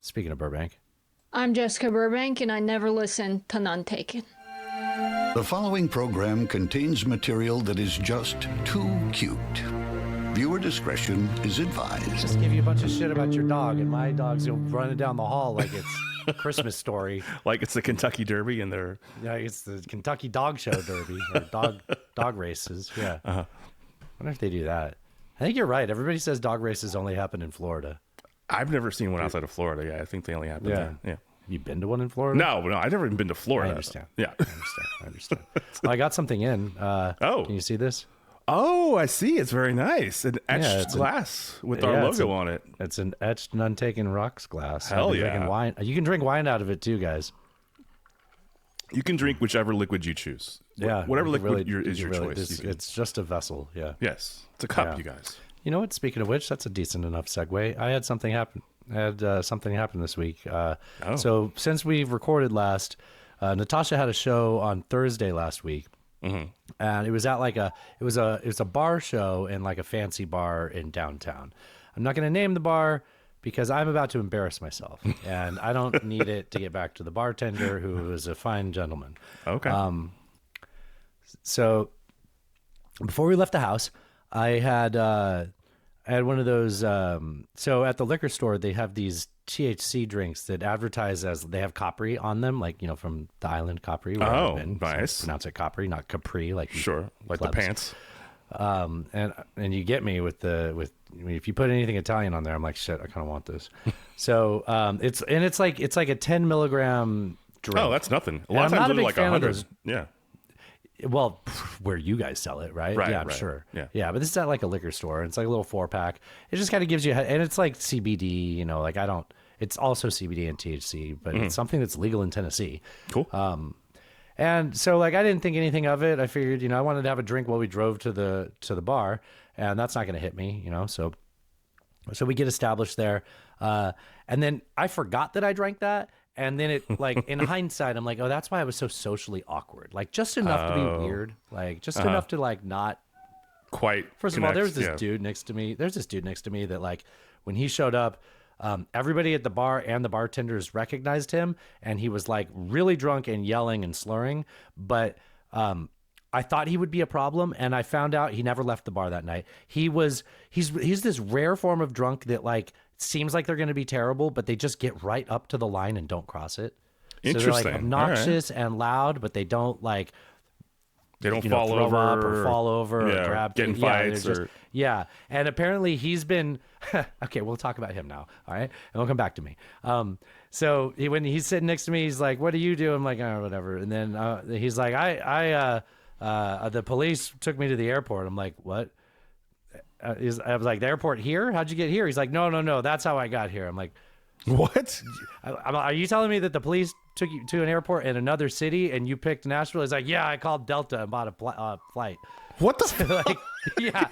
Speaking of Burbank. I'm Jessica Burbank, and I never listen to None Taken. The following program contains material that is just too cute. Viewer discretion is advised. Just give you a bunch of shit about your dog, and my dog's running down the hall like it's a Christmas story. Like it's the Kentucky Derby and they're... Yeah, it's the Kentucky Dog Show Derby, or dog races. Yeah. I wonder if they do that. I think you're right. Everybody says dog races only happen in Florida. I've never seen one outside of Florida. Yeah, I think they only happen there. Yeah. You been to one in Florida? No, I've never even been to Florida. I understand. Yeah. I understand. Well, I got something in. Can you see this? Oh, I see. It's very nice. An etched glass with our logo on it. It's an etched None Taken rocks glass. Hell yeah. Drinking wine. You can drink wine out of it too, guys. You can drink whichever liquid you choose. Yeah. Whatever liquid is your choice. It's just a vessel. Yeah. Yes. It's a cup, you guys. You know what? Speaking of which, that's a decent enough segue. I had something happen. Something happen this week. So since we've recorded last, Natasha had a show on Thursday last week, and it was at it was a bar show in like a fancy bar in downtown. I'm not going to name the bar because I'm about to embarrass myself, and I don't need it to get back to the bartender, who is a fine gentleman. Okay. So before we left the house, I had one of those. So at the liquor store, they have these THC drinks that advertise as they have Capri on them, like, from the island Capri. Oh, nice. So pronounce it Capri, not Capri, like like the pants. And you get me with if you put anything Italian on there, I'm like, shit, I kind of want this. So it's like a 10 milligram drink. Oh, that's nothing. A lot of times they're like 100. Yeah. Well, where you guys sell it, right? Yeah, I'm sure. Yeah, but this is at like a liquor store, and it's like a little 4-pack. It just kind of gives you, and it's like CBD, it's also CBD and THC, but it's something that's legal in Tennessee. Cool. And so I didn't think anything of it. I figured, I wanted to have a drink while we drove to the bar, and that's not going to hit me, So we get established there, and then I forgot that I drank that. And then it, in hindsight, I'm like, oh, that's why I was so socially awkward. Just enough to be weird. Just enough to, not... Quite First of all, there's this dude next to me. There's this dude next to me that, when he showed up, everybody at the bar and the bartenders recognized him. And he was, really drunk and yelling and slurring. But I thought he would be a problem. And I found out he never left the bar that night. He's this rare form of drunk that, seems like they're going to be terrible, but they just get right up to the line and don't cross it. Interesting. So they're obnoxious and loud, but they don't they don't fall throw over up or fall over or grab get in fights and apparently he's been okay, we'll talk about him now, all right, and we'll come back to me. So when he's sitting next to me, he's like, what do you do? I'm like, oh, whatever. And then he's like, I the police took me to the airport. I'm like, what? I was like, the airport here? How'd you get here? He's like, no, that's how I got here. I'm like, what? Are you telling me that the police took you to an airport in another city and you picked Nashville? He's like, yeah, I called Delta and bought a flight. What the yeah.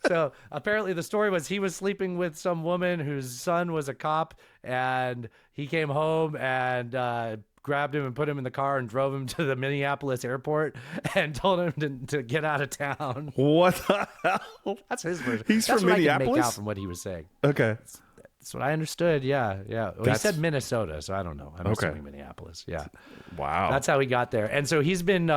So apparently the story was he was sleeping with some woman whose son was a cop, and he came home and grabbed him and put him in the car and drove him to the Minneapolis airport and told him to get out of town. What the hell? That's his version. He's That's from what Minneapolis? I can make out from what he was saying. Okay. That's what I understood. Yeah. Well, he said Minnesota, so I don't know. I'm assuming Minneapolis. Yeah. Wow. That's how he got there. And so he's been,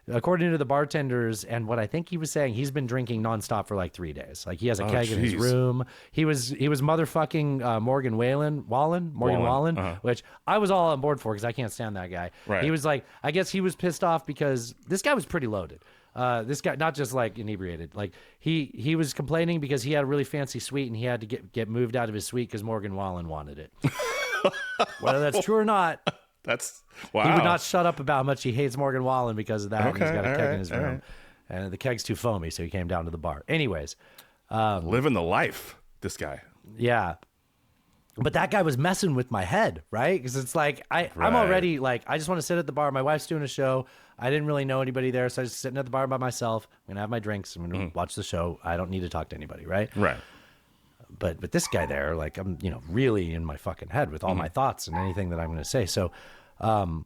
according to the bartenders and what I think he was saying, he's been drinking nonstop for 3 days. He has a keg in his room. He was motherfucking Morgan Wallen, which I was all on board for because I can't stand that guy. Right. He was I guess he was pissed off because this guy was pretty loaded. This guy, not just inebriated, he was complaining because he had a really fancy suite and he had to get moved out of his suite because Morgan Wallen wanted it. Whether that's true or not, that's wow. He would not shut up about how much he hates Morgan Wallen because of that. Okay, and he's got a keg in his room, right. and the keg's too foamy, so he came down to the bar. Anyways, living the life, this guy. Yeah. But that guy was messing with my head, right? Because it's I'm already I just want to sit at the bar. My wife's doing a show. I didn't really know anybody there, so I was just sitting at the bar by myself. I'm gonna have my drinks. I'm gonna watch the show. I don't need to talk to anybody, right? Right. But this guy there, I'm really in my fucking head with all my thoughts and anything that I'm gonna say. So, and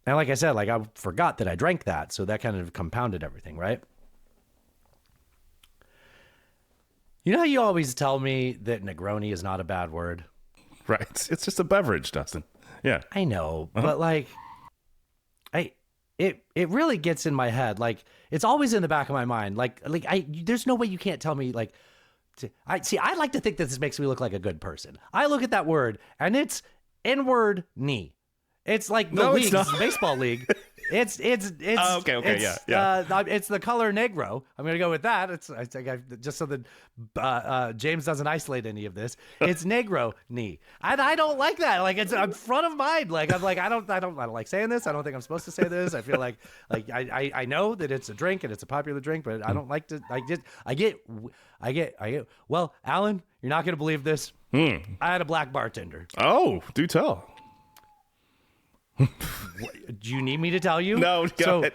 like I said, I forgot that I drank that, so that kind of compounded everything, right? You know how you always tell me that Negroni is not a bad word? Right. It's just a beverage, Dustin. Yeah. I know, but like, it really gets in my head. Like, it's always in the back of my mind. There's no way you can't tell me like. I like to think that this makes me look like a good person. I look at that word and it's N-word knee. It's like the league, it's the baseball league. It's okay, yeah. It's the color negro. I'm gonna go with that. Just so that James doesn't isolate any of this. It's negro knee. I don't like that. Like, it's in front of mind. Like, I'm like, I don't like saying this. I don't think I'm supposed to say this. I feel like I know that it's a drink and it's a popular drink, but I don't like to. I get. Well, Alan, you're not gonna believe this. I had a black bartender. Oh, do tell. Do you need me to tell you? No, go ahead.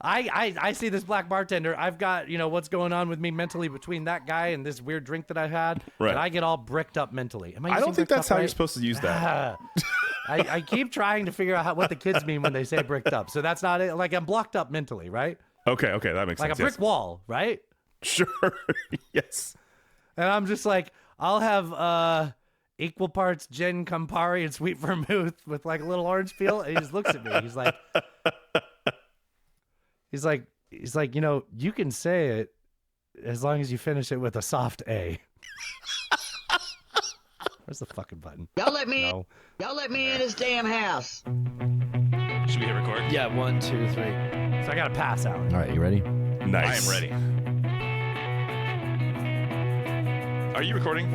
I see this black bartender. I've got, what's going on with me mentally between that guy and this weird drink that I've had. Right. And I get all bricked up mentally. I don't think that's how you're supposed to use that. I keep trying to figure out what the kids mean when they say bricked up. So that's not it. Like, I'm blocked up mentally, right? Okay, that makes sense. Like a brick wall, right? Sure. Yes. And I'm just like, I'll have equal parts gin Campari and sweet vermouth with like a little orange peel. And he just looks at me. He's like, you can say it as long as you finish it with a soft A. Where's the fucking button? Y'all let me in this damn house. Should we hit record? Yeah, 1, 2, 3. So I got to pass out. All right, you ready? Nice. I am ready. Are you recording?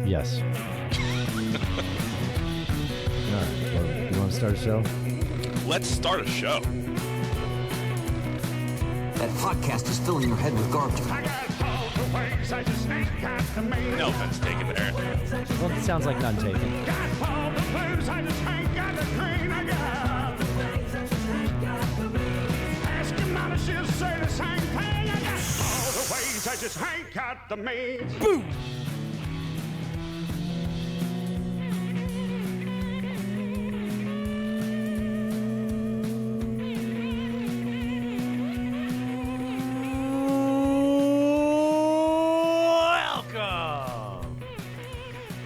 Yes. All right, well, you want to start a show? Let's start a show. That podcast is filling your head with garbage. No offense taken there. Well, it sounds like none taken. Boom! Welcome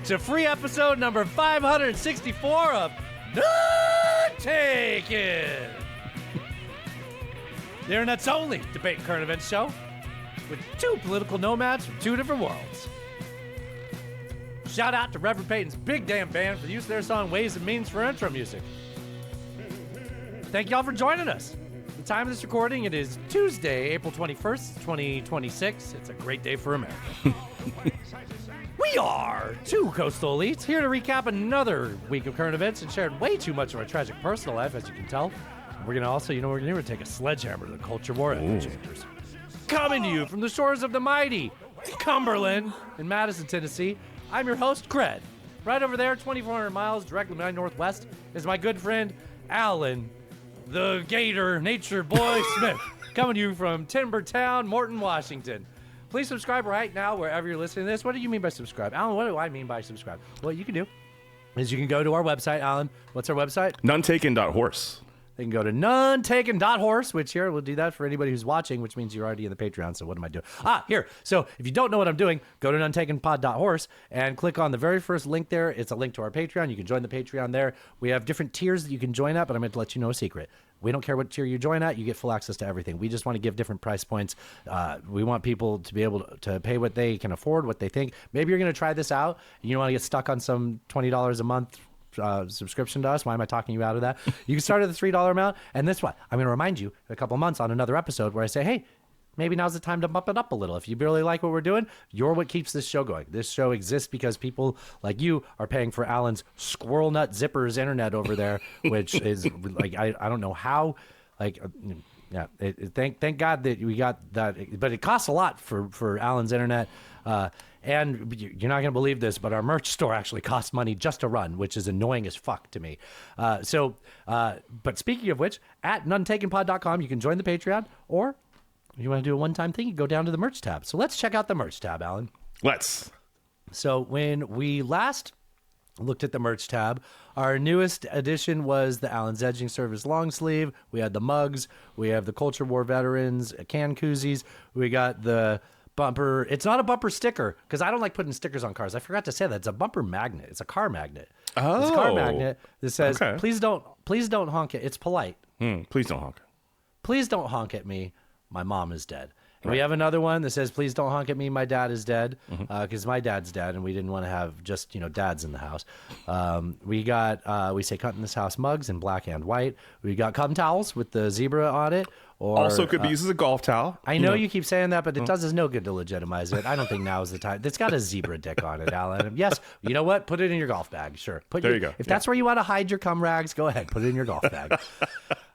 to free episode number 564 of None Taken, the internet's only debate and current events show with two political nomads from two different worlds. Shout out to Reverend Peyton's Big Damn Band for the use of their song Ways and Means for intro music. Thank y'all for joining us. The time of this recording, it is Tuesday, April 21st, 2026. It's a great day for America. We are two coastal elites here to recap another week of current events and shared way too much of our tragic personal life, as you can tell. We're going to also, we're going to take a sledgehammer to the culture war echo chambers. Coming to you from the shores of the mighty Cumberland in Madison, Tennessee, I'm your host, Cred. Right over there, 2,400 miles directly to my northwest, is my good friend, Alan, the Gator Nature Boy Smith, coming to you from Timbertown, Morton, Washington. Please subscribe right now wherever you're listening to this. What do you mean by subscribe? Alan, what do I mean by subscribe? What you can do is you can go to our website, Alan. What's our website? Nonetaken.horse. They can go to nonetaken.horse, which here, we'll do that for anybody who's watching, which means you're already in the Patreon, so what am I doing? Here. So if you don't know what I'm doing, go to nonetakenpod.horse and click on the very first link there. It's a link to our Patreon. You can join the Patreon there. We have different tiers that you can join at, but I'm going to let you know a secret. We don't care what tier you join at. You get full access to everything. We just want to give different price points. We want people to be able to pay what they can afford, what they think. Maybe you're going to try this out. You don't want to get stuck on some $20 a month subscription to us. Why am I talking you out of that? You can start at the $3 amount. And this what? I'm going to remind you in a couple months on another episode where I say, hey, maybe now's the time to bump it up a little. If you really like what we're doing, you're what keeps this show going. This show exists because people like you are paying for Alan's Squirrel Nut Zippers internet over there, which is like, I don't know how, like, yeah, thank God that we got that, but it costs a lot for Alan's internet. And you're not going to believe this, but our merch store actually costs money just to run, which is annoying as fuck to me. But speaking of which, at nonetakenpod.com, you can join the Patreon, or if you want to do a one-time thing, you go down to the merch tab. So let's check out the merch tab, Alan. Let's. So when we last looked at the merch tab, our newest addition was the Alan's Edging Service long sleeve. We had the mugs. We have the Culture War Veterans can koozies. We got the bumper. It's not a bumper sticker because I don't like putting stickers on cars. I forgot to say that it's a bumper magnet. It's a car magnet. Oh, it's a car magnet that says, okay. please don't honk it. It's polite. Please don't honk. Please don't honk at me. My mom is dead. And we have another one that says, please don't honk at me. My dad is dead. Because my dad's dead and we didn't want to have just, dads in the house. We say cut in this house mugs in black and white. We got cotton towels with the zebra on it. Or, Also could be used as a golf towel. I know you keep saying that, but it does us no good to legitimize it. I don't think now is the time. It's got a zebra dick on it, Alan. Yes, you know what? Put it in your golf bag. Sure. There you go. If that's where you want to hide your cum rags, go ahead. Put it in your golf bag.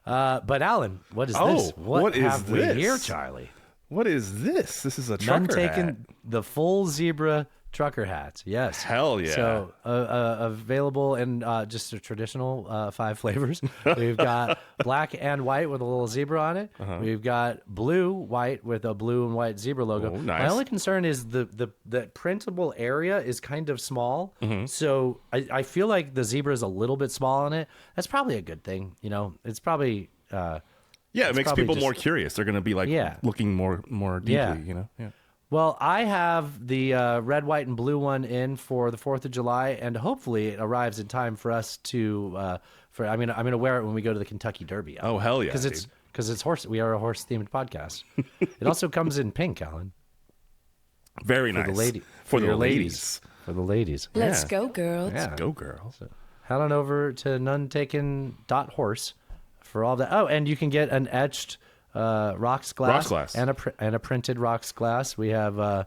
But Alan, what is this? What is have this? we here, Charlie? What is this? This is a trucker hat. The full zebra trucker hats. Yes. Hell yeah. So available in just a traditional 5 flavors. We've got black and white with a little zebra on it. We've got blue, white with a blue and white zebra logo. Oh, nice. My only concern is the printable area is kind of small. So I feel like the zebra is a little bit small on it. That's probably a good thing. It's probably... yeah, it makes people more curious. They're going to be like looking more deeply, Yeah. Well, I have the red, white, and blue one in for the 4th of July, and hopefully it arrives in time for us to. I'm going to wear it when we go to the Kentucky Derby. Oh hell yeah! Because it's horse. We are a horse themed podcast. It also comes in pink, Alan. Very nice. For the ladies. For the ladies. Let's go, girls. Let's go, girls. So, head on over to nonetaken.horse for all that. Oh, and you can get an etched rocks glass. And a printed rocks glass. We have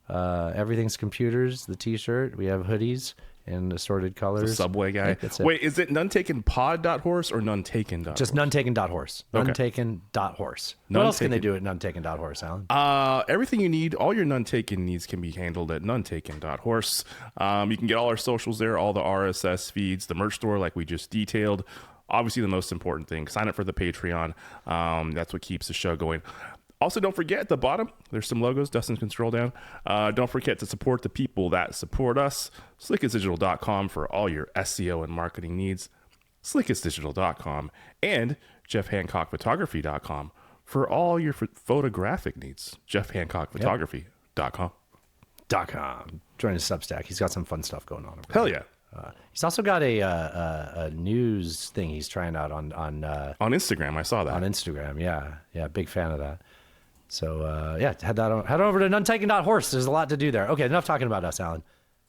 Everything's Computers, the T-shirt. We have hoodies in assorted colors. The Subway guy. Wait, is it nonetakenpod.horse or nonetaken.horse? Just nonetaken.horse. Okay. Nonetaken.horse. What else can they do at nonetaken.horse, Alan? Everything you need, all your Nontaken needs can be handled at nonetaken.horse. You can get all our socials there, all the RSS feeds, the merch store like we just detailed. Obviously, the most important thing, sign up for the Patreon. That's what keeps the show going. Also, don't forget at the bottom, there's some logos. Dustin can scroll down. Don't forget to support the people that support us. SlickestDigital.com for all your SEO and marketing needs. SlickestDigital.com and JeffHancockPhotography.com for all your photographic needs. JeffHancockPhotography.com. Join his Substack. He's got some fun stuff going on. Hell yeah. He's also got a news thing he's trying out on Instagram. I saw that on Instagram. Yeah, big fan of that. So head over to nontaken.horse. There's a lot to do there. Okay, enough talking about us, Alan.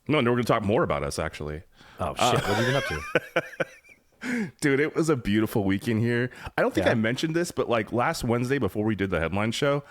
No, we're going to talk more about us actually. Oh shit! What have you been up to? Dude, it was a beautiful weekend here. I don't think I mentioned this, but like last Wednesday before we did the headline show,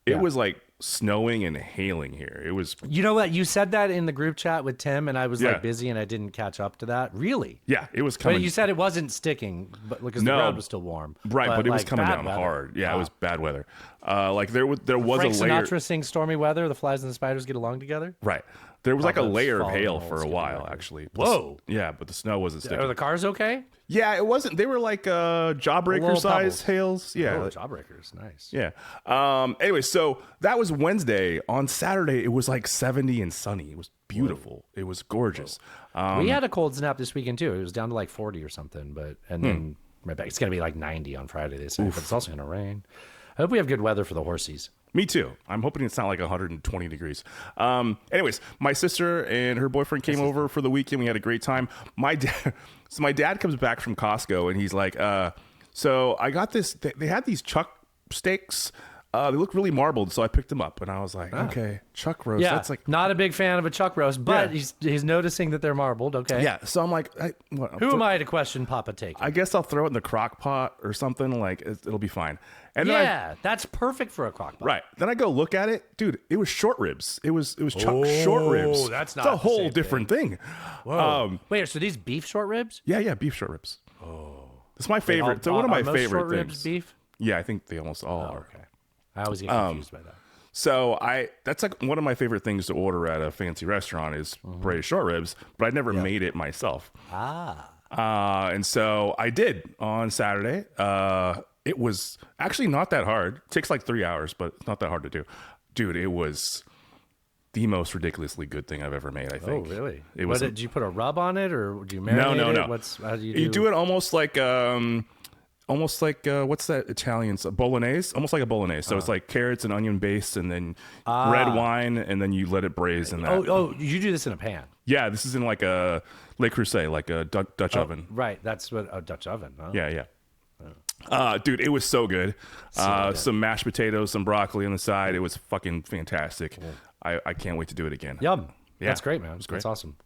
it was like snowing and hailing here. It was. You know what? You said that in the group chat with Tim, and I was like busy, and I didn't catch up to that. Really? Yeah, it was coming. But you said it wasn't sticking, but because the ground was still warm. Right, but it was coming down weather. hard. Yeah, it was bad weather. Like there was Frank a layer. Sinatra sing "Stormy Weather." The flies and the spiders get along together. Right. There was like a layer of hail for a while, actually. Whoa. Yeah, but the snow wasn't sticking. Are the cars okay? Yeah, it wasn't. They were like jawbreaker size hails. Yeah. Oh, jawbreakers. Nice. Yeah. Anyway, so that was Wednesday. On Saturday, it was like 70 and sunny. It was beautiful. Whoa. It was gorgeous. We had a cold snap this weekend, too. It was down to like 40 or something. Then right back. It's going to be like 90 on Friday, they say. But it's also going to rain. I hope we have good weather for the horsies. Me too. I'm hoping it's not like 120 degrees. Anyways, my sister and her boyfriend came over for the weekend. We had a great time. My dad comes back from Costco and he's like, so I got this. They had these chuck steaks. They look really marbled, so I picked them up and I was like, okay, chuck roast. Yeah, that's like not a big fan of a chuck roast, but he's noticing that they're marbled. Okay. Yeah. So I'm like, who am I to question Papa Take? I guess I'll throw it in the crock pot or something. Like it'll be fine. And that's perfect for a crock pot. Right. Then I go look at it, dude. It was short ribs. It was chuck short ribs. Oh, that's not a whole different thing. Whoa. Wait, so these beef short ribs? Yeah, beef short ribs. Oh, it's my favorite. It's one of my favorite short things. Ribs beef? Yeah, I think they almost all are. Okay. I always get confused by that. So that's like one of my favorite things to order at a fancy restaurant is braised short ribs, but I never made it myself. And so I did on Saturday. It was actually not that hard. It takes like 3 hours, but it's not that hard to do. Dude, it was the most ridiculously good thing I've ever made, I think. Oh, really? It was. Did you put a rub on it or did you marinate it? No. How do you do? You do it almost like almost like what's that Italian bolognese? Almost like a bolognese. So it's like carrots and onion base, and then red wine, and then you let it braise in that. Oh, you do this in a pan. Yeah, this is in like a Le Creuset, like a Dutch oven. Right, that's what a Dutch oven. Huh? Yeah. Dude, it was so good. Some mashed potatoes, some broccoli on the side. It was fucking fantastic. I can't wait to do it again. Yum. Yeah, That's great, man. It was great. That's awesome.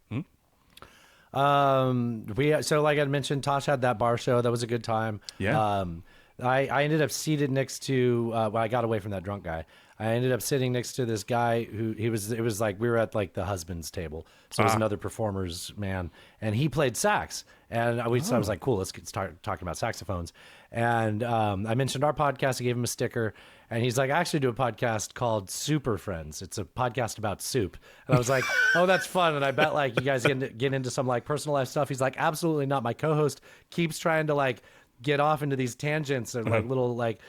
So like I mentioned, Tosh had that bar show. That was a good time. Yeah. I ended up seated next to. Well, I got away from that drunk guy. I ended up sitting next to this guy who it was like we were at like the husband's table. So it was another performer's man, and he played sax. And I was like, cool, let's start talking about saxophones. And I mentioned our podcast. I gave him a sticker, and he's like, I actually do a podcast called Super Friends. It's a podcast about soup. And I was like, oh, that's fun. And I bet like you guys get into some like personal life stuff. He's like, absolutely not. My co-host keeps trying to like get off into these tangents and like little like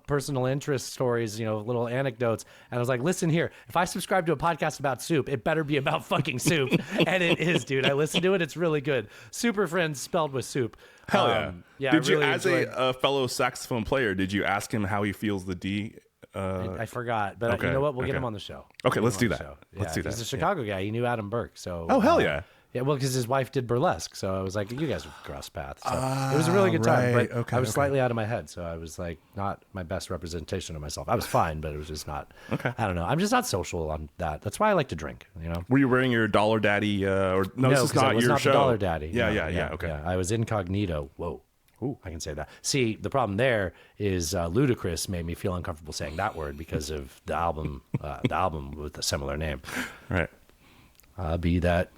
personal interest stories, you know, little anecdotes. And I was like, listen here, if I subscribe to a podcast about soup, it better be about fucking soup. And it is, dude. I listened to it. It's really good. Super Friends spelled with soup. Hell yeah. Yeah. Did I really you, as a fellow saxophone player, did you ask him how he feels the D? I forgot, but you know what? We'll get him on the show. Okay, let's do that. Yeah, Let's do that. He's a Chicago guy. He knew Adam Burke. So. Oh, hell yeah. Yeah, well, because his wife did burlesque, so I was like, "You guys would cross paths." So it was a really good time, right. but Okay, I was slightly out of my head, so I was like, not my best representation of myself. I was fine, but it was just not. Okay. I don't know. I'm just not social on that. That's why I like to drink. You know. Were you wearing your Dollar Daddy? Or no, this is 'cause I not was your not show. the Dollar Daddy. Yeah, No, yeah. Okay. Yeah, I was incognito. Whoa. Ooh, I can say that. See, the problem there is Ludacris made me feel uncomfortable saying that word because of the album with a similar name. Right. Be that.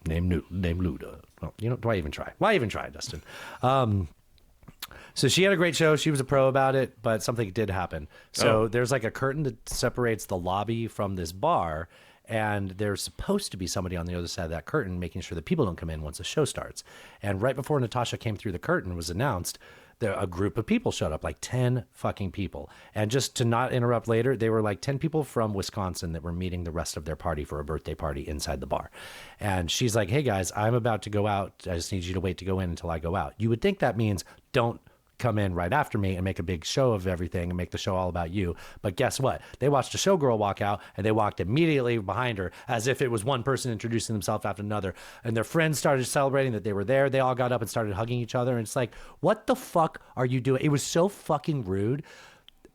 Name Luda. Well, you know, do I even try? Why even try, Dustin? So she had a great show. She was a pro about it, but something did happen. So there's like a curtain that separates the lobby from this bar, and there's supposed to be somebody on the other side of that curtain making sure that people don't come in once the show starts. And right before Natasha came through the curtain was announced, a group of people showed up, like 10 fucking people. And just to not interrupt later, they were like 10 people from Wisconsin that were meeting the rest of their party for a birthday party inside the bar. And she's like, hey guys, I'm about to go out. I just need you to wait to go in until I go out. You would think that means don't come in right after me and make a big show of everything and make the show all about you. But guess what? They watched a showgirl walk out and they walked immediately behind her as if it was one person introducing themselves after another. And their friends started celebrating that they were there. They all got up and started hugging each other. And it's like, what the fuck are you doing? It was so fucking rude.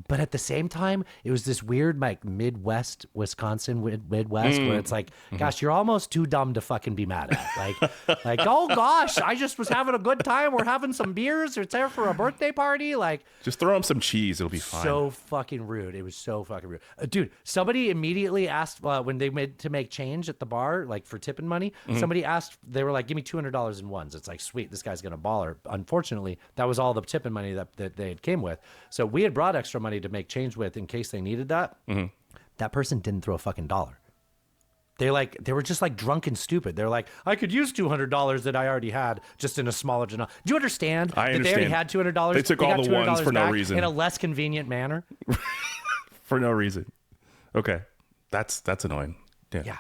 But at the same time, it was this weird, like, Midwest, Wisconsin, Midwest, where it's like, gosh, you're almost too dumb to fucking be mad at. Like, oh gosh, I just was having a good time. We're having some beers. It's there for a birthday party. Like, just throw them some cheese. It'll be fine. So fucking rude. It was so fucking rude. Dude, somebody immediately asked when they made to make change at the bar, like for tipping money, somebody asked, they were like, give me $200 in ones. It's like, sweet, this guy's going to baller. Unfortunately, that was all the tipping money that they had came with. So we had brought extra money to make change with in case they needed that. That person didn't throw a fucking dollar. They were just like drunk and stupid. They're like, I could use $200 that I already had just in a smaller Do you understand I that they already had $200? They took all the ones for no reason. In a less convenient manner. For no reason. Okay. That's annoying. Yeah.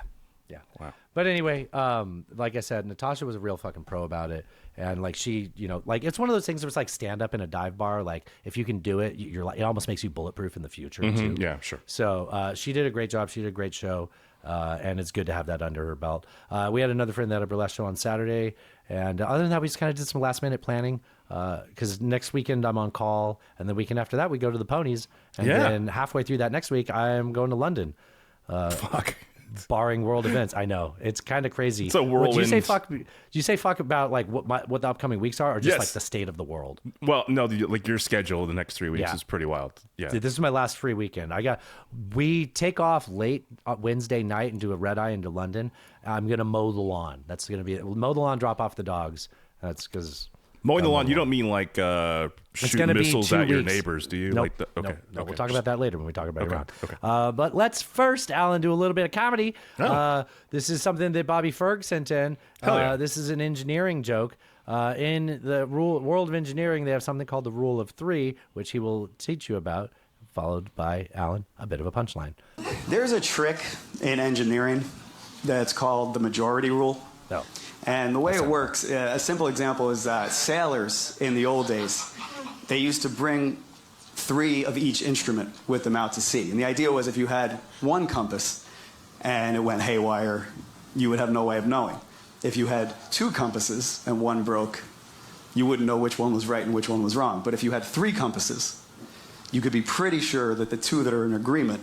Wow. But anyway, like I said, Natasha was a real fucking pro about it. And like she, you know, like it's one of those things where it's like stand up in a dive bar. Like if you can do it, you're like, it almost makes you bulletproof in the future too. Yeah, sure. So she did a great job. She did a great show. And it's good to have that under her belt. We had another friend that had a burlesque show on Saturday. And other than that, we just kind of did some last minute planning. Because next weekend I'm on call. And the weekend after that, we go to the Ponies. And then halfway through that next week, I am going to London. Fuck. Barring world events. I know. It's kind of crazy. It's a whirlwind. Did you say fuck about like what the upcoming weeks are, or just Yes. like the state of the world? Well, no, like your schedule the next 3 weeks is pretty wild. Yeah. Dude, this is my last free weekend. We take off late Wednesday night and do a red eye into London. I'm going to mow the lawn. That's going to be it. Mow the lawn, drop off the dogs. That's because... Mowing the lawn, you don't mean like shoot missiles at your neighbors, do you? Nope. Like Okay. No, We'll talk about that later when we talk about Iran. Okay. But let's first, Alan, do a little bit of comedy. This is something that Bobby Ferg sent in. Hell yeah. This is an engineering joke. In the world of engineering, they have something called the rule of three, which he will teach you about, followed by, Alan, a bit of a punchline. There's a trick in engineering that's called the majority rule. No. And the way it works, a simple example is sailors in the old days, they used to bring 3 of each instrument with them out to sea. And the idea was if you had one compass and it went haywire, you would have no way of knowing. If you had 2 compasses and one broke, you wouldn't know which one was right and which one was wrong. But if you had 3 compasses, you could be pretty sure that the 2 that are in agreement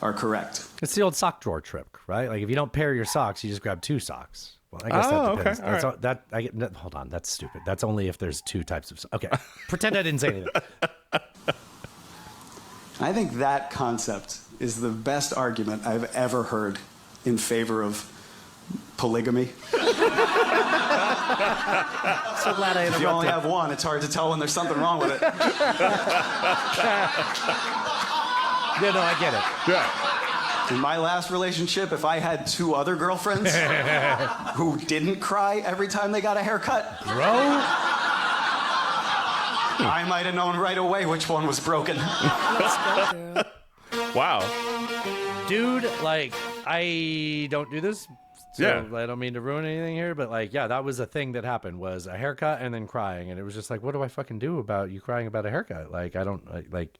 are correct. It's the old sock drawer trick, right? Like if you don't pair your socks, you just grab 2 socks. Well, I guess that depends. Okay. All right. Hold on, that's stupid. That's only if there's 2 types of socks. Okay, pretend I didn't say anything. I think that concept is the best argument I've ever heard in favor of polygamy. So glad I interrupted. If you only have one, it's hard to tell when there's something wrong with it. Yeah, no, I get it. Yeah. In my last relationship, if I had 2 other girlfriends who didn't cry every time they got a haircut, Bro, I might have known right away which one was broken. Wow. dude, like I don't do this. So Yeah. I don't mean to ruin anything here, but like, yeah, that was a thing that happened, was a haircut and then crying. And it was just like, what do I fucking do about you crying about a haircut? Like, I don't like,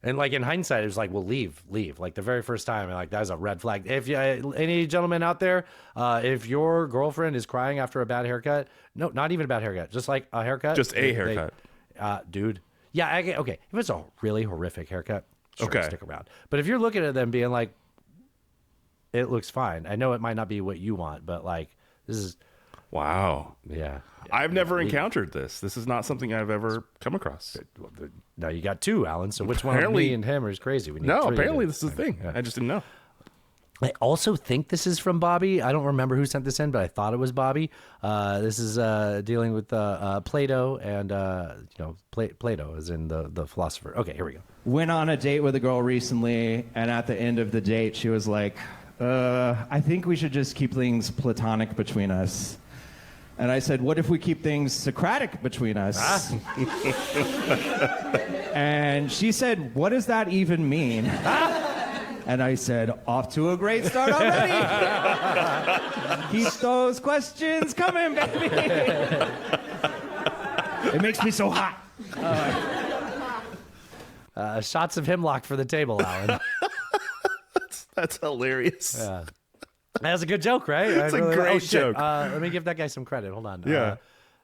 and like in hindsight, it was like, well, leave. Like the very first time, like that's a red flag. If you, any gentlemen out there, if your girlfriend is crying after a bad haircut, no, not even a bad haircut, just like a haircut, Just a haircut. dude. Yeah. Okay. If it's a really horrific haircut, sure, Okay. stick around. But if you're looking at them being like, it looks fine. I know it might not be what you want, but like this is, Wow. yeah. I've never encountered this. This is not something I've ever come across. Now you got 2, Alan. So which one of Apparently- me and him is crazy? We need No, 3 apparently to- this is a thing. Yeah. I just didn't know. I also think this is from Bobby. I don't remember who sent this in, but I thought it was Bobby. This is dealing with Plato and Plato is in the philosopher. Okay, here we go. Went on a date with a girl recently, and at the end of the date, she was like, I think we should just keep things platonic between us. And I said, what if we keep things Socratic between us? And she said, what does that even mean? And I said, off to a great start already. Keep those questions coming, baby. It makes me so hot. Shots of hemlock for the table, Alan. That's hilarious. Yeah. That's a good joke, right? It's a great shit. joke. Let me give that guy some credit. Hold on. Yeah.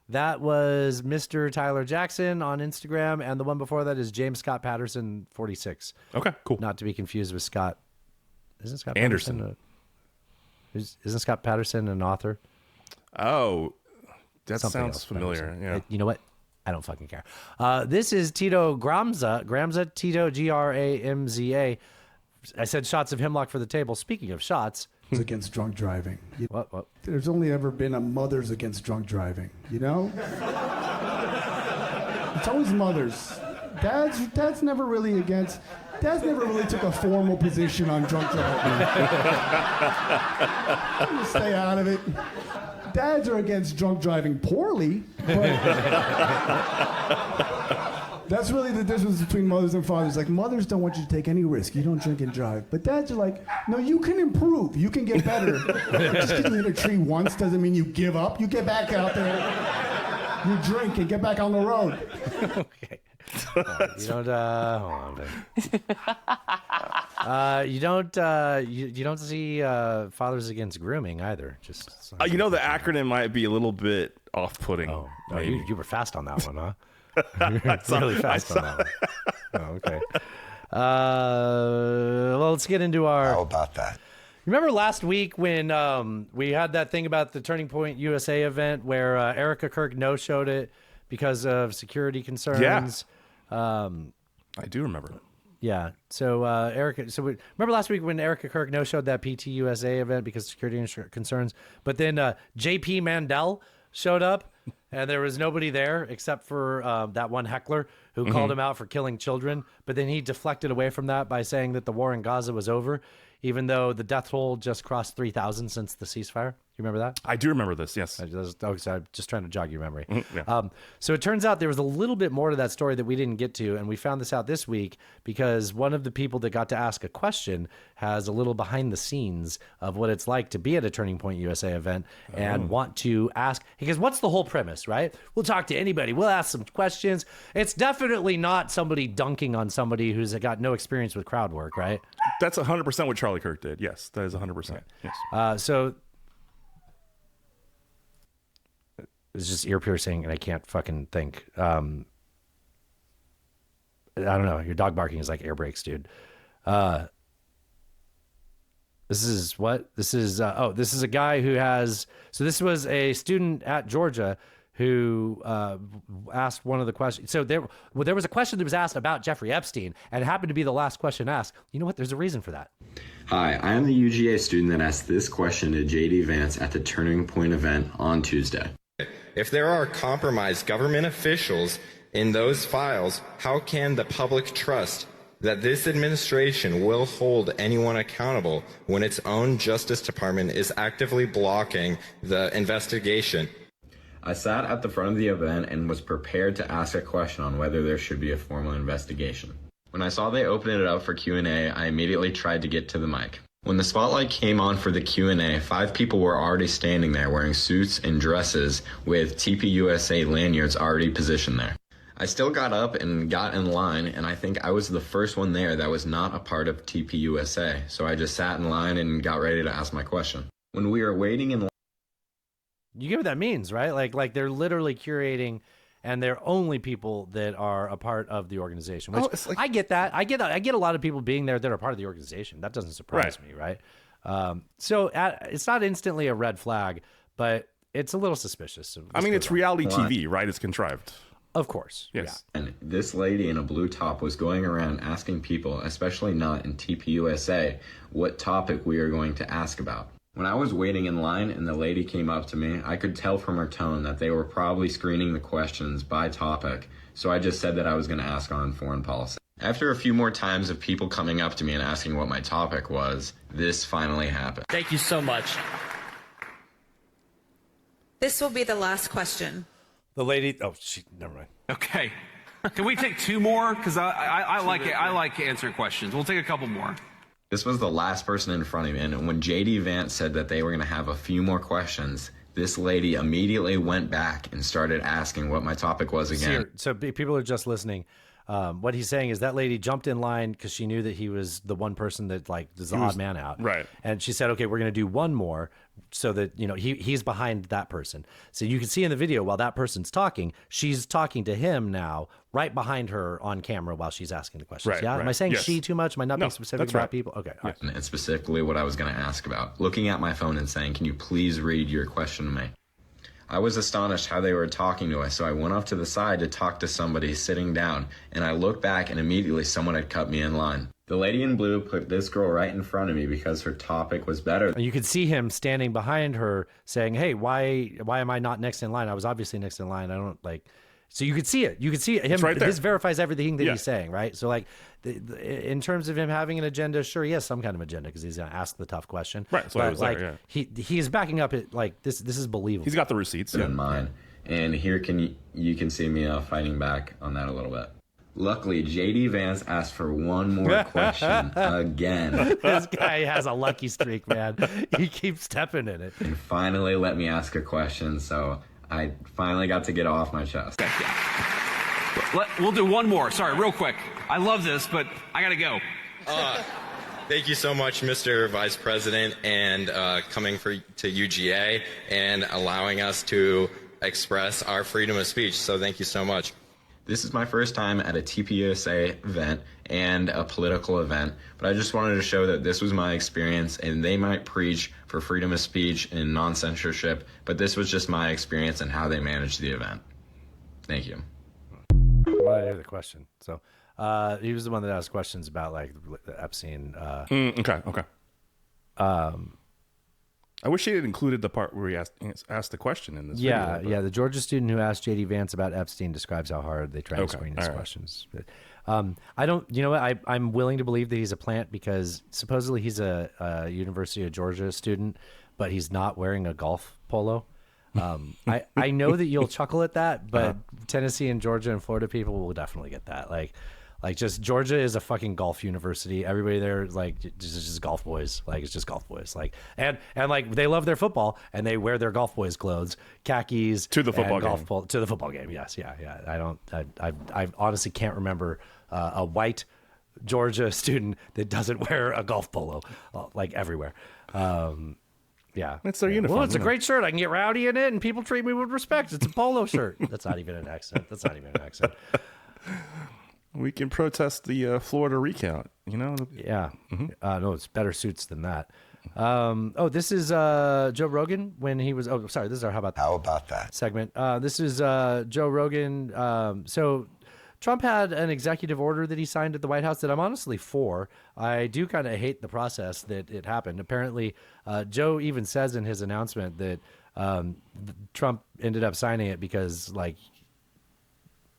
That was Mr. Tyler Jackson on Instagram, and the one before that is James Scott Patterson 46. Okay, cool. Not to be confused with Scott. Isn't Scott Anderson. Patterson isn't Scott Patterson an author? Oh, that Something sounds else, familiar. Patterson. Yeah. You know what? I don't fucking care. This is Tito Gramza, Tito Gramza. I said shots of hemlock for the table. Speaking of shots. Against drunk driving. What? There's only ever been a mothers against drunk driving, you know? It's always mothers. Dad's never really against. Dad's never really took a formal position on drunk driving. I'm gonna stay out of it. Dads are against drunk driving poorly, but that's really the difference between mothers and fathers. Like, mothers don't want you to take any risk. You don't drink and drive. But dads are like, no, you can improve. You can get better. Just because you hit a tree once doesn't mean you give up. You get back out there. You drink and get back on the road. Okay. You don't. Hold on. You don't. You don't see Fathers Against Grooming either. Just. The acronym might be a little bit off-putting. Oh, you were fast on that one, huh? Really fast on that one. Oh, okay. Well, let's get into our. How about that? Remember last week when we had that thing about the Turning Point USA event where Erica Kirk no-showed it because of security concerns? Yeah. I do remember. Yeah. So remember last week when Erica Kirk no-showed that PT USA event because of security concerns, but then JP Mandel showed up and there was nobody there except for that one heckler who called him out for killing children. But then he deflected away from that by saying that the war in Gaza was over, even though the death toll just crossed 3,000 since the ceasefire. You remember that? I do remember this, yes. So I'm just trying to jog your memory. Yeah. So it turns out there was a little bit more to that story that we didn't get to, and we found this out this week because one of the people that got to ask a question has a little behind the scenes of what it's like to be at a Turning Point USA event and want to ask, because what's the whole premise, right? We'll talk to anybody. We'll ask some questions. It's definitely not somebody dunking on somebody who's got no experience with crowd work, right? That's 100% what Charlie Kirk did. Yes, that is 100%. Yes. So it's just ear piercing, and I can't fucking think. I don't know. Your dog barking is like air brakes, dude. This is what? This is this is a guy who has. So this was a student at Georgia who asked one of the questions. So there was a question that was asked about Jeffrey Epstein, and it happened to be the last question asked. You know what? There's a reason for that. Hi, I am the UGA student that asked this question to JD Vance at the Turning Point event on Tuesday. If there are compromised government officials in those files, how can the public trust that this administration will hold anyone accountable when its own Justice Department is actively blocking the investigation? I sat at the front of the event and was prepared to ask a question on whether there should be a formal investigation. When I saw they opened it up for Q&A, I immediately tried to get to the mic. When the spotlight came on for the Q&A, 5 people were already standing there wearing suits and dresses with TPUSA lanyards already positioned there. I still got up and got in line, and I think I was the first one there that was not a part of TPUSA, so I just sat in line and got ready to ask my question. When we were waiting in line... You get what that means, right? Like they're literally curating, and they're only people that are a part of the organization. Which I get that. I get a lot of people being there that are part of the organization. That doesn't surprise me, right? So it's not instantly a red flag, but it's a little suspicious. I mean, it's reality TV, right? It's contrived. Of course. Yes. Yeah. And this lady in a blue top was going around asking people, especially not in TPUSA, what topic we are going to ask about. When I was waiting in line and the lady came up to me, I could tell from her tone that they were probably screening the questions by topic, so I just said that I was going to ask on foreign policy. After a few more times of people coming up to me and asking what my topic was, this finally happened. Thank you so much. This will be the last question. The lady, never mind. Okay. Can we take 2 more? Because I like answering questions. We'll take a couple more. This was the last person in front of me, and when JD Vance said that they were going to have a few more questions, this lady immediately went back and started asking what my topic was again. So people are just listening. What he's saying is that lady jumped in line because she knew that he was the one person that is the odd man out. Right. And she said, okay, we're going to do one more so that, he's behind that person. So you can see in the video while that person's talking, she's talking to him now right behind her on camera while she's asking the questions. Right, yeah. right. Am I saying Yes. she too much? Am I not being specific about people? Okay. All right. And specifically what I was going to ask about. Looking at my phone and saying, can you please read your question to me? I was astonished how they were talking to us, so I went off to the side to talk to somebody sitting down, and I looked back and immediately someone had cut me in line. The lady in blue put this girl right in front of me because her topic was better. And you could see him standing behind her saying, hey, why am I not next in line? I was obviously next in line. I don't so you could see it. You could see it. Him. right there. This verifies everything that he's saying, right? So in terms of him having an agenda, sure, he has some kind of agenda because he's going to ask the tough question. Right. So I was there, yeah. He is backing up it this is believable. He's got the receipts. In mine. And here you can see me fighting back on that a little bit. Luckily, JD Vance asked for one more question again. This guy has a lucky streak, man. He keeps stepping in it. And finally let me ask a question, so I finally got to get off my chest. We'll do one more. Sorry, real quick. I love this, but I got to go. Thank you so much, Mr. Vice President, and coming to UGA and allowing us to express our freedom of speech. So thank you so much. This is my first time at a TPUSA event and a political event, but I just wanted to show that this was my experience, and they might preach for freedom of speech and non-censorship, but this was just my experience and how they managed the event. Thank you. Well, I hear the question. So he was the one that asked questions about the Epstein. Okay. I wish he had included the part where he asked the question in this video. Yeah. The Georgia student who asked JD Vance about Epstein describes how hard they try to screen his questions. But, I don't, I'm willing to believe that he's a plant because supposedly he's a University of Georgia student, but he's not wearing a golf polo. I know that you'll chuckle at that, but Tennessee and Georgia and Florida people will definitely get that. Like just Georgia is a fucking golf university. Everybody there is like just golf boys. Like it's just golf boys. Like and like they love their football and they wear their golf boys clothes, khakis to the football game. To the football game. Yes, yeah. I honestly can't remember a white Georgia student that doesn't wear a golf polo like everywhere. Yeah, it's their uniform. Well, it's a great shirt. I can get rowdy in it, and people treat me with respect. It's a polo shirt. That's not even an accent. We can protest the Florida recount, you know? Yeah. Mm-hmm. No, it's better suits than that. This is Joe Rogan when he was... Oh, sorry. This is our How About That segment. This is Joe Rogan. So Trump had an executive order that he signed at the White House that I'm honestly for. I do kind of hate the process that it happened. Apparently, Joe even says in his announcement that Trump ended up signing it because, like,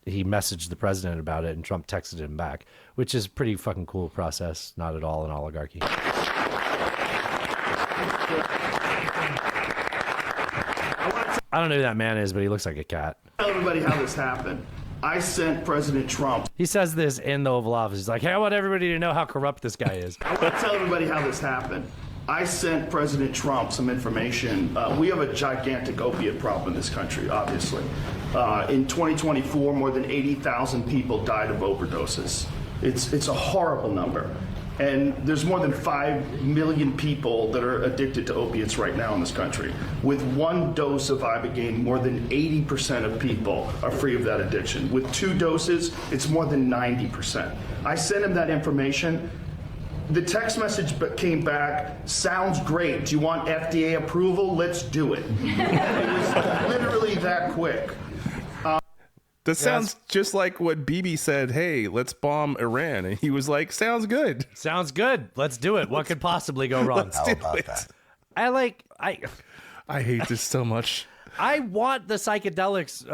he messaged the president about it and Trump texted him back, which is pretty fucking cool process. Not at all an oligarchy. I don't know who that man is, but he looks like a cat. Tell everybody how this happened. I sent President Trump. He says this in the Oval Office. He's like, hey, I want everybody to know how corrupt this guy is. I want to tell everybody how this happened. I sent President Trump some information. We have a gigantic opiate problem in this country, obviously. In 2024, more than 80,000 people died of overdoses. It's a horrible number. And there's more than 5 million people that are addicted to opiates right now in this country. With one dose of Ibogaine, more than 80% of people are free of that addiction. With 2 doses, it's more than 90%. I sent him that information. The text message came back, sounds great. Do you want FDA approval? Let's do it. It was literally that quick. That sounds just like what Bibi said, hey, let's bomb Iran. And he was like, sounds good. Sounds good. Let's do it. What could possibly go wrong? How about that? I hate this so much. I want the psychedelics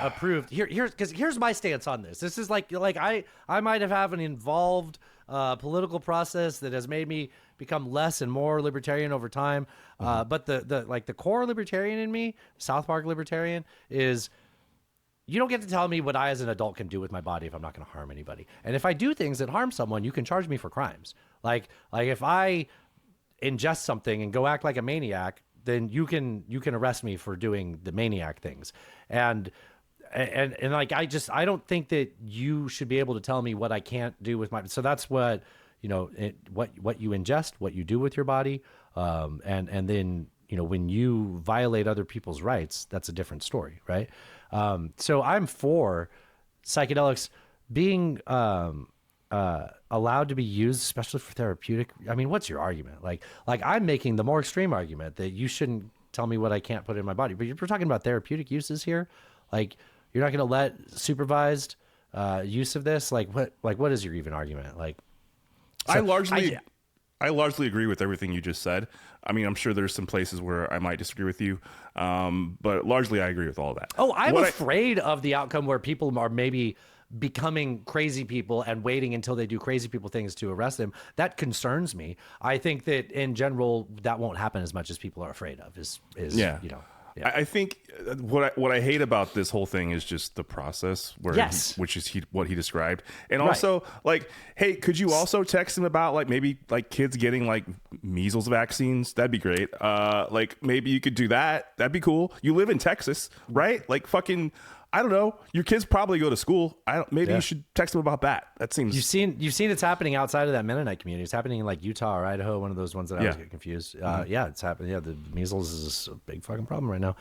approved. Here's my stance on this. This is like I might have an involved political process that has made me become less and more libertarian over time. But the core libertarian in me, South Park libertarian, is you don't get to tell me what I as an adult can do with my body if I'm not going to harm anybody. And if I do things that harm someone, you can charge me for crimes. Like if I ingest something and go act like a maniac, then you can arrest me for doing the maniac things. And like I don't think that you should be able to tell me what I can't do with my. So that's what what you ingest, what you do with your body, and then when you violate other people's rights, that's a different story, right? So I'm for psychedelics being allowed to be used, especially for therapeutic. I mean, what's your argument? Like I'm making the more extreme argument that you shouldn't tell me what I can't put in my body. But you're talking about therapeutic uses here. Like you're not going to let supervised use of this. Like what is your even argument? Like I largely agree with everything you just said. I mean, I'm sure there's some places where I might disagree with you, but largely I agree with all of that. Oh, I'm afraid of the outcome where people are maybe becoming crazy people and waiting until they do crazy people things to arrest them. That concerns me. I think that in general, that won't happen as much as people are afraid of. Yeah. I think what I hate about this whole thing is just the process, which is what he described, and also like, hey, could you also text him about like maybe like kids getting like measles vaccines? That'd be great. Like maybe you could do that. That'd be cool. You live in Texas, right? Like fucking. I don't know. Your kids probably go to school. Maybe you should text them about that. That seems. You've seen it's happening outside of that Mennonite community. It's happening in like Utah or Idaho. One of those ones that I always get confused. Yeah, it's happening. Yeah, the measles is a big fucking problem right now.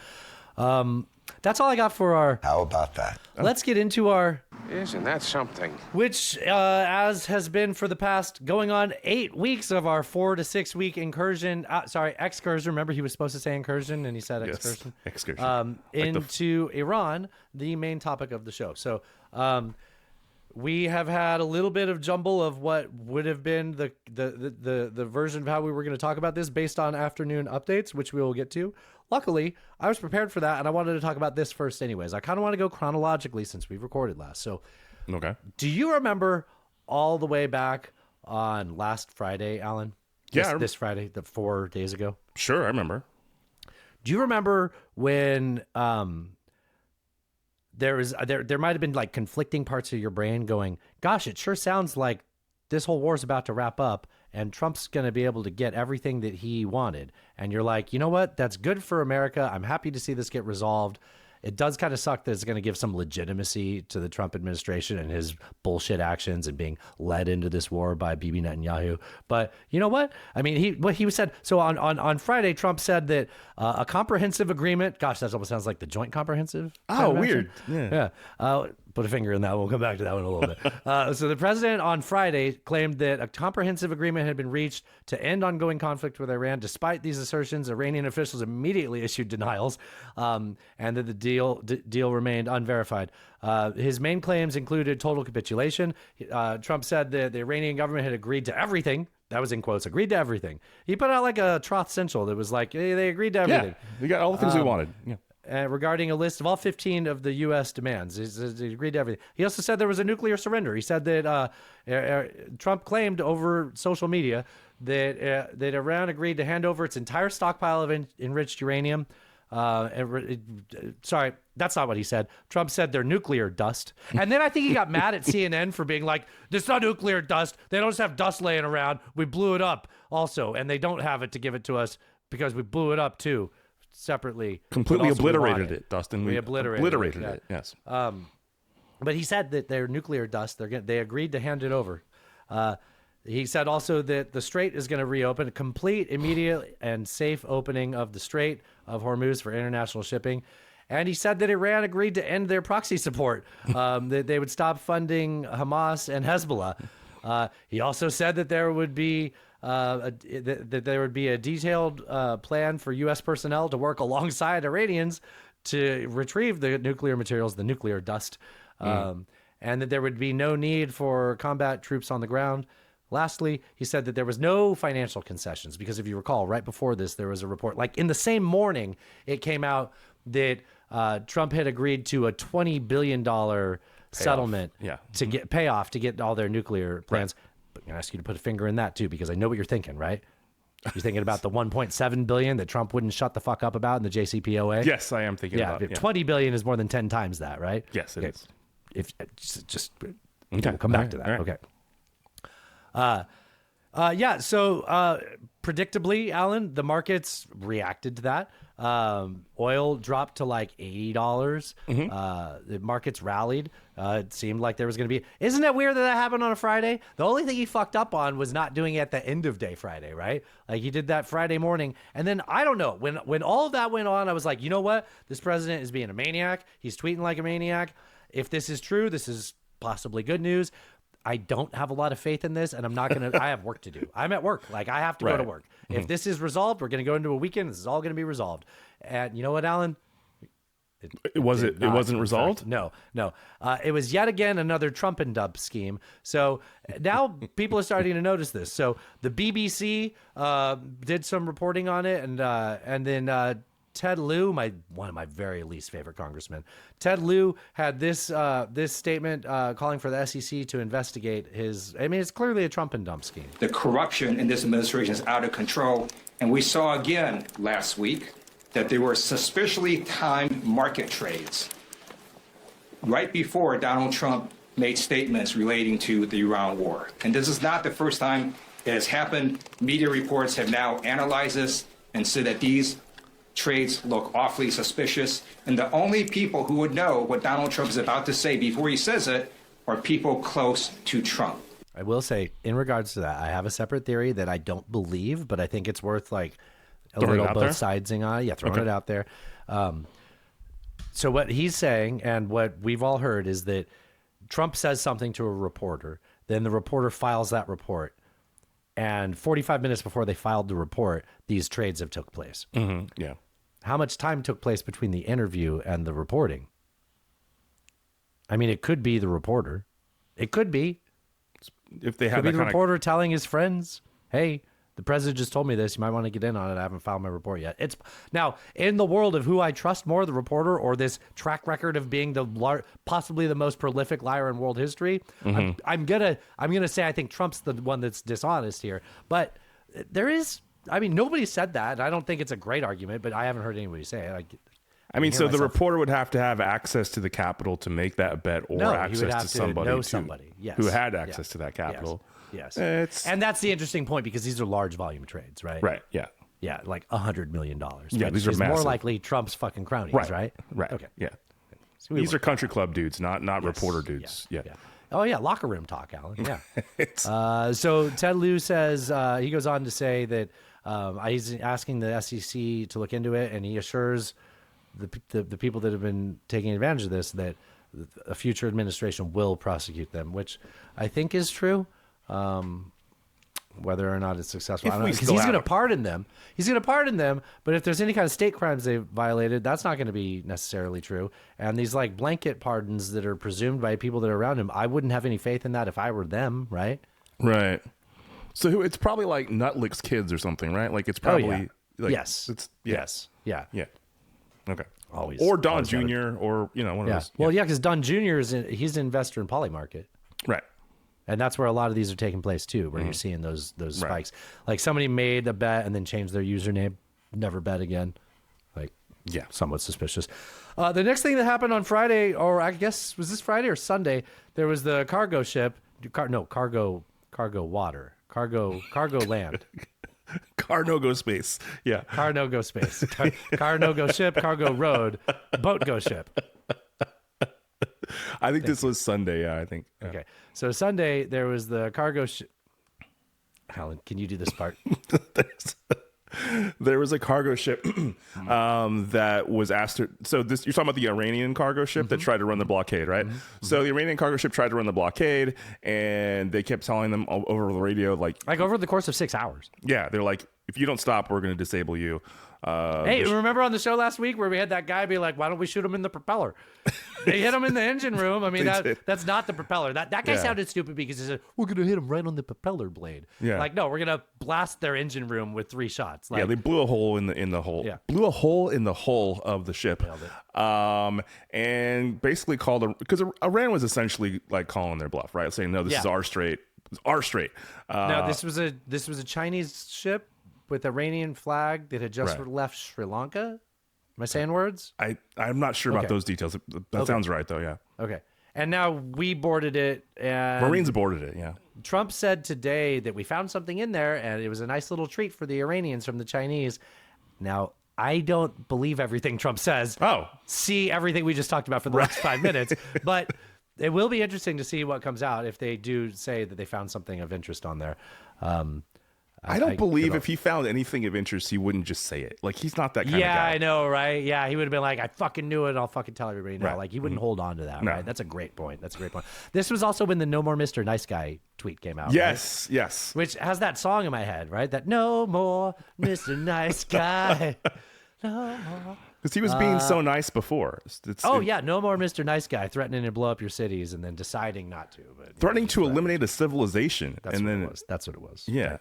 That's all I got for our. How about that? Let's get into our. Isn't that something? Which, as has been for the past going on 8 weeks of our 4 to 6 week excursion. Remember, he was supposed to say incursion, and he said excursion. Yes, excursion. Into Iran, the main topic of the show. So, we have had a little bit of jumble of what would have been the version of how we were going to talk about this based on afternoon updates, which we will get to. Luckily, I was prepared for that, and I wanted to talk about this first anyways. I kind of want to go chronologically since we recorded last. So, okay. Do you remember all the way back on last Friday, Alan? Yeah, this Friday, 4 days ago. Sure, I remember. Do you remember when there might have been like conflicting parts of your brain going, gosh, it sure sounds like this whole war is about to wrap up and Trump's going to be able to get everything that he wanted. And you're like, you know what? That's good for America. I'm happy to see this get resolved. It does kind of suck that it's going to give some legitimacy to the Trump administration and his bullshit actions and being led into this war by Bibi Netanyahu. But you know what? I mean, he said, so on Friday, Trump said that a comprehensive agreement, gosh, that almost sounds like the joint comprehensive. Oh, weird. Yeah. Put a finger in that. We'll come back to that one in a little bit. So the president on Friday claimed that a comprehensive agreement had been reached to end ongoing conflict with Iran. Despite these assertions, Iranian officials immediately issued denials, and that the deal remained unverified. His main claims included total capitulation. Trump said that the Iranian government had agreed to everything. That was in quotes, agreed to everything. He put out like a Troth Central that was like, hey, they agreed to everything. Yeah, we got all the things we wanted. Yeah. Regarding a list of all 15 of the U.S. demands. He agreed to everything. He also said there was a nuclear surrender. He said that Trump claimed over social media that Iran agreed to hand over its entire stockpile of enriched uranium. Sorry, that's not what he said. Trump said they're nuclear dust. And then I think he got mad at CNN for being like, this is not nuclear dust. They don't just have dust laying around. We blew it up also. And they don't have it to give it to us because we blew it up too. Separately, completely obliterated it, Dustin. We obliterated it. Yes. But he said that they're nuclear dust. They agreed to hand it over. He said also that the Strait is going to reopen, a complete, immediate, and safe opening of the Strait of Hormuz for international shipping. And he said that Iran agreed to end their proxy support, that they would stop funding Hamas and Hezbollah. He also said that there would be that there would be a detailed plan for U.S. personnel to work alongside Iranians to retrieve the nuclear materials, the nuclear dust, and that there would be no need for combat troops on the ground. Lastly, he said that there was no financial concessions because if you recall, right before this, there was a report, like in the same morning, it came out that Trump had agreed to a $20 billion settlement to get payoff to get all their nuclear plans. Right. But I'm going to ask you to put a finger in that too, because I know what you're thinking, right? You're thinking about the $1.7 billion that Trump wouldn't shut the fuck up about in the JCPOA? Yes, I am thinking about it. Yeah, $20 billion is more than 10 times that, right? Yes, it is. If we'll come back to that. Right. Okay. So predictably, Alan, the markets reacted to that. Oil dropped to like $80. The markets rallied. It seemed like there was going to be... Isn't it weird that happened on a Friday? The only thing he fucked up on was not doing it at the end of day Friday, right? Like he did that Friday morning. And then, I don't know, when all of that went on, I was like, you know what? This president is being a maniac. He's tweeting like a maniac. If this is true, this is possibly good news. I don't have a lot of faith in this, and I'm not going to... I have work to do. I'm at work. Like, I have to go to work. If this is resolved, we're going to go into a weekend. This is all going to be resolved. And you know what, Alan? It wasn't resolved? Fact, no. It was yet again another Trump and Dub scheme. So now people are starting to notice this. So the BBC did some reporting on it, and then Ted Lieu, one of my very least favorite congressmen, Ted Lieu had this statement calling for the SEC to investigate his. I mean, it's clearly a Trump and dump scheme. The corruption in this administration is out of control, and we saw again last week that there were suspiciously timed market trades right before Donald Trump made statements relating to the Iran war. And this is not the first time it has happened. Media reports have now analyzed this and said that these trades look awfully suspicious. And the only people who would know what Donald Trump is about to say before he says it are people close to Trump. I will say, in regards to that, I have a separate theory that I don't believe, but I think it's worth like a little both sidesing on. Yeah, throwing it out there. So what he's saying and what we've all heard is that Trump says something to a reporter, then the reporter files that report, and 45 minutes before they filed the report, these trades have took place. Yeah. How much time took place between the interview and the reporting? I mean, it could be the reporter. It could be. If they have could be the reporter telling his friends, hey, the president just told me this. You might want to get in on it. I haven't filed my report yet. It's now in the world of who I trust more, the reporter or this track record of being possibly the most prolific liar in world history. I'm gonna say I think Trump's the one that's dishonest here. But there is. I mean, nobody said that. I don't think it's a great argument, but I haven't heard anybody say it. I mean, so the reporter would have to have access to the Capitol to make that bet, or access he would have to somebody, know somebody. Yes. who had access to that Capitol. Yes. It's, and that's the interesting point because these are large volume trades, right? Right. Yeah. Yeah, like $100 million. Yeah, these are is massive. more likely Trump's fucking cronies, right? Right. Okay. Yeah. So these are country club dudes, not reporter dudes. Yeah. Oh yeah, locker room talk, Alan. Yeah. So Ted Lieu says he goes on to say that he's asking the SEC to look into it, and he assures the people that have been taking advantage of this that a future administration will prosecute them, which I think is true. Whether or not it's successful, I don't know, because he's going to pardon them. He's going to pardon them, but if there's any kind of state crimes they violated, that's not going to be necessarily true. And these like blanket pardons that are presumed by people that are around him, I wouldn't have any faith in that if I were them, right? Right. So it's probably like Nutlick's kids or something, right? Like it's probably like, yes. It's yes. Yeah. Yeah. Okay. Always. Or Don always Jr. or one of those. Well, yeah, because Don Jr. he's an investor in Polymarket. Right. And that's where a lot of these are taking place too, where you're seeing those spikes. Like somebody made a bet and then changed their username, never bet again. Like, somewhat suspicious. The next thing that happened on Friday, or I guess was this Friday or Sunday, there was the cargo ship. Cargo land. Car no go space. Yeah. Car no go space. Car no go ship. Cargo road. Boat go ship. I think this was Sunday. Yeah, I think. Yeah. Okay. So Sunday, there was the cargo ship. Alan, can you do this part? There was a cargo ship that was asked to. So this, you're talking about the Iranian cargo ship that tried to run the blockade, right? So the Iranian cargo ship tried to run the blockade, and they kept telling them over the radio, like over the course of 6 hours. Yeah, they're like, if you don't stop, we're going to disable you. Hey, remember on the show last week where we had that guy be like, why don't we shoot him in the propeller? They hit him in the engine room. I mean, that's not the propeller. That guy sounded stupid because he said, we're going to hit him right on the propeller blade. Yeah. Like, no, we're going to blast their engine room with 3 shots. Like, they blew a hole in the hull. Yeah. Blew a hole in the hull of the ship. And basically called, because Iran was essentially like calling their bluff, right? Saying, no, this is our strait. It's our strait. Now, this was a Chinese ship with Iranian flag that had just left Sri Lanka. Am I saying words? I'm not sure about those details. That sounds right, though, yeah. Okay. And now we boarded it. And Marines boarded it, yeah. Trump said today that we found something in there, and it was a nice little treat for the Iranians from the Chinese. Now, I don't believe everything Trump says. See everything we just talked about for the last 5 minutes. But it will be interesting to see what comes out if they do say that they found something of interest on there. I don't believe if he found anything of interest, he wouldn't just say it. Like, he's not that kind of guy. Yeah, I know, right? Yeah, he would have been like, I fucking knew it. I'll fucking tell everybody now. Right. Like, he wouldn't hold on to that, right? That's a great point. This was also when the No More Mr. Nice Guy tweet came out. Yes, right? Yes. Which has that song in my head, right? That No More Mr. Nice Guy. No more. Because he was being so nice before. No more Mr. Nice Guy threatening to blow up your cities and then deciding not to. But threatening to eliminate a civilization. That's what it was. Yeah.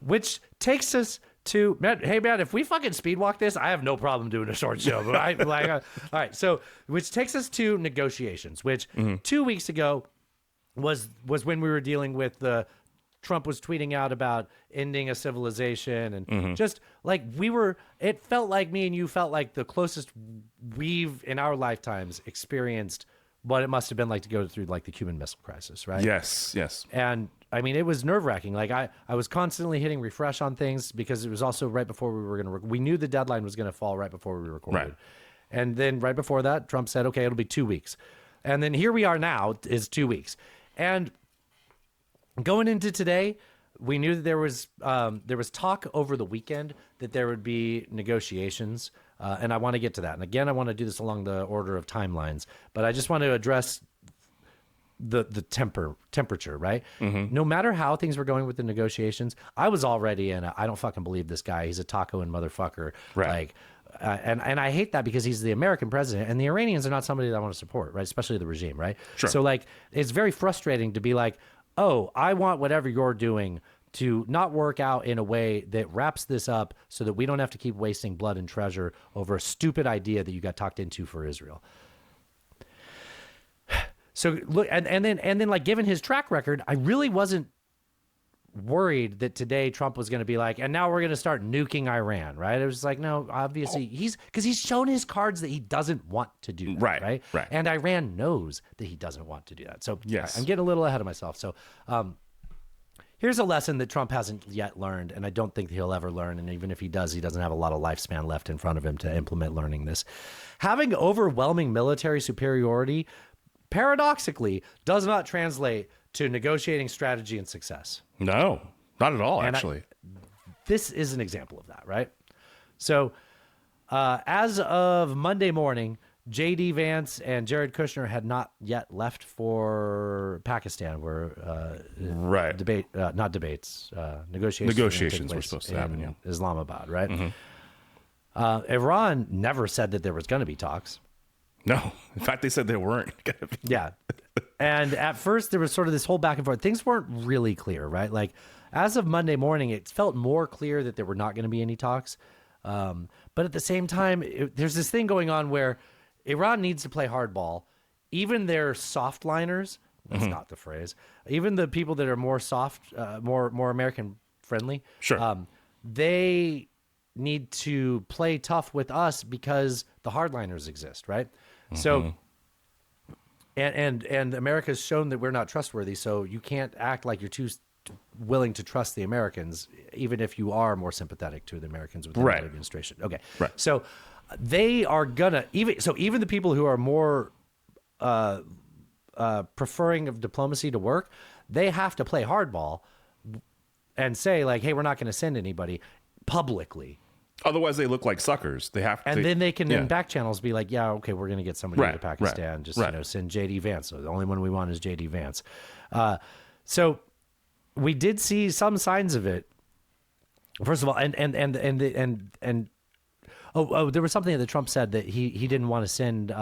Which takes us to, Matt, hey, Matt, if we fucking speedwalk this, I have no problem doing a short show. But all right, so which takes us to negotiations, which 2 weeks ago was when we were dealing with Trump was tweeting out about ending a civilization and just like it felt like me and you felt like the closest we've in our lifetimes experienced what it must have been like to go through like the Cuban Missile Crisis, right? Yes. And I mean, it was nerve wracking. Like I was constantly hitting refresh on things because it was also right before we were going to, we knew the deadline was going to fall right before we recorded. Right. And then right before that, Trump said, okay, it'll be 2 weeks. And then here we are now is 2 weeks. And going into today, we knew that there was talk over the weekend that there would be negotiations, and I want to get to that. And again, I want to do this along the order of timelines, but I just want to address the temperature, right? No matter how things were going with the negotiations, I was already in I don't fucking believe this guy. He's a taco and motherfucker. Right. Like, and I hate that because he's the American president, and the Iranians are not somebody that I want to support, right? Especially the regime, right? Sure. So like, it's very frustrating to be like, oh, I want whatever you're doing to not work out in a way that wraps this up so that we don't have to keep wasting blood and treasure over a stupid idea that you got talked into for Israel. So look, and then like given his track record, I really wasn't worried that today Trump was going to be like, and now we're going to start nuking Iran, right? It was like, no, obviously because he's shown his cards that he doesn't want to do that, right? And Iran knows that he doesn't want to do that. So I'm getting a little ahead of myself. So here's a lesson that Trump hasn't yet learned, and I don't think he'll ever learn. And even if he does, he doesn't have a lot of lifespan left in front of him to implement learning this. Having overwhelming military superiority, paradoxically, does not translate to negotiating strategy and success. No, not at all, actually. This is an example of that, right? So as of Monday morning, J.D. Vance and Jared Kushner had not yet left for Pakistan, where negotiations were supposed to happen in Islamabad, right? Iran never said that there was going to be talks. No, in fact, they said they weren't going to be. Yeah. And at first, there was sort of this whole back and forth. Things weren't really clear, right? Like, as of Monday morning, it felt more clear that there were not going to be any talks. But at the same time, there's this thing going on where Iran needs to play hardball. Even their soft liners, that's not the phrase, even the people that are more soft, more American friendly, they need to play tough with us because the hardliners exist, right? So, and America's shown that we're not trustworthy, so you can't act like you're too willing to trust the Americans, even if you are more sympathetic to the Americans within the administration. Okay, so they are gonna even the people who are more preferring of diplomacy to work, they have to play hardball and say like, hey, we're not going to send anybody publicly. Otherwise, they look like suckers. They have to, and then they can in back channels be like, yeah, okay, we're going to get somebody into Pakistan. Just send J.D. Vance. So the only one we want is J.D. Vance. So we did see some signs of it. First of all, and there was something that Trump said that he didn't want to send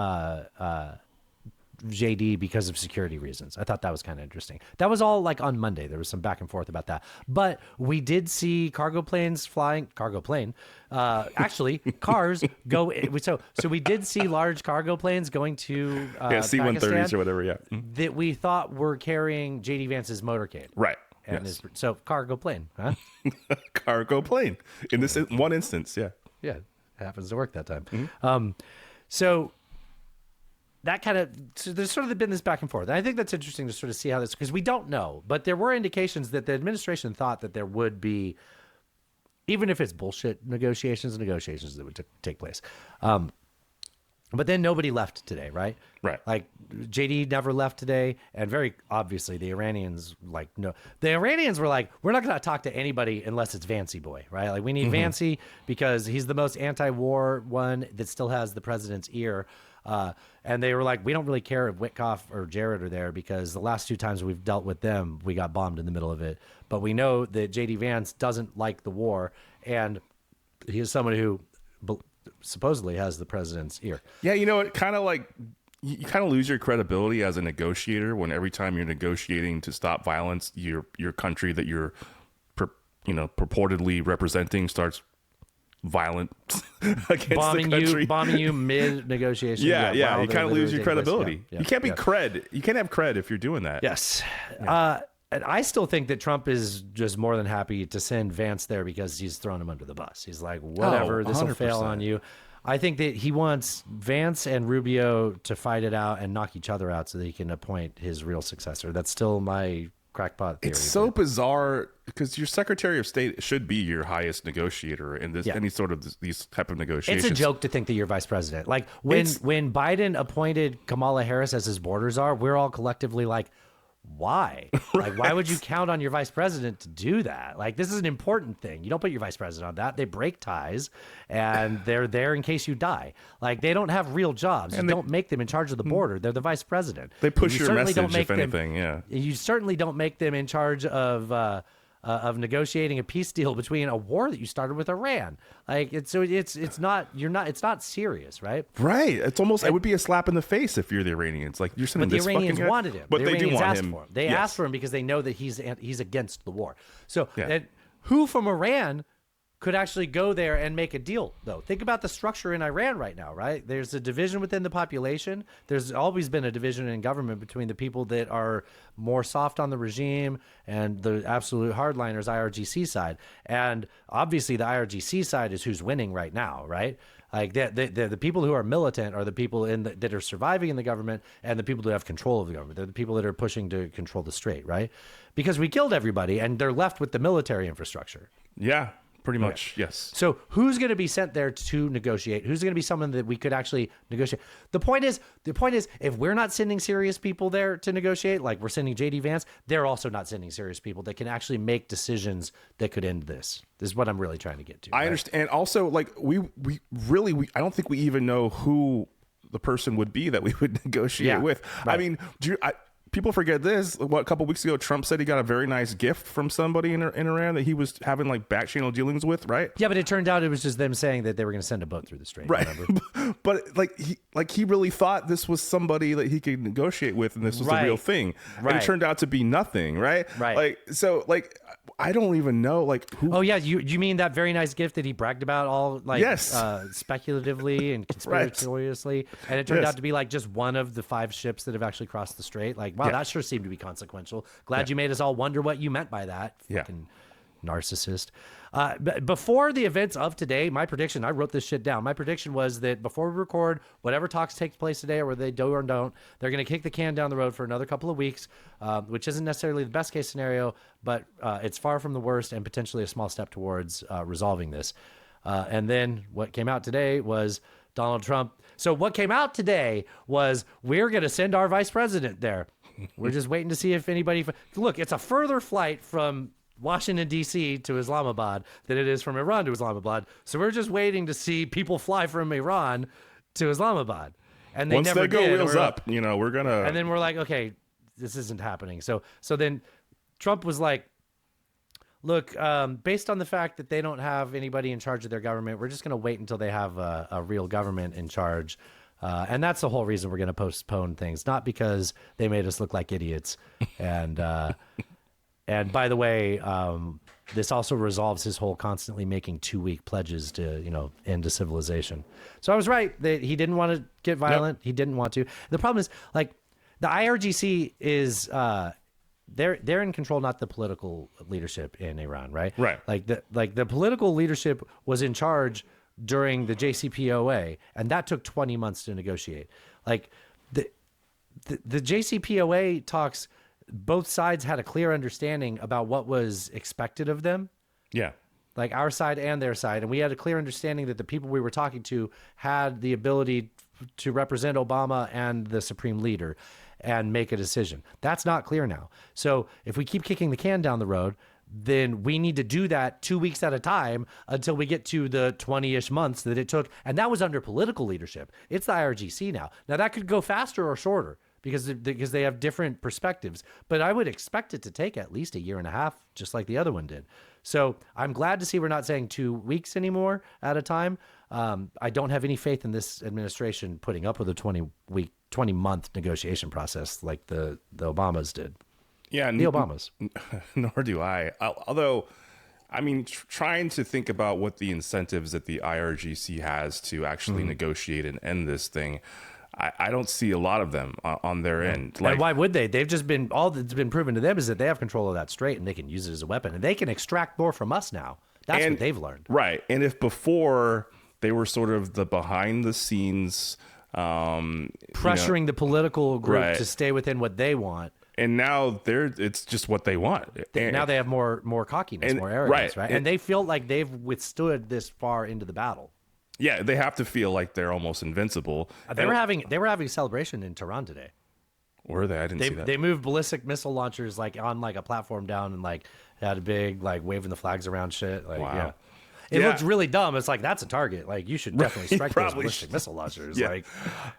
JD because of security reasons. I thought that was kind of interesting. That was all like on Monday. There was some back and forth about that. But we did see cars go. So we did see large cargo planes going to C-130s or whatever, that we thought were carrying JD Vance's motorcade. Right. And so cargo plane, huh? Cargo plane. In this one instance, yeah. Yeah, it happens to work that time. So that kind of, so there's sort of been this back and forth. And I think that's interesting to sort of see how this, because we don't know, but there were indications that the administration thought that there would be, even if it's bullshit negotiations that would take place. But then nobody left today, right? Right. Like JD never left today. And very obviously the Iranians the Iranians were like, we're not going to talk to anybody unless it's Vancey boy, right? Like we need Vancey because he's the most anti-war one that still has the president's ear. And they were like, we don't really care if Witkoff or Jared are there because the last two times we've dealt with them, we got bombed in the middle of it. But we know that JD Vance doesn't like the war. And he is someone who supposedly has the president's ear. Yeah, it kind of like you kind of lose your credibility as a negotiator when every time you're negotiating to stop violence, your country that you're purportedly representing starts violent against bombing the country. Bombing you mid negotiation. Yeah. You kind of lose your credibility. You can't be cred. You can't have cred if you're doing that. Yes. And I still think that Trump is just more than happy to send Vance there because he's thrown him under the bus. He's like, whatever, this will fail on you. I think that he wants Vance and Rubio to fight it out and knock each other out so that he can appoint his real successor. That's still my crackpot theory. It's so bizarre because your Secretary of State should be your highest negotiator in this any sort of these type of negotiations. It's a joke to think that you're vice president. Like when Biden appointed Kamala Harris as his border czar, we're all collectively like, why? Like, why would you count on your vice president to do that? Like, this is an important thing. You don't put your vice president on that. They break ties, and they're there in case you die. Like, they don't have real jobs. You don't make them in charge of the border. They're the vice president. They push your message, if anything, You certainly don't make them in charge of negotiating a peace deal between a war that you started with Iran. Like it's not serious, right? Right. It's almost it would be a slap in the face if you're the Iranians. Like you're sending this fucking guy. But the Iranians wanted him. But they do want asked him. For him. They asked for him because they know that he's against the war. So and who from Iran could actually go there and make a deal, though. Think about the structure in Iran right now, right? There's a division within the population. There's always been a division in government between the people that are more soft on the regime and the absolute hardliners, IRGC side. And obviously the IRGC side is who's winning right now, right? Like the people who are militant are the people that are surviving in the government, and the people who have control of the government. They're the people that are pushing to control the strait, right? Because we killed everybody, and they're left with the military infrastructure. Yeah. Pretty much, yes. So who's going to be sent there to negotiate? Who's going to be someone that we could actually negotiate? The point is, if we're not sending serious people there to negotiate, like we're sending JD Vance, they're also not sending serious people that can actually make decisions that could end this. This is what I'm really trying to get to. I understand. And also, like, we really, I don't think we even know who the person would be that we would negotiate with. Right. I mean, people forget this. A couple weeks ago, Trump said he got a very nice gift from somebody in Iran that he was having like back channel dealings with, right? Yeah, but it turned out it was just them saying that they were going to send a boat through the strait. Right. But he really thought this was somebody that he could negotiate with, and this was the real thing. Right. And it turned out to be nothing, right? Right. I don't even know who. Oh yeah, you mean that very nice gift that he bragged about all speculatively and conspiratoriously, right. And it turned out to be like just one of the 5 ships that have actually crossed the strait. Like, wow, that sure seemed to be consequential. Glad you made us all wonder what you meant by that. Fucking narcissist. Before the events of today, my prediction, I wrote this shit down. My prediction was that before we record, whatever talks take place today, or they do or don't, they're going to kick the can down the road for another couple of weeks, which isn't necessarily the best case scenario, but it's far from the worst and potentially a small step towards resolving this. And then what came out today was Donald Trump. So what came out today was we're going to send our vice president there. We're just waiting to see if anybody... Look, it's a further flight from Washington, D.C. to Islamabad than it is from Iran to Islamabad. So we're just waiting to see people fly from Iran to Islamabad. And they once never they go did. wheels up, we're going to... And then we're like, okay, this isn't happening. So then Trump was like, look, based on the fact that they don't have anybody in charge of their government, we're just going to wait until they have a real government in charge. And that's the whole reason we're going to postpone things, not because they made us look like idiots. And by the way, this also resolves his whole constantly making 2-week pledges to, end to civilization. So I was right that he didn't want to get violent. Nope. He didn't want to. The problem is, like, the IRGC is they're in control, not the political leadership in Iran, right? Right. Like the political leadership was in charge during the JCPOA, and that took 20 months to negotiate. Like the JCPOA talks, both sides had a clear understanding about what was expected of them. Yeah. Like our side and their side. And we had a clear understanding that the people we were talking to had the ability to represent Obama and the supreme leader and make a decision. That's not clear now. So if we keep kicking the can down the road, then we need to do that 2 weeks at a time until we get to the 20-ish months that it took. And that was under political leadership. It's the IRGC now. Now that could go faster or shorter because they have different perspectives. But I would expect it to take at least 1.5 years, just like the other one did. So I'm glad to see we're not saying 2 weeks anymore at a time. I don't have any faith in this administration putting up with a 20-month negotiation process like the Obamas did. Yeah, the Obamas. Nor do I. Although, I mean, trying to think about what the incentives that the IRGC has to actually negotiate and end this thing, I don't see a lot of them on their end. Like, and why would they? They've just been, all that's been proven to them is that they have control of that strait and they can use it as a weapon. And they can extract more from us now. That's what they've learned. Right. And if before they were sort of the behind the scenes... pressuring the political group to stay within what they want. And now it's just what they want. Now they have more cockiness, more arrogance, right? And they feel like they've withstood this far into the battle. Yeah, they have to feel like they're almost invincible. They were having a celebration in Tehran today. Were they? I didn't see that. They moved ballistic missile launchers on a platform down and had a big waving the flags around shit. Wow. Yeah. It looked really dumb. It's like, that's a target. Like, you should definitely strike those ballistic missile launchers. Yeah.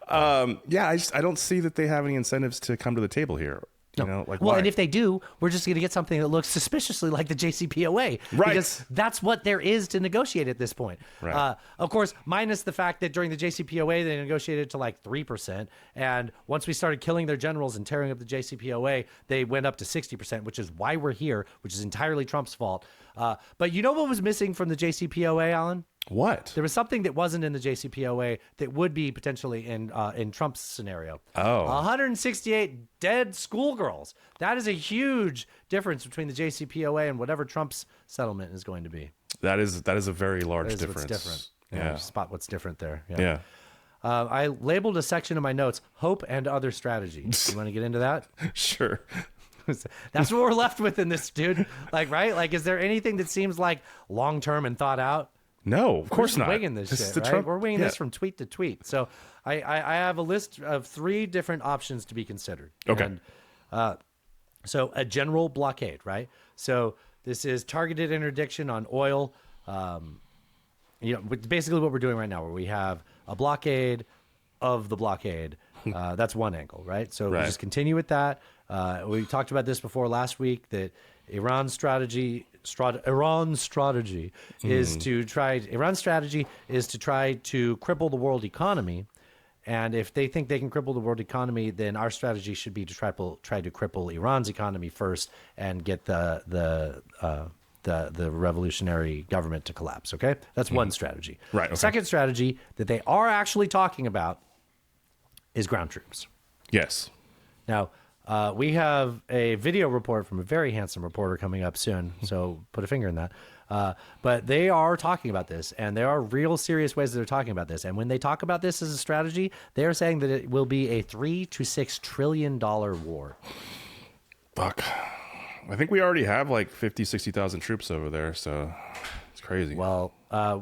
I don't see that they have any incentives to come to the table here. You know, like well, why? and if they do, we're just going to get something that looks suspiciously like the JCPOA. Right. Because that's what there is to negotiate at this point. Right. Of course, minus the fact that during the JCPOA, they negotiated to like 3%. And once we started killing their generals and tearing up the JCPOA, they went up to 60%, which is why we're here, which is entirely Trump's fault. But you know what was missing from the JCPOA, Alan? What? There was something that wasn't in the JCPOA that would be potentially in Trump's scenario. Oh. 168 dead schoolgirls. That is a huge difference between the JCPOA and whatever Trump's settlement is going to be. That is a very large That is difference. what's different. Yeah. Spot what's different there. Yeah. I labeled a section of my notes, hope and other strategies. You want to get into that? Sure. That's what we're left with in this, dude. Like, right? Like, is there anything that seems like long-term and thought out? No, of course We're not. winging this This is shit, the right? Trump- We're winging yeah. this from tweet to tweet. So I have a list of 3 different options to be considered. Okay. And, so a general blockade, right? So this is targeted interdiction on oil. Basically what we're doing right now, where we have a blockade of the blockade. That's one angle, right? So we Right. just continue with that. We talked about this before last week, that Iran's strategy is to try to cripple the world economy. And if they think they can cripple the world economy, then our strategy should be to try to cripple Iran's economy first and get the revolutionary government to collapse. Okay, that's one strategy. Right. Okay. The second strategy that they are actually talking about is ground troops. Yes. Now, we have a video report from a very handsome reporter coming up soon, so put a finger in that. But they are talking about this, and there are real serious ways that they're talking about this. And when they talk about this as a strategy, they are saying that it will be a $3 to $6 trillion war. Fuck. I think we already have like 50, 60,000 troops over there, so it's crazy. Well,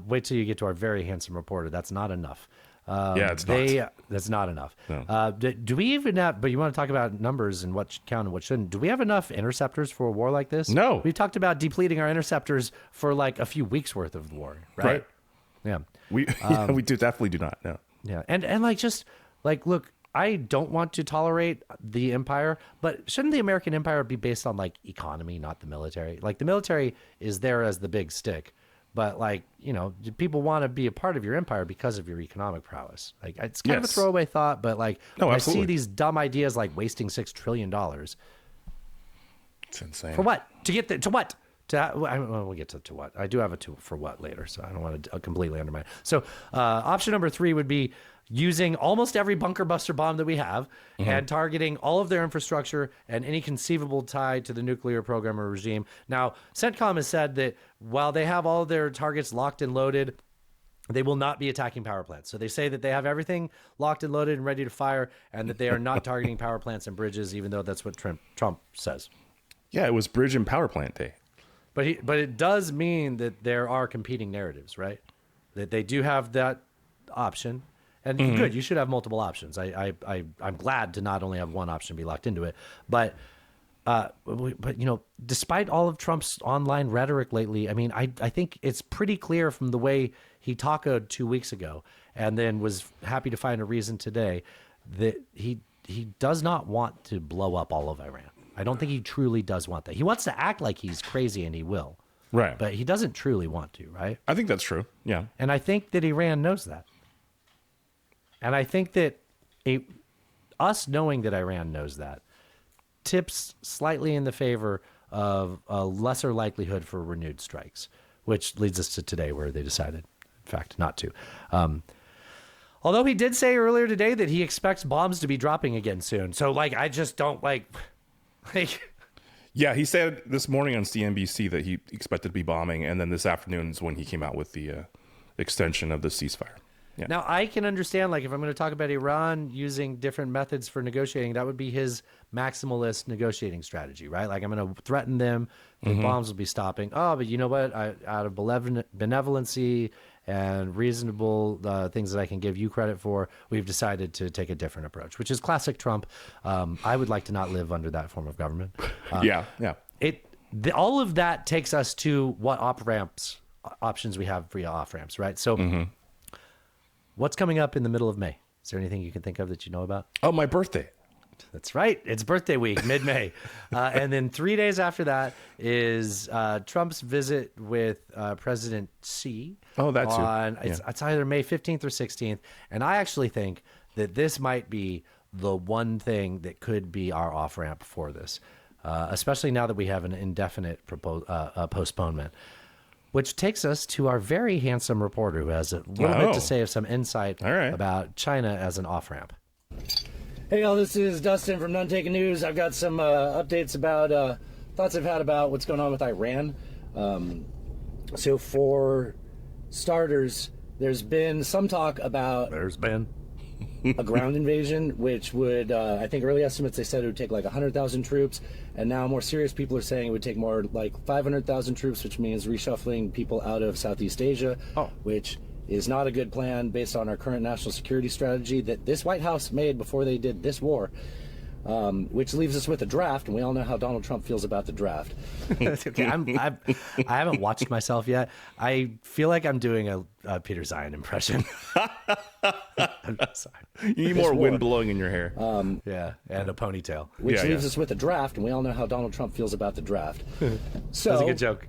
wait till you get to our very handsome reporter. That's not enough. Yeah, it's not. That's not enough. No. Do we even have, but you want to talk about numbers and what should count and what shouldn't. Do we have enough interceptors for a war like this? No. We've talked about depleting our interceptors for like a few weeks worth of war, right? Yeah. We we definitely do not. No. Yeah. And like, just like, look, I don't want to tolerate the empire, but shouldn't the American empire be based on like economy, not the military? Like the military is there as the big stick. But like, people want to be a part of your empire because of your economic prowess. Like it's kind of a throwaway thought, but like No, when I absolutely. see these dumb ideas like wasting $6 trillion. It's insane. For what? To get to what? We'll get to what. I do have a for what later, so I don't want to completely undermine it. So option number 3 would be using almost every bunker buster bomb that we have and targeting all of their infrastructure and any conceivable tie to the nuclear program or regime. Now, CENTCOM has said that while they have all of their targets locked and loaded, they will not be attacking power plants. So they say that they have everything locked and loaded and ready to fire, and that they are not targeting power plants and bridges, even though that's what Trump says. Yeah, it was bridge and power plant day. But it does mean that there are competing narratives, right? That they do have that option. And good, you should have multiple options. I'm glad to not only have one option be locked into it, but despite all of Trump's online rhetoric lately, I mean, I think it's pretty clear from the way he tacoed 2 weeks ago, and then was happy to find a reason today, that he does not want to blow up all of Iran. I don't think he truly does want that. He wants to act like he's crazy, and he will. Right. But he doesn't truly want to, right? I think that's true. Yeah. And I think that Iran knows that. And I think that us knowing that Iran knows that tips slightly in the favor of a lesser likelihood for renewed strikes, which leads us to today, where they decided, in fact, not to. Although he did say earlier today that he expects bombs to be dropping again soon. So, like, I just don't like... Yeah, he said this morning on CNBC that he expected to be bombing, and then this afternoon is when he came out with the extension of the ceasefire. Yeah. Now, I can understand, like, if I'm going to talk about Iran using different methods for negotiating, that would be his maximalist negotiating strategy, right? Like, I'm going to threaten them, the bombs will be stopping. Oh, but you know what? Out of benevolency and reasonable things that I can give you credit for, we've decided to take a different approach, which is classic Trump. I would like to not live under that form of government. Yeah. All of that takes us to what options we have via off-ramps, right? So what's coming up in the middle of May? Is there anything you can think of that you know about? Oh, my birthday. That's right. It's birthday week, mid-May. And then 3 days after that is Trump's visit with President Xi. Oh, that's It's either May 15th or 16th. And I actually think that this might be the one thing that could be our off-ramp for this, especially now that we have an indefinite postponement. Which takes us to our very handsome reporter who has a little bit to say of some insight about China as an off-ramp. Hey, y'all, this is Dustin from None Taken News. I've got some updates about thoughts I've had about what's going on with Iran. So for starters, there's been some talk about a ground invasion, which would, I think early estimates, they said it would take like 100,000 troops. And now more serious people are saying it would take more like 500,000 troops, which means reshuffling people out of Southeast Asia, which is not a good plan based on our current national security strategy that this White House made before they did this war, which leaves us with a draft, and we all know how Donald Trump feels about the draft. Okay, I haven't watched myself yet. I feel like I'm doing a Peter Zion impression. You need more wind blowing in your hair. Yeah, and a ponytail. Which leaves us with a draft, and we all know how Donald Trump feels about the draft. So That's a good joke.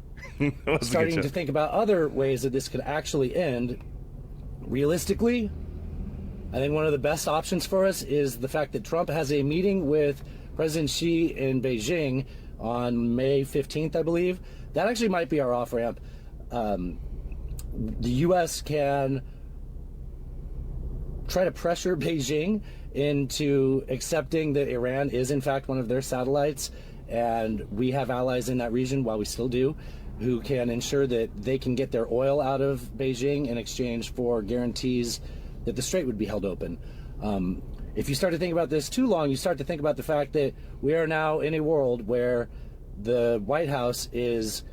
Starting to think about other ways that this could actually end. Realistically, I think one of the best options for us is the fact that Trump has a meeting with President Xi in Beijing on May 15th, I believe. That actually might be our off-ramp. The U.S. can try to pressure Beijing into accepting that Iran is, in fact, one of their satellites, and we have allies in that region, while we still do, who can ensure that they can get their oil out of Beijing in exchange for guarantees that the strait would be held open. If you start to think about this too long, you start to think about the fact that we are now in a world where the White House is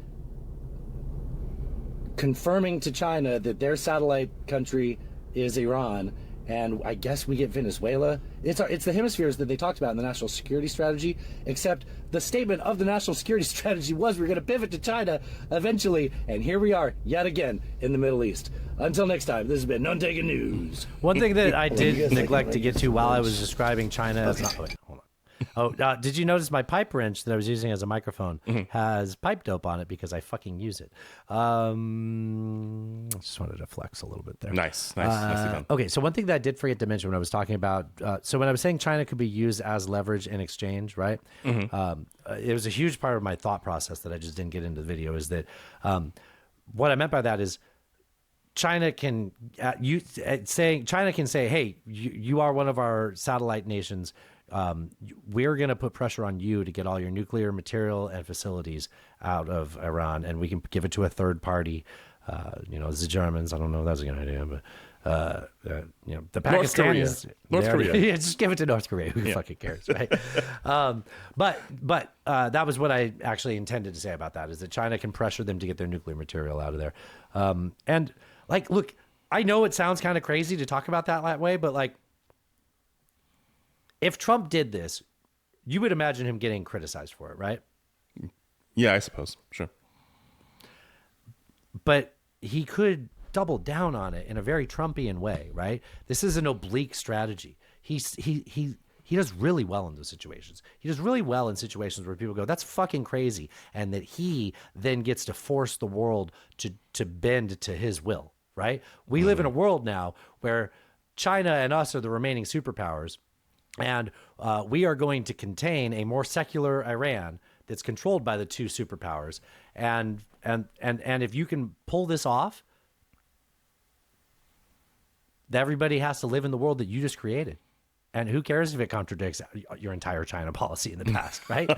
confirming to China that their satellite country is Iran, and I guess we get Venezuela. It's the hemispheres that they talked about in the national security strategy, except the statement of the national security strategy was we're going to pivot to China eventually, and here we are yet again in the Middle East. Until next time, this has been None Taken News. One thing that I did neglect to get to while I was describing China as hold on. Did you notice my pipe wrench that I was using as a microphone has pipe dope on it because I fucking use it? Just wanted to flex a little bit there. Nice. Okay, so one thing that I did forget to mention when I was talking about, so when I was saying China could be used as leverage in exchange, right? It was a huge part of my thought process that I just didn't get into the video. Is that what I meant by that is China can say, hey, you are one of our satellite nations. We're going to put pressure on you to get all your nuclear material and facilities out of Iran, and we can give it to a third party. The Germans. I don't know if that's a good idea, but the Pakistanis. North Korea. Yeah, just give it to North Korea. Who fucking cares, right? But that was what I actually intended to say about that, is that China can pressure them to get their nuclear material out of there. And like, look, I know it sounds kind of crazy to talk about that way, but like, if Trump did this, you would imagine him getting criticized for it, right? Yeah, I suppose. Sure. But he could double down on it in a very Trumpian way, right? This is an oblique strategy. He does really well in those situations. He does really well in situations where people go, that's fucking crazy. And that he then gets to force the world to bend to his will, right? We live in a world now where China and us are the remaining superpowers. And we are going to contain a more secular Iran that's controlled by the two superpowers. And if you can pull this off, everybody has to live in the world that you just created. And who cares if it contradicts your entire China policy in the past, right?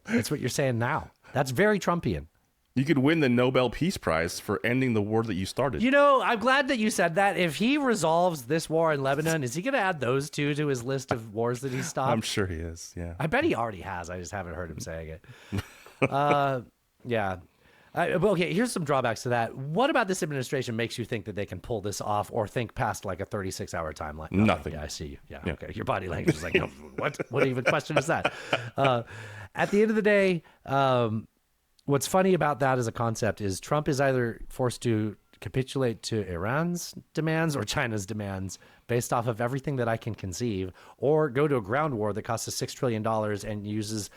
That's what you're saying now. That's very Trumpian. You could win the Nobel Peace Prize for ending the war that you started. I'm glad that you said that. If he resolves this war in Lebanon, is he going to add those two to his list of wars that he stopped? I'm sure he is, yeah. I bet he already has. I just haven't heard him saying it. Yeah. Okay, here's some drawbacks to that. What about this administration makes you think that they can pull this off or think past like a 36-hour timeline? Oh, nothing. Yeah, I see you. Yeah, okay. Your body language is like, no, what even question is that? At the end of the day, what's funny about that as a concept is Trump is either forced to capitulate to Iran's demands or China's demands based off of everything that I can conceive, or go to a ground war that costs us $6 trillion and uses.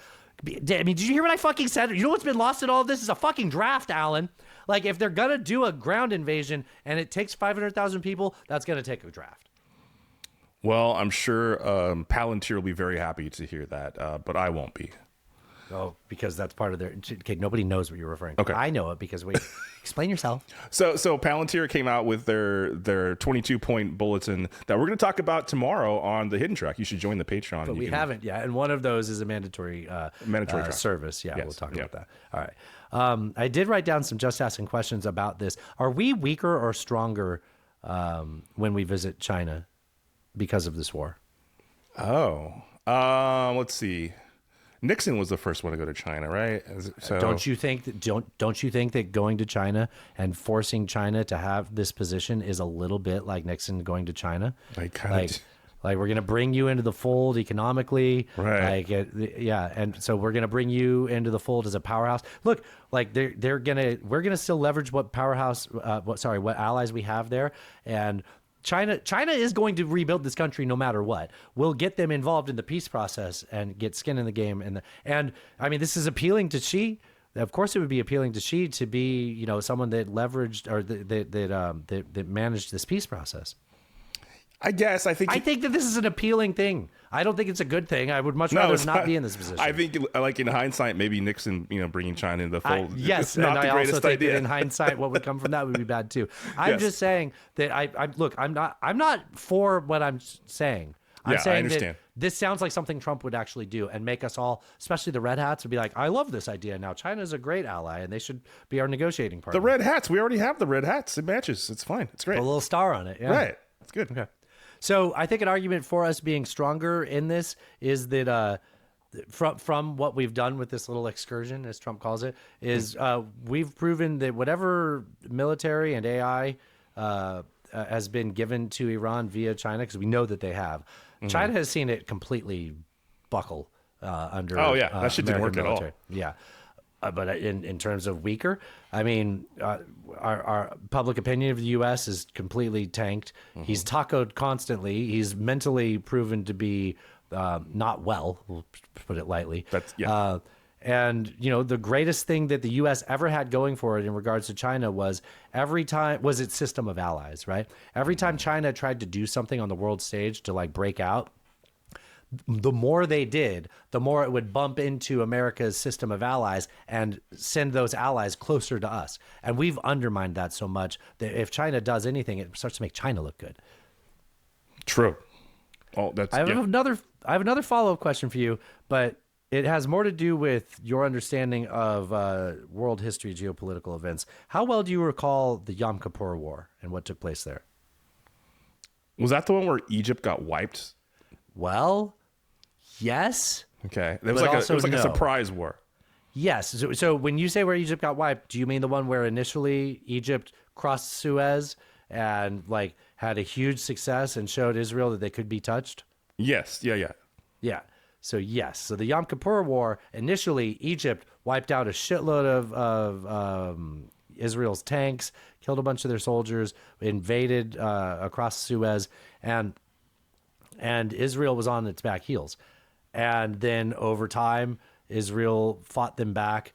I mean, did you hear what I fucking said? You know what's been lost in all of this is a fucking draft, Alan. Like, if they're going to do a ground invasion and it takes 500,000 people, that's going to take a draft. Well, I'm sure Palantir will be very happy to hear that, but I won't be. Oh, because that's part of their. Okay, nobody knows what you're referring to. Okay. I know it because we explain yourself. So Palantir came out with their 22-point bulletin that we're going to talk about tomorrow on the Hidden Track. You should join the Patreon. But we haven't yet, and one of those is a mandatory track. service. Yeah, Yes. we'll talk about that. All right. I did write down some just asking questions about this. Are we weaker or stronger when we visit China because of this war? Oh, let's see. Nixon was the first one to go to China, right? So Don't you think that going to China and forcing China to have this position is a little bit like Nixon going to China? Like we're going to bring you into the fold economically, right? And so we're going to bring you into the fold as a powerhouse. Look, like we're going to still leverage what allies we have there, and China is going to rebuild this country no matter what. We'll get them involved in the peace process and get skin in the game. And I mean, this is appealing to Xi. Of course, it would be appealing to Xi to be, you know, someone that leveraged or that managed this peace process. I think that this is an appealing thing. I don't think it's a good thing. I would much rather not be in this position. I think, like in hindsight, maybe Nixon, you know, bringing China into the fold. Yes, not and the I greatest also think idea. that in hindsight, what would come from that would be bad too. I'm just saying that I'm not for what I'm saying. I'm saying I understand. that this sounds like something Trump would actually do and make us all, especially the Red Hats, would be like, I love this idea. Now China's a great ally and they should be our negotiating partner. The Red Hats, we already have the Red Hats. It matches. It's fine. It's great. A little star on it. Yeah. Right. It's good. Okay. So I think an argument for us being stronger in this is that from what we've done with this little excursion, as Trump calls it, is we've proven that whatever military and AI has been given to Iran via China, because we know that they have, China has seen it completely buckle under. Oh yeah, that shit didn't work military. at all. Yeah. But in terms of weaker, I mean, our public opinion of the U.S. is completely tanked. He's tacoed constantly. He's mentally proven to be not well, we'll put it lightly. And, you know, the greatest thing that the U.S. ever had going for it in regards to China was its system of allies, right? Every time China tried to do something on the world stage to like break out, the more they did, the more it would bump into America's system of allies and send those allies closer to us. And we've undermined that so much that if China does anything, it starts to make China look good. True. Oh, I have another follow-up question for you, but it has more to do with your understanding of world history, geopolitical events. How well do you recall the Yom Kippur War and what took place there? Was that the one where Egypt got wiped? Well, yes. Okay. It was like a surprise war. Yes. So when you say where Egypt got wiped, do you mean the one where initially Egypt crossed Suez and like had a huge success and showed Israel that they could be touched? Yes. Yeah. Yeah. So yes. So the Yom Kippur War, initially Egypt wiped out a shitload of Israel's tanks, killed a bunch of their soldiers, invaded across Suez, and Israel was on its back heels. And then over time, Israel fought them back.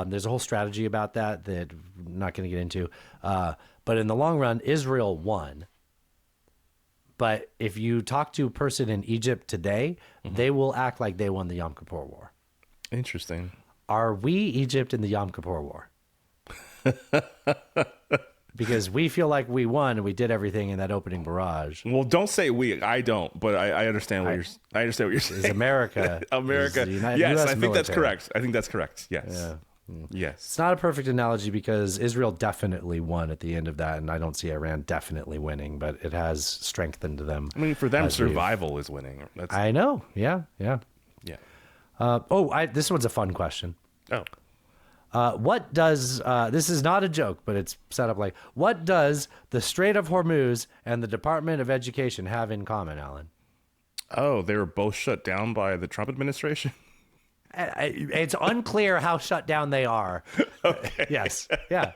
There's a whole strategy about that I'm not going to get into. But in the long run, Israel won. But if you talk to a person in Egypt today, they will act like they won the Yom Kippur War. Interesting. Are we Egypt in the Yom Kippur War? Because we feel like we won and we did everything in that opening barrage. Well, don't say we. I don't, but I understand what you're saying. Is America. America. Is the yes, US I think military. that's correct. I think that's correct. Yes. Yeah. Yes. It's not a perfect analogy because Israel definitely won at the end of that, and I don't see Iran definitely winning, but it has strengthened them. I mean, for them, survival is winning. I know. Yeah. This one's a fun question. Oh. What does this is not a joke, but it's set up like, what does the Strait of Hormuz and the Department of Education have in common, Alan? Oh, they were both shut down by the Trump administration? It's unclear how shut down they are. Okay. Yes. Yeah.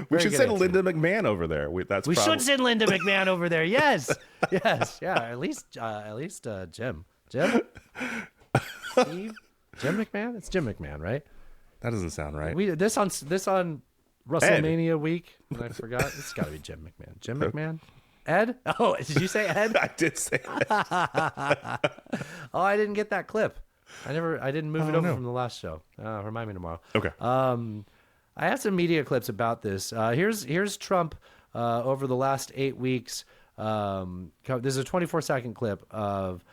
We should send Linda McMahon over there. We should send Linda McMahon over there. Yes, yes, yeah. At least Jim, Steve, Jim McMahon. It's Jim McMahon, right? That doesn't sound right. This on WrestleMania week. And I forgot. It's got to be Jim McMahon. Jim McMahon. Ed? Oh, did you say Ed? I did say Ed. Oh, I didn't get that clip. I didn't move it over from the last show. Remind me tomorrow. Okay. I have some media clips about this. Here's Trump over the last 8 weeks. This is a 24-second clip of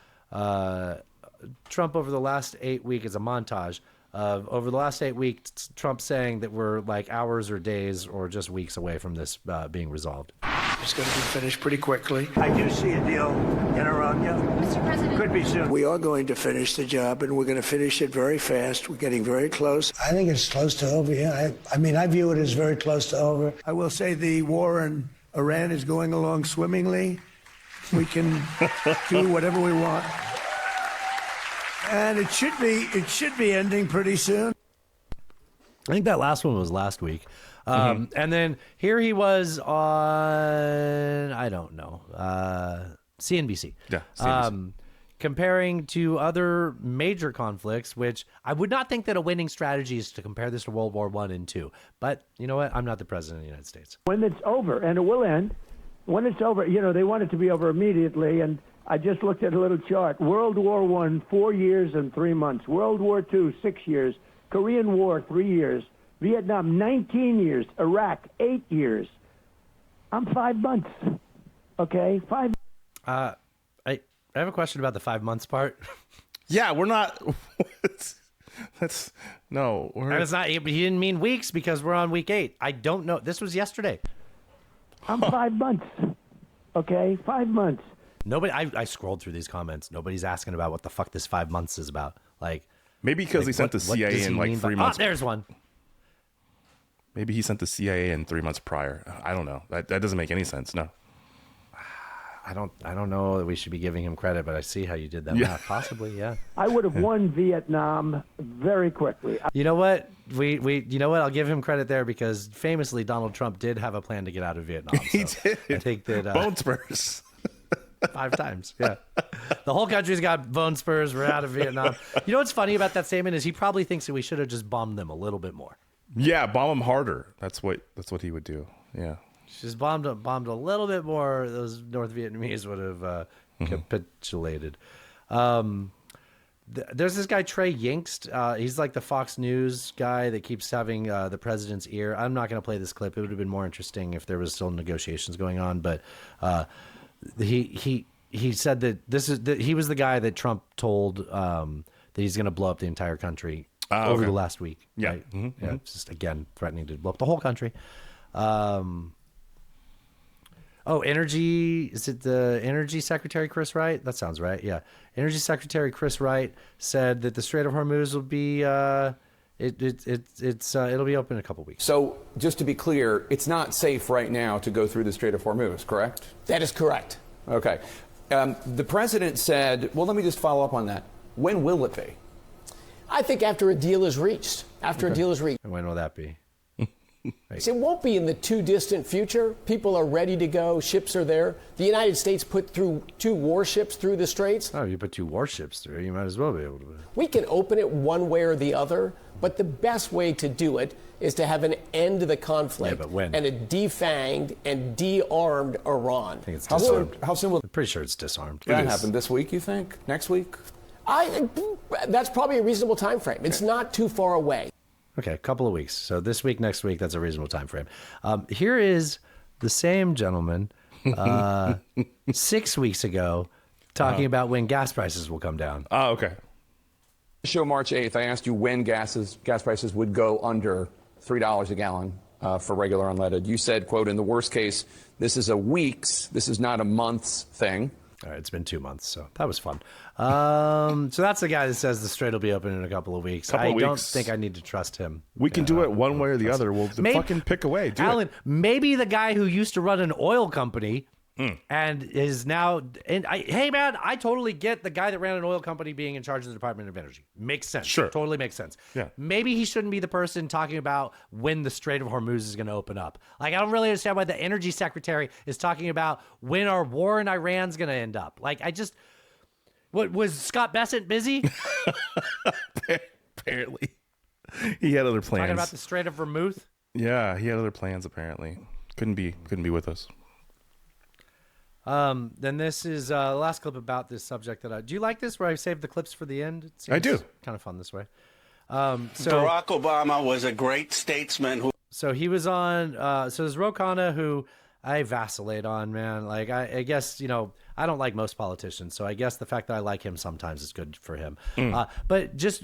Trump over the last 8 weeks. It's a montage of over the last 8 weeks, Trump saying that we're like hours or days or just weeks away from this being resolved. It's going to be finished pretty quickly. I do see a deal in around you. Mr. President. Could be soon. We are going to finish the job, and we're going to finish it very fast. We're getting very close. I think it's close to over here. I mean, I view it as very close to over. I will say the war in Iran is going along swimmingly. We can do whatever we want. And it should be ending pretty soon. I think that last one was last week. And then here he was on, I don't know, CNBC. Yeah, CNBC. Comparing to other major conflicts, which I would not think that a winning strategy is to compare this to World War I and II. But you know what? I'm not the president of the United States. When it's over, and it will end, when it's over, they want it to be over immediately. And I just looked at a little chart. World War I, 4 years and 3 months. World War II, 6 years. Korean War, 3 years. Vietnam, 19 years. Iraq, 8 years. I'm 5 months. Okay, 5. I have a question about the 5 months part. Yeah, we're not. That's no. And it's not. He didn't mean weeks because we're on week 8. I don't know. This was yesterday. I'm 5 months. Okay, 5 months. Nobody. I scrolled through these comments. Nobody's asking about what the fuck this 5 months is about. Like maybe because he sent the CIA in like 3 months. There's one. Maybe he sent the CIA in 3 months prior. I don't know. That doesn't make any sense. No. I don't know that we should be giving him credit, but I see how you did that. Yeah. Math. Possibly, yeah. I would have won Vietnam very quickly. You know what? You know what? I'll give him credit there because famously Donald Trump did have a plan to get out of Vietnam. He did. I think that bone spurs. 5 times. Yeah. The whole country's got bone spurs. We're out of Vietnam. You know what's funny about that statement is he probably thinks that we should have just bombed them a little bit more. Yeah, bomb them harder. That's what he would do. Yeah. Just bombed a little bit more. Those North Vietnamese would have capitulated. There's this guy Trey Yingst. He's like the Fox News guy that keeps having the president's ear. I'm not going to play this clip. It would have been more interesting if there was still negotiations going on. But he said that he was the guy that Trump told that he's going to blow up the entire country over the last week. Yeah, right? Yeah. Just again threatening to blow up the whole country. Energy. Is it the Energy Secretary Chris Wright? That sounds right. Yeah. Energy Secretary Chris Wright said that the Strait of Hormuz will be it'll be open in a couple weeks. So just to be clear, it's not safe right now to go through the Strait of Hormuz, correct? That is correct. Okay. The president said, well, let me just follow up on that. When will it be? I think after a deal is reached. And when will that be? It won't be in the too distant future. People are ready to go. Ships are there. The United States put through 2 warships through the straits. Oh, you put 2 warships through. You might as well be able to. We can open it one way or the other, but the best way to do it is to have an end to the conflict. Yeah, but when? And a defanged and de-armed Iran. I think it's disarmed. How soon will I'm pretty sure it's disarmed. that happen? This week, you think? Next week? That's probably a reasonable time frame. It's not too far away. Okay, a couple of weeks. So this week, next week, that's a reasonable time frame. Here is the same gentleman 6 weeks ago talking about when gas prices will come down. Oh, okay. Show March 8th, I asked you when gas prices would go under $3 a gallon for regular unleaded. You said, quote, in the worst case, this is a week's, this is not a month's thing. All right, it's been 2 months, so that was fun. So that's the guy that says the strait will be open in a couple of weeks. I don't think I need to trust him. We can do it one way or the other. We'll fucking pick away. Alan, maybe the guy who used to run an oil company and is now. And hey, man, I totally get the guy that ran an oil company being in charge of the Department of Energy. Makes sense. Sure. Totally makes sense. Yeah. Maybe he shouldn't be the person talking about when the Strait of Hormuz is going to open up. Like, I don't really understand why the energy secretary is talking about when our war in Iran's going to end up. Like, what was Scott Bessent busy? Apparently. He had other plans. Talking about the Strait of Hormuz? Yeah, he had other plans apparently. Couldn't be with us. Then this is the last clip about this subject do you like this where I saved the clips for the end? I do. Kind of fun this way. Barack Obama was a great statesman So he was on, so there's Ro Khanna, who I vacillate on, man. Like, I guess, I don't like most politicians, so I guess the fact that I like him sometimes is good for him. But just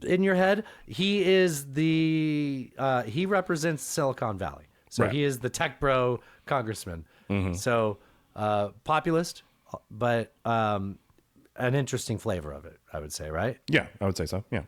in your head, he is he represents Silicon Valley. So Right. he is the tech bro congressman. So populist, but an interesting flavor of it, I would say, right? Yeah, I would say so. Yeah.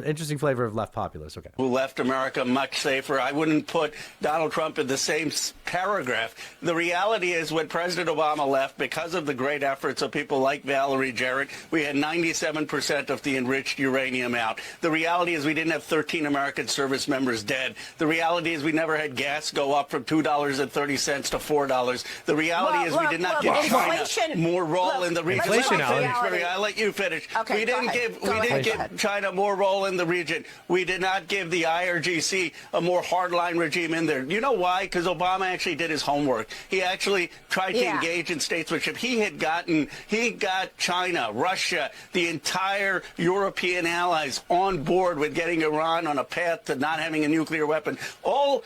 Interesting flavor of left populist. Okay. who left America much safer. I wouldn't put Donald Trump in the same paragraph. The reality is when President Obama left, because of the great efforts of people like Valerie Jarrett, we had 97% of the enriched uranium out. The reality is we didn't have 13 American service members dead. The reality is we never had gas go up from $2.30 to $4. The reality is we did not give China more role in the region. Inflation, I'll let you finish. Okay, we didn't give China more role in the region. We did not give the IRGC a more hardline regime in there. You know why? Because Obama actually did his homework. He actually tried to engage in statesmanship. He got China, Russia, the entire European allies on board with getting Iran on a path to not having a nuclear weapon. All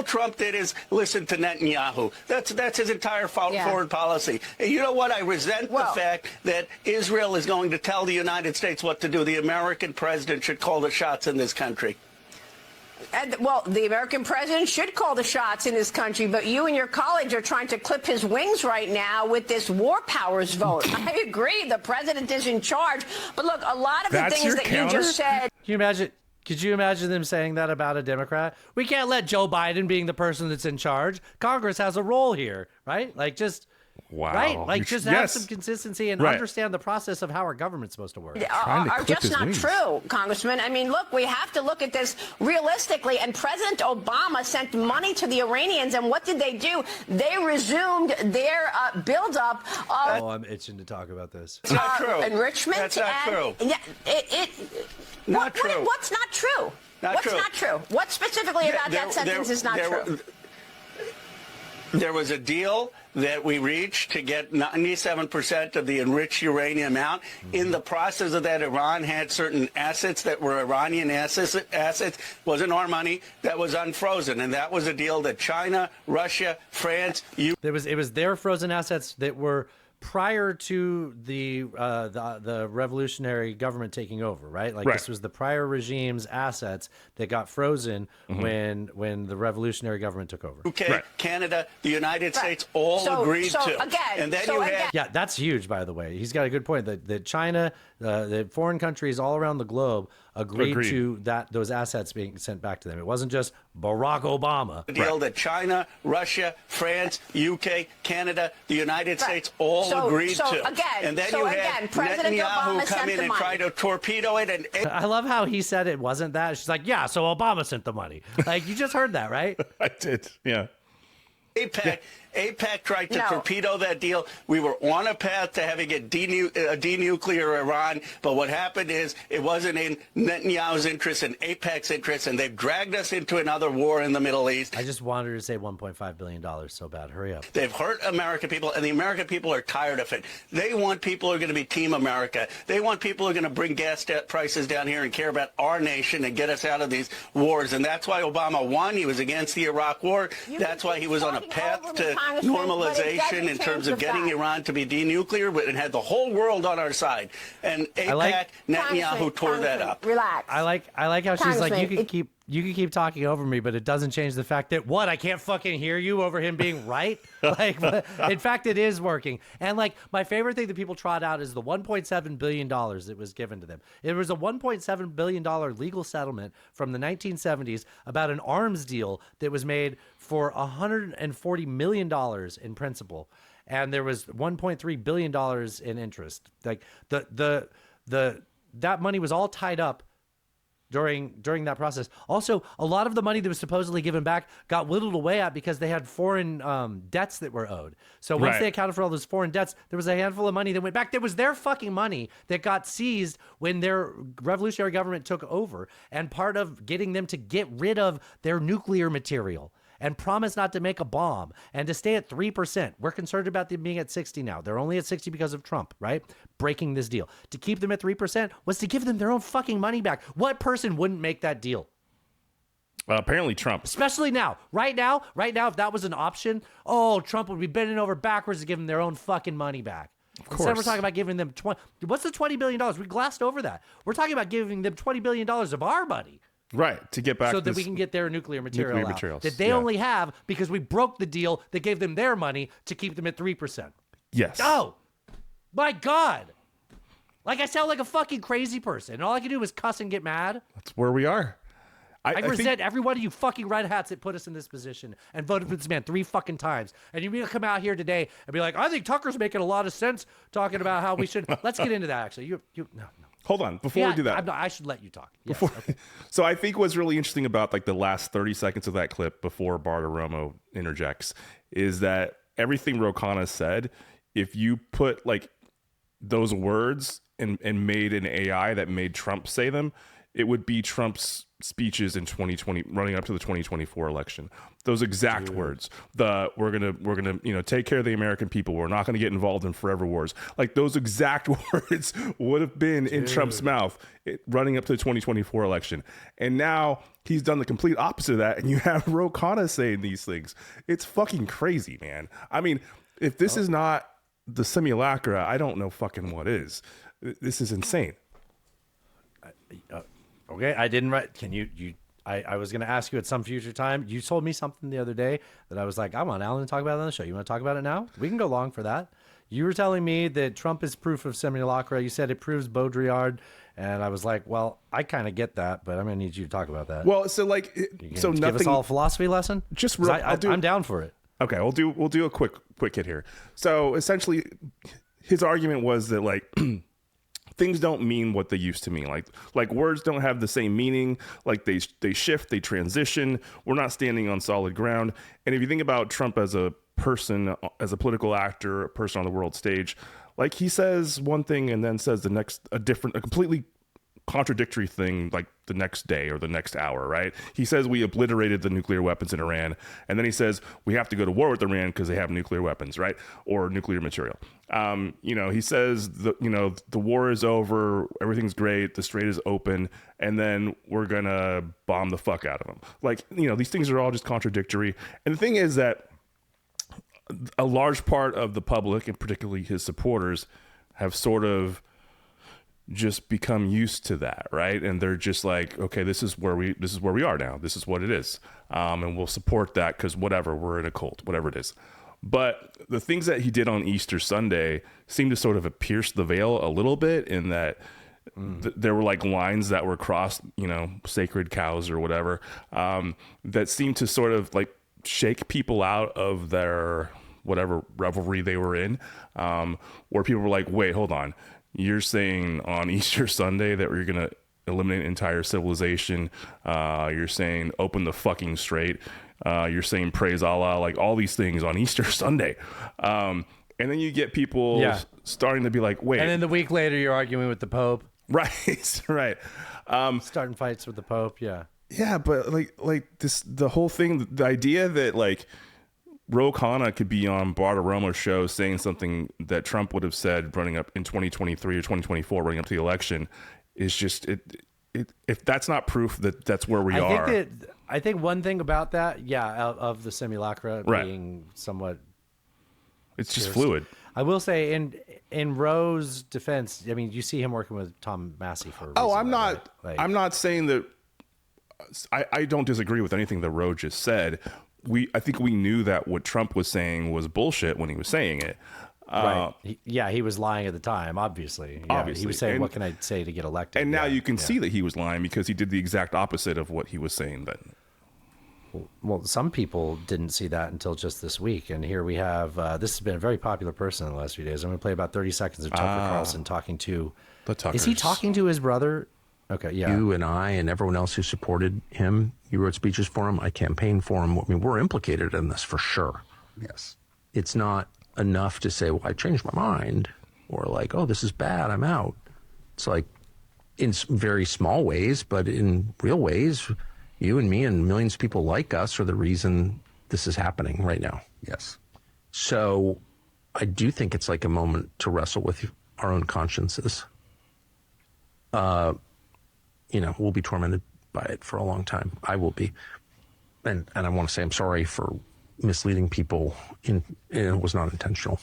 Trump did is listen to Netanyahu. That's his entire foreign policy. And you know what? I resent the fact that Israel is going to tell the United States what to do. The American president should call the shots in this country. And, the American president should call the shots in this country, but you and your colleagues are trying to clip his wings right now with this war powers vote. I agree, the president is in charge, but look, a lot of the things that you just said. Could you imagine them saying that about a Democrat? We can't let Joe Biden being the person that's in charge. Congress has a role here, right? Like, just... Wow. Right? Like, just have some consistency and understand the process of how our government's supposed to work. Are just not true, Congressman. I mean, look, we have to look at this realistically. And President Obama sent money to the Iranians, and what did they do? They resumed their buildup of... I'm itching to talk about this. It's not true. Enrichment. That's not true. Yeah, Not true. What's not true? What's not true? What specifically about that sentence is not true? There was a deal that we reached to get 97% of the enriched uranium out. In the process of that, Iran had certain assets that were Iranian assets, wasn't our money, that was unfrozen. And that was a deal that China, Russia, France, It was their frozen assets that were prior to the revolutionary government taking over, right? Like this was the prior regime's assets that got frozen when the revolutionary government took over. UK, Canada, the United States all agreed to. And then Yeah, that's huge, by the way. He's got a good point that China, the foreign countries all around the globe agreed to those assets being sent back to them. It wasn't just Barack Obama. The deal that China, Russia, France, UK, Canada, the United States all agreed to. And then you had President Netanyahu Obama come in and try to torpedo it. And I love how he said it wasn't that. She's like, yeah, so Obama sent the money. Like, you just heard that, right? I did, yeah. AIPAC tried to torpedo that deal. We were on a path to having a denuclear Iran, but what happened is it wasn't in Netanyahu's interest and AIPAC's interest, and they've dragged us into another war in the Middle East. I just wanted to say $1.5 billion so bad. Hurry up. They've hurt American people, and the American people are tired of it. They want people who are going to be Team America. They want people who are going to bring gas prices down here and care about our nation and get us out of these wars, and that's why Obama won. He was against the Iraq War. That's why he was on a path to normalization in terms of getting Iran to be denuclear, and had the whole world on our side. And AIPAC, Netanyahu tore that up. Relax. I like how she's like, you can keep you can keep talking over me, but it doesn't change the fact that I can't fucking hear you over him being right. Like, in fact, it is working. And like, my favorite thing that people trot out is the $1.7 billion that was given to them. It was a $1.7 billion legal settlement from the 1970s about an arms deal that was made for $140 million in principal. And there was $1.3 billion in interest. Like that money was all tied up during that process. Also, a lot of the money that was supposedly given back got whittled away at because they had foreign debts that were owed. So once they accounted for all those foreign debts, there was a handful of money that went back. That was their fucking money that got seized when their revolutionary government took over, and part of getting them to get rid of their nuclear material and promise not to make a bomb and to stay at 3%. We're concerned about them being at 60 now. They're only at 60 because of Trump, right? Breaking this deal. To keep them at 3% was to give them their own fucking money back. What person wouldn't make that deal? Apparently Trump. Especially now. Right now, if that was an option, Trump would be bending over backwards to give them their own fucking money back. Of course. Instead, we're talking about giving them what's the $20 billion? We glossed over that. We're talking about giving them $20 billion of our money. Right, to get back so that we can get their nuclear material out, materials that they only have because we broke the deal that gave them their money to keep them at 3%. Yes. Oh, my God. Like, I sound like a fucking crazy person. And all I can do is cuss and get mad. That's where we are. I resent every one of you fucking red hats that put us in this position and voted for this man 3 fucking times. And you're going to come out here today and be like, I think Tucker's making a lot of sense talking about how we should. Let's get into that, actually. No. Hold on, before we do that. I should let you talk. Yes, okay. So I think what's really interesting about like the last 30 seconds of that clip before Bartiromo interjects is that everything Ro Khanna said, if you put like those words and made an AI that made Trump say them, it would be Trump's speeches in 2020 running up to the 2024 election. Those exact words. We're gonna take care of the American people. We're not gonna get involved in forever wars. Like those exact words would have been in Trump's mouth running up to the 2024 election. And now he's done the complete opposite of that, and you have Ro Khanna saying these things. It's fucking crazy, man. I mean, if this is not the simulacra, I don't know fucking what is. This is insane. Okay, I didn't write. Can you? I was going to ask you at some future time. You told me something the other day that I was like, I want Alan to talk about it on the show. You want to talk about it now? We can go long for that. You were telling me that Trump is proof of simulacra. You said it proves Baudrillard. And I was like, well, I kind of get that, but I'm going to need you to talk about that. Well, so like, so nothing. Give us all a philosophy lesson? Just real, I'm down for it. Okay, we'll do a quick hit here. So essentially, his argument was that like things don't mean what they used to mean. Like words don't have the same meaning. Like they shift, they transition. We're not standing on solid ground. And if you think about Trump as a person, as a political actor, a person on the world stage, like he says one thing and then says a completely contradictory thing like the next day or the next hour, right? He says we obliterated the nuclear weapons in Iran, and then he says we have to go to war with Iran because they have nuclear weapons, right? Or nuclear material. He says the war is over, everything's great, the strait is open, and then we're gonna bomb the fuck out of them. Like, these things are all just contradictory. And the thing is that a large part of the public, and particularly his supporters, have sort of just become used to that, right? And they're just like, okay, this is where we are now. This is what it is, and we'll support that because whatever, we're in a cult, whatever it is. But the things that he did on Easter Sunday seemed to sort of pierce the veil a little bit, in that there were like lines that were crossed, sacred cows or whatever, that seemed to sort of like shake people out of their whatever revelry they were in, where people were like, wait, hold on. You're saying on Easter Sunday that we're going to eliminate entire civilization. You're saying open the fucking strait. You're saying praise Allah, like all these things on Easter Sunday. And then you get people starting to be like, wait. And then the week later, you're arguing with the Pope. Right, right. Starting fights with the Pope, yeah. Yeah, but like this, the whole thing, the idea that like Ro Khanna could be on Bartiromo's show saying something that Trump would have said running up in 2023 or 2024, running up to the election, is just if that's not proof that that's where we are. I think one thing about that, of the simulacra being somewhat, it's just fluid. I will say in Ro's defense, I mean, you see him working with Tom Massey for a reason. I'm not saying that I don't disagree with anything that Ro just said. I think we knew that what Trump was saying was bullshit when he was saying it. Right. He was lying at the time, obviously. Yeah, he was saying, what can I say to get elected? And now you can see that he was lying because he did the exact opposite of what he was saying then. Well, some people didn't see that until just this week. And here we have, this has been a very popular person in the last few days. I'm going to play about 30 seconds of Tucker Carlson talking to... Is he talking to his brother? Okay, yeah. You and I and everyone else who supported him, you wrote speeches for him, I campaigned for him. I mean, we're implicated in this for sure. Yes. It's not enough to say, well, I changed my mind, or like, oh, this is bad, I'm out. It's like, in very small ways, but in real ways, you and me and millions of people like us are the reason this is happening right now. Yes. So I do think it's like a moment to wrestle with our own consciences. We'll be tormented by it for a long time. I will be. And I want to say I'm sorry for misleading people. It was not intentional.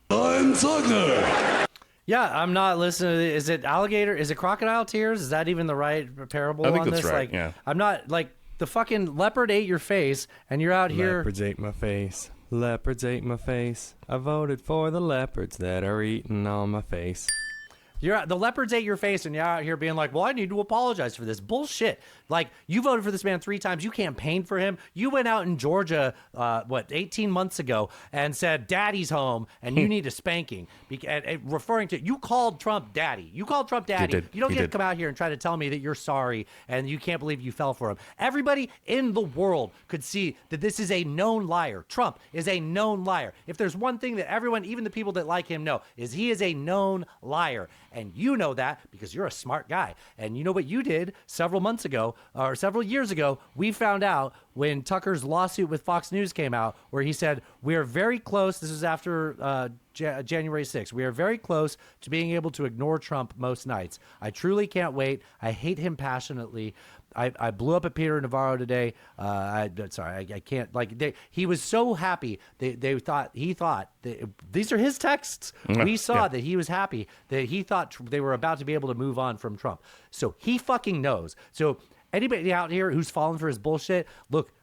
I'm Tucker. Yeah, I'm not listening to is it alligator? Is it crocodile tears? Is that even the right parable I think on that's this? right, Like, yeah. I'm not like the fucking leopard ate your face and you're out here. Leopards ate my face. Leopards ate my face. I voted for the leopards that are eating on my face. The leopards ate your face, and you're out here being like, well, I need to apologize for this. Bullshit. Like, you voted for this man 3 times. You campaigned for him. You went out in Georgia, 18 months ago and said, Daddy's home, and you need a spanking. Referring to, you called Trump daddy. You called Trump daddy. You don't get to come out here and try to tell me that you're sorry and you can't believe you fell for him. Everybody in the world could see that this is a known liar. Trump is a known liar. If there's one thing that everyone, even the people that like him, know, is he is a known liar. And you know that because you're a smart guy. And you know what you did several months ago or several years ago? We found out when Tucker's lawsuit with Fox News came out where he said, we are very close. This is after January 6th. We are very close to being able to ignore Trump most nights. I truly can't wait. I hate him passionately. I blew up at Peter Navarro today. I can't, like, he was so happy. He thought these are his texts. We saw that he was happy that he thought they were about to be able to move on from Trump. So he fucking knows. So anybody out here who's falling for his bullshit, look,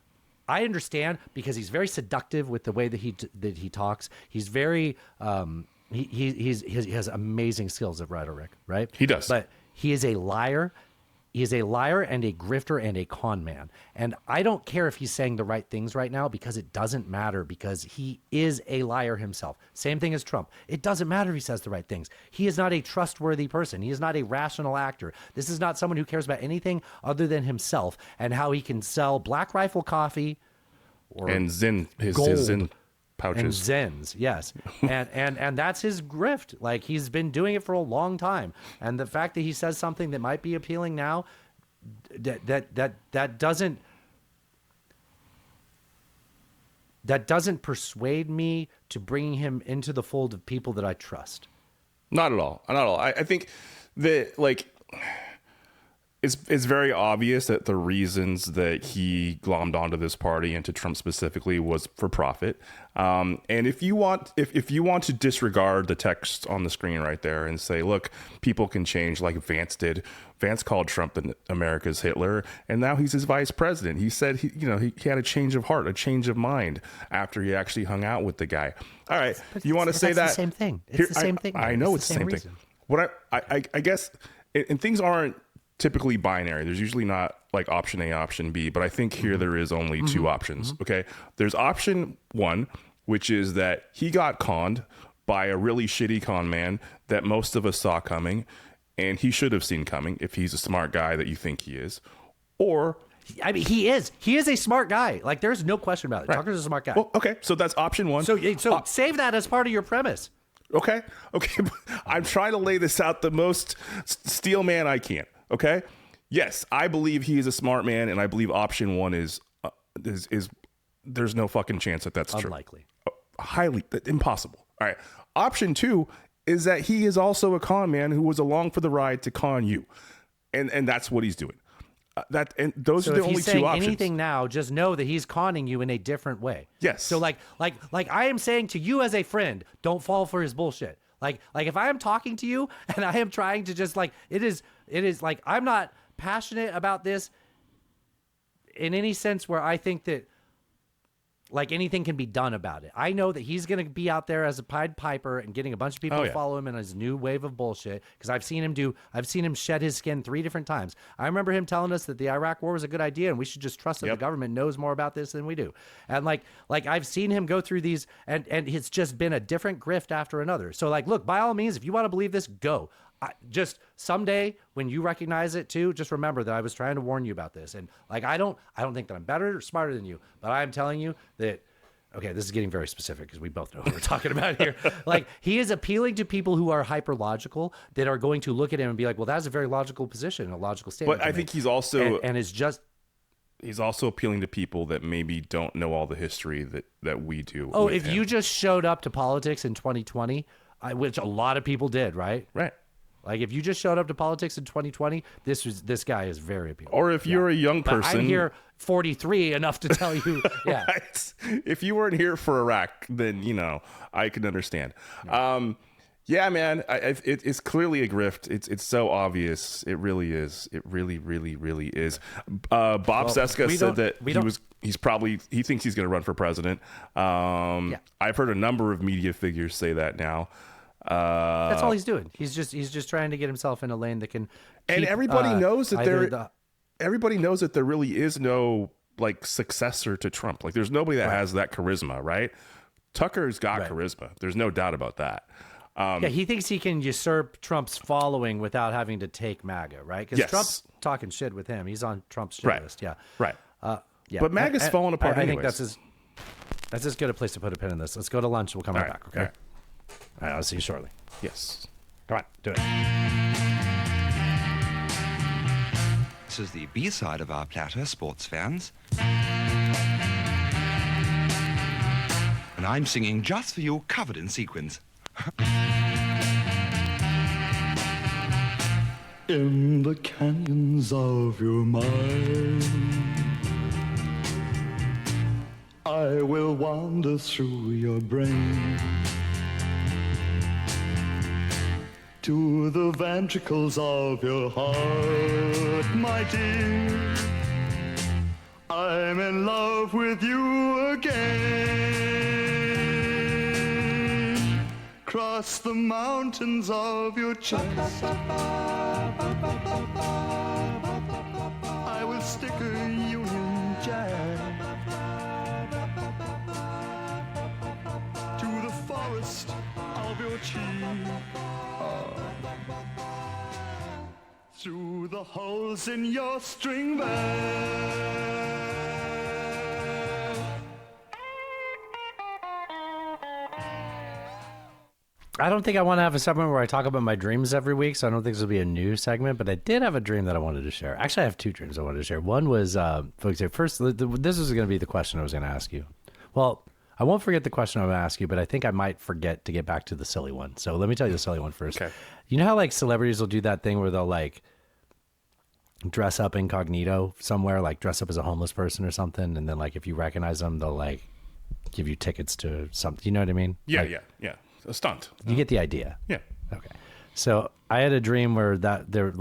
I understand because he's very seductive with the way that he talks. He's very, he has amazing skills of rhetoric, right? He does. But he is a liar. He is a liar and a grifter and a con man. And I don't care if he's saying the right things right now because it doesn't matter because he is a liar himself. Same thing as Trump. It doesn't matter if he says the right things. He is not a trustworthy person. He is not a rational actor. This is not someone who cares about anything other than himself and how he can sell Black Rifle coffee and Zen, his Zen pouches. And Zens, yes. and that's his grift. Like, he's been doing it for a long time. And the fact that he says something that might be appealing now, that doesn't persuade me to bring him into the fold of people that I trust. Not at all. Not at all. I think that, like, it's very obvious that the reasons that he glommed onto this party and to Trump specifically was for profit. And if you want to disregard the text on the screen right there and say, look, people can change like Vance did. Vance called Trump America's Hitler, and now he's his vice president. He said he had a change of heart, a change of mind after he actually hung out with the guy. All right, you want to say that? That's the same thing. It's the same thing. I know it's the same thing. What I guess, and things aren't typically binary. There's usually not like option A, option B, but I think here there is only two options. Okay. There's option 1, which is that he got conned by a really shitty con man that most of us saw coming, and he should have seen coming if he's a smart guy that you think he is. Or, I mean, he is a smart guy. Like, there's no question about it. Right. Tucker's a smart guy. Well, okay. So that's option 1. So save that as part of your premise. Okay. I'm trying to lay this out the most steel man I can. Okay. Yes, I believe he is a smart man, and I believe option 1 is there's no fucking chance that that's unlikely. True. Highly impossible. All right. Option 2 is that he is also a con man who was along for the ride to con you, and that's what he's doing. Those are the only two options. Anything now, just know that he's conning you in a different way. Yes. So like I am saying to you as a friend, don't fall for his bullshit. Like if I am talking to you and I am trying to just like it is like I'm not passionate about this in any sense where I think that like anything can be done about it. I know that he's going to be out there as a Pied Piper and getting a bunch of people to follow him in his new wave of bullshit. Because I've seen him shed his skin 3 different times. I remember him telling us that the Iraq war was a good idea and we should just trust that the government knows more about this than we do. And like I've seen him go through these and it's just been a different grift after another. So like, look, by all means, if you want to believe this, go. Just someday when you recognize it too, just remember that I was trying to warn you about this. And like, I don't think that I'm better or smarter than you, but I'm telling you that, okay, this is getting very specific because we both know what we're talking about here. Like, he is appealing to people who are hyper logical that are going to look at him and be like, well, that's a very logical position, a logical statement. But I think he's also, and it's just, he's also appealing to people that maybe don't know all the history that we do. Oh, if you just showed up to politics in 2020, which a lot of people did, right? Right. Like, if you just showed up to politics in 2020, this guy is very appealing. Or if you're a young person, but I'm here 43 enough to tell you, yeah. Right? If you weren't here for Iraq, then I can understand. Yeah, man, it's clearly a grift. It's so obvious. It really is. It really, really, really is. Bob Cesca said that he thinks he's going to run for president. I've heard a number of media figures say that now. That's all he's doing. He's just trying to get himself in a lane that can. And everybody knows that everybody knows that there really is no like successor to Trump. Like, there's nobody that has that charisma, right? Tucker's got charisma. There's no doubt about that. He thinks he can usurp Trump's following without having to take MAGA, right? Because Trump's talking shit with him. He's on Trump's shit list. Yeah, right. But MAGA's falling apart. I think that's as good a place to put a pin in this. Let's go to lunch. We'll come right back. Okay. All right, I'll see you shortly. Yes. Come on, do it. This is the B-side of our platter, sports fans. And I'm singing just for you, covered in sequins. In the canyons of your mind, I will wander through your brain to the ventricles of your heart, my dear. I'm in love with you again. Cross the mountains of your chest, I will stick a Union Jack to the forest of your cheek. Through the holes in your string bag. I don't think I want to have a segment where I talk about my dreams every week, so I don't think this will be a new segment, but I did have a dream that I wanted to share. Actually, I have 2 dreams I wanted to share. One was, folks, first, this is going to be the question I was going to ask you. Well, I won't forget the question I'm going to ask you, but I think I might forget to get back to the silly one. So let me tell you the silly one first. Okay. You know how like celebrities will do that thing where they'll like dress up incognito somewhere, like dress up as a homeless person or something, and then like if you recognize them, they'll like give you tickets to something. You know what I mean? Yeah, like, yeah. A stunt. You get the idea. Yeah. Okay. So I had a dream where there was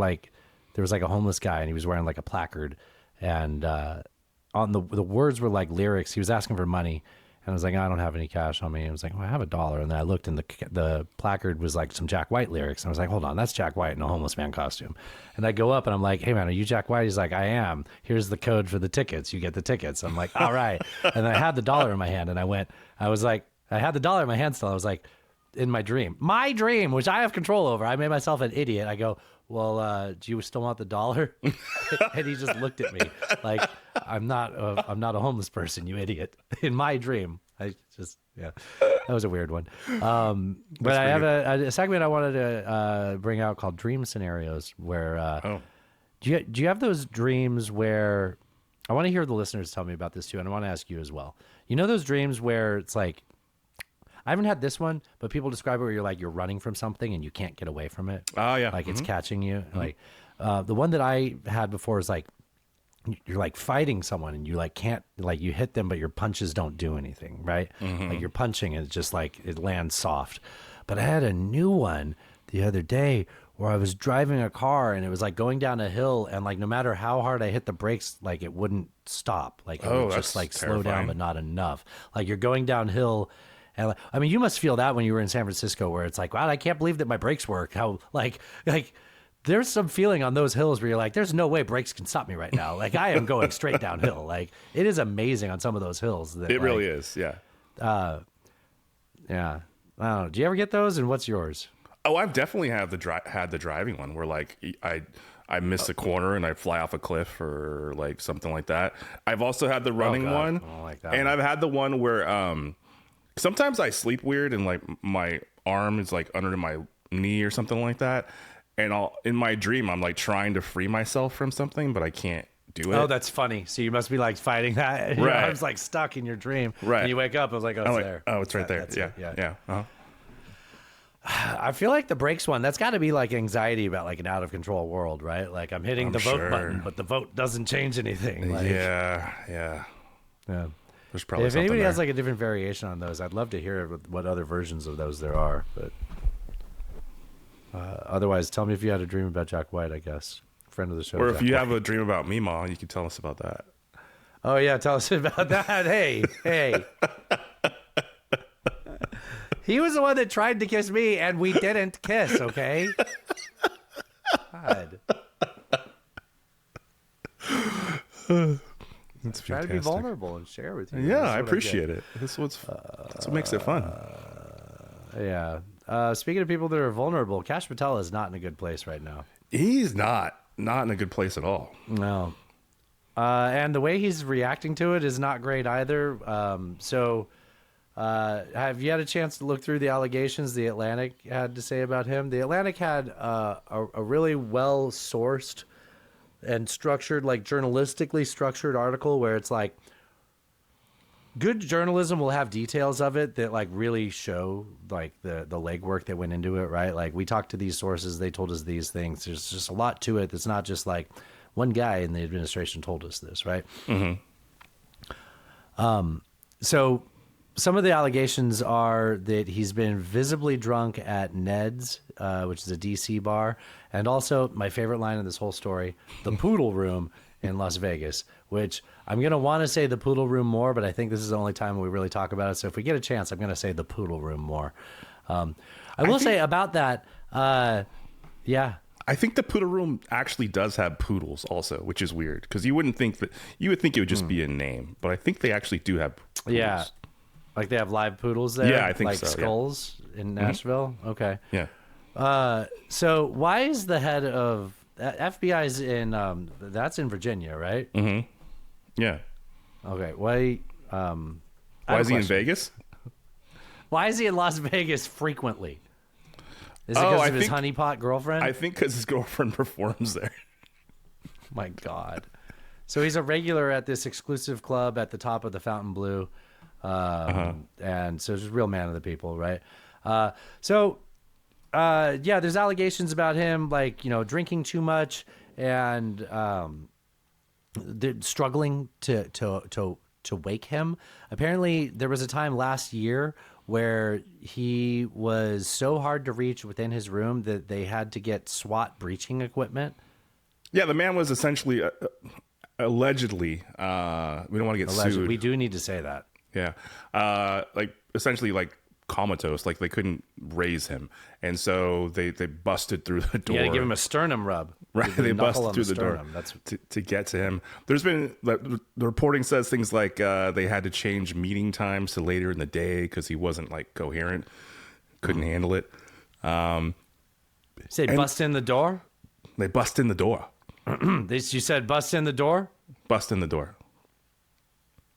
like a homeless guy and he was wearing like a placard, and on the words were like lyrics. He was asking for money. And I was like, I don't have any cash on me. I was like, well, I have $1. And then I looked, and the placard was like some Jack White lyrics. And I was like, hold on, that's Jack White in a homeless man costume. And I go up, and I'm like, hey, man, are you Jack White? He's like, I am. Here's the code for the tickets. You get the tickets. I'm like, all right. And then I had the $1 in my hand, and I was like, I had the $1 in my hand still. I was like, in my dream, which I have control over. I made myself an idiot. I go, well, do you still want the $1? And he just looked at me like, I'm not a homeless person, you idiot. In my dream, that was a weird one. But I have a segment I wanted to bring out called Dream Scenarios, where do you have those dreams where, I want to hear the listeners tell me about this too, and I want to ask you as well. You know those dreams where it's like, I haven't had this one, but people describe it where you're running from something and you can't get away from it. Oh yeah. Like it's catching you. Mm-hmm. Like the one that I had before is like, you're like fighting someone and you like can't, like you hit them, but your punches don't do anything, right? Mm-hmm. Like you're punching and it's just like, it lands soft. But I had a new one the other day where I was driving a car and it was like going down a hill, and like no matter how hard I hit the brakes, like it wouldn't stop. Like it would just like slow down, but not enough. Like you're going downhill. And like, I mean, you must feel that when you were in San Francisco, where it's like, wow, I can't believe that my brakes work. How like there's some feeling on those hills where you're like, there's no way brakes can stop me right now. Like I am going straight downhill. Like it is amazing on some of those hills. That, it really is. Yeah. Yeah. I don't know. Do you ever get those? And what's yours? Oh, I've definitely had the driving one where like I miss a corner and I fly off a cliff or like something like that. I've also had the running one, and I've had the one where sometimes I sleep weird and like my arm is like under my knee or something like that, and in my dream I'm like trying to free myself from something, but I can't do it. Oh, that's funny. So you must be like fighting that. And your arm's like stuck in your dream. Right. And you wake up, I was like, oh, it's there. Oh, it's right there. That's Yeah. it. Yeah. Uh-huh. I feel like the brakes one, that's got to be like anxiety about like an out of control world, right? Like I'm hitting the vote button, but the vote doesn't change anything. Like, yeah. There's probably if something anybody there. has like a different variation on those, I'd love to hear what other versions of those there are. But otherwise, tell me if you had a dream about Jack White, I guess. Friend of the show. Or if Jack you White. have a dream about Meemaw, you can tell us about that. Oh, yeah. Tell us about that. Hey. He was the one that tried to kiss me, and we didn't kiss, okay? God. That's try to be vulnerable and share with you. Yeah, I appreciate it. That's what makes it fun. Yeah. Speaking of people that are vulnerable, Kash Patel is not in a good place right now. He's not in a good place at all. No. And the way he's reacting to it is not great either. Have you had a chance to look through the allegations The Atlantic had to say about him? The Atlantic had a really well-sourced and structured, like journalistically structured article where it's like, good journalism will have details of it that like really show like the legwork that went into it, right? Like we talked to these sources, they told us these things. There's just a lot to it. It's not just like one guy in the administration told us this, right? Mm-hmm. So some of the allegations are that he's been visibly drunk at Ned's, which is a DC bar, and also my favorite line in this whole story, the Poodle Room in Las Vegas, which I'm going to want to say the Poodle Room more, but I think this is the only time we really talk about it. So if we get a chance, I'm going to say the Poodle Room more. I will say about that, yeah. I think the Poodle Room actually does have poodles also, which is weird because you would think it would just be a name, but I think they actually do have poodles. Yeah. Like they have live poodles there? Yeah, I think like so. Like skulls in Nashville? Mm-hmm. Okay. Yeah. So why is the head of FBI's in that's in Virginia, right? Mm-hmm. Yeah. Okay. Why is he in Vegas? Why is he in Las Vegas frequently? Is it because of his honeypot girlfriend? I think because his girlfriend performs there. My God. So he's a regular at this exclusive club at the top of the Fontainebleau. And so he's a real man of the people, right? Yeah, there's allegations about him, like, drinking too much and struggling to wake him. Apparently, there was a time last year where he was so hard to reach within his room that they had to get SWAT breaching equipment. Yeah, the man was essentially, allegedly, we don't want to get sued. We do need to say that. Yeah. Like essentially like comatose, like they couldn't raise him. And so they busted through the door. Yeah, they give him a sternum rub. Right. They busted through the door to get to him. There's been, the reporting says things like they had to change meeting times to later in the day because he wasn't like coherent, couldn't handle it. Say bust in the door? They bust in the door. You said bust in the door? Bust in the door.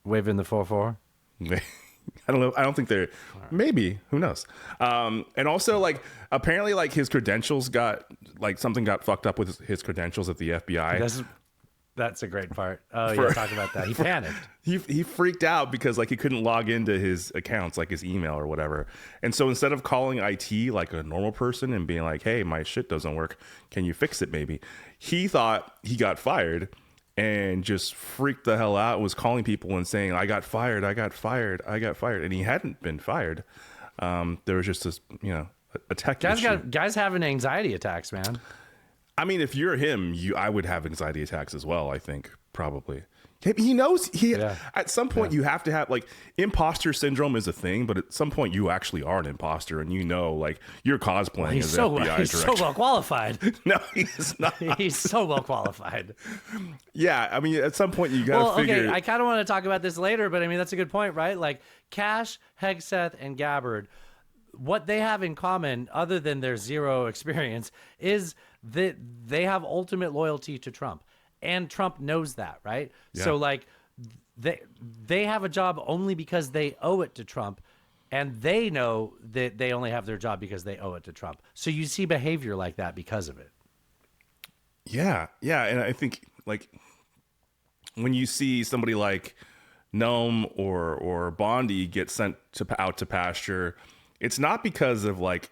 Waving the 4-4? I don't know. I don't think they're, maybe, who knows? And also like, apparently like his credentials something got fucked up with his credentials at the FBI. That's a great part. Oh yeah, talk about that. He panicked. He freaked out because like he couldn't log into his accounts, like his email or whatever. And so instead of calling IT like a normal person and being like, hey, my shit doesn't work, can you fix it maybe? He thought he got fired and just freaked the hell out, was calling people and saying, I got fired. And he hadn't been fired. There was just this, a tech issue. Guys having anxiety attacks, man. I mean, if you're him, I would have anxiety attacks as well. I think probably. He knows at some point you have to have like imposter syndrome is a thing, but at some point you actually are an imposter and like you're cosplaying as FBI director. He's so well qualified. No, he's not. He's so well qualified. Yeah, I mean, at some point you got to figure. Okay, I kind of want to talk about this later, but I mean that's a good point, right? Like Kash, Hegseth, and Gabbard, what they have in common, other than their zero experience, is that they have ultimate loyalty to Trump. And Trump knows that, right? Yeah. So like they have a job only because they owe it to Trump, and they know that they only have their job because they owe it to Trump. So you see behavior like that because of it. Yeah. And I think like when you see somebody like Noam or Bondi get sent out to pasture, it's not because of like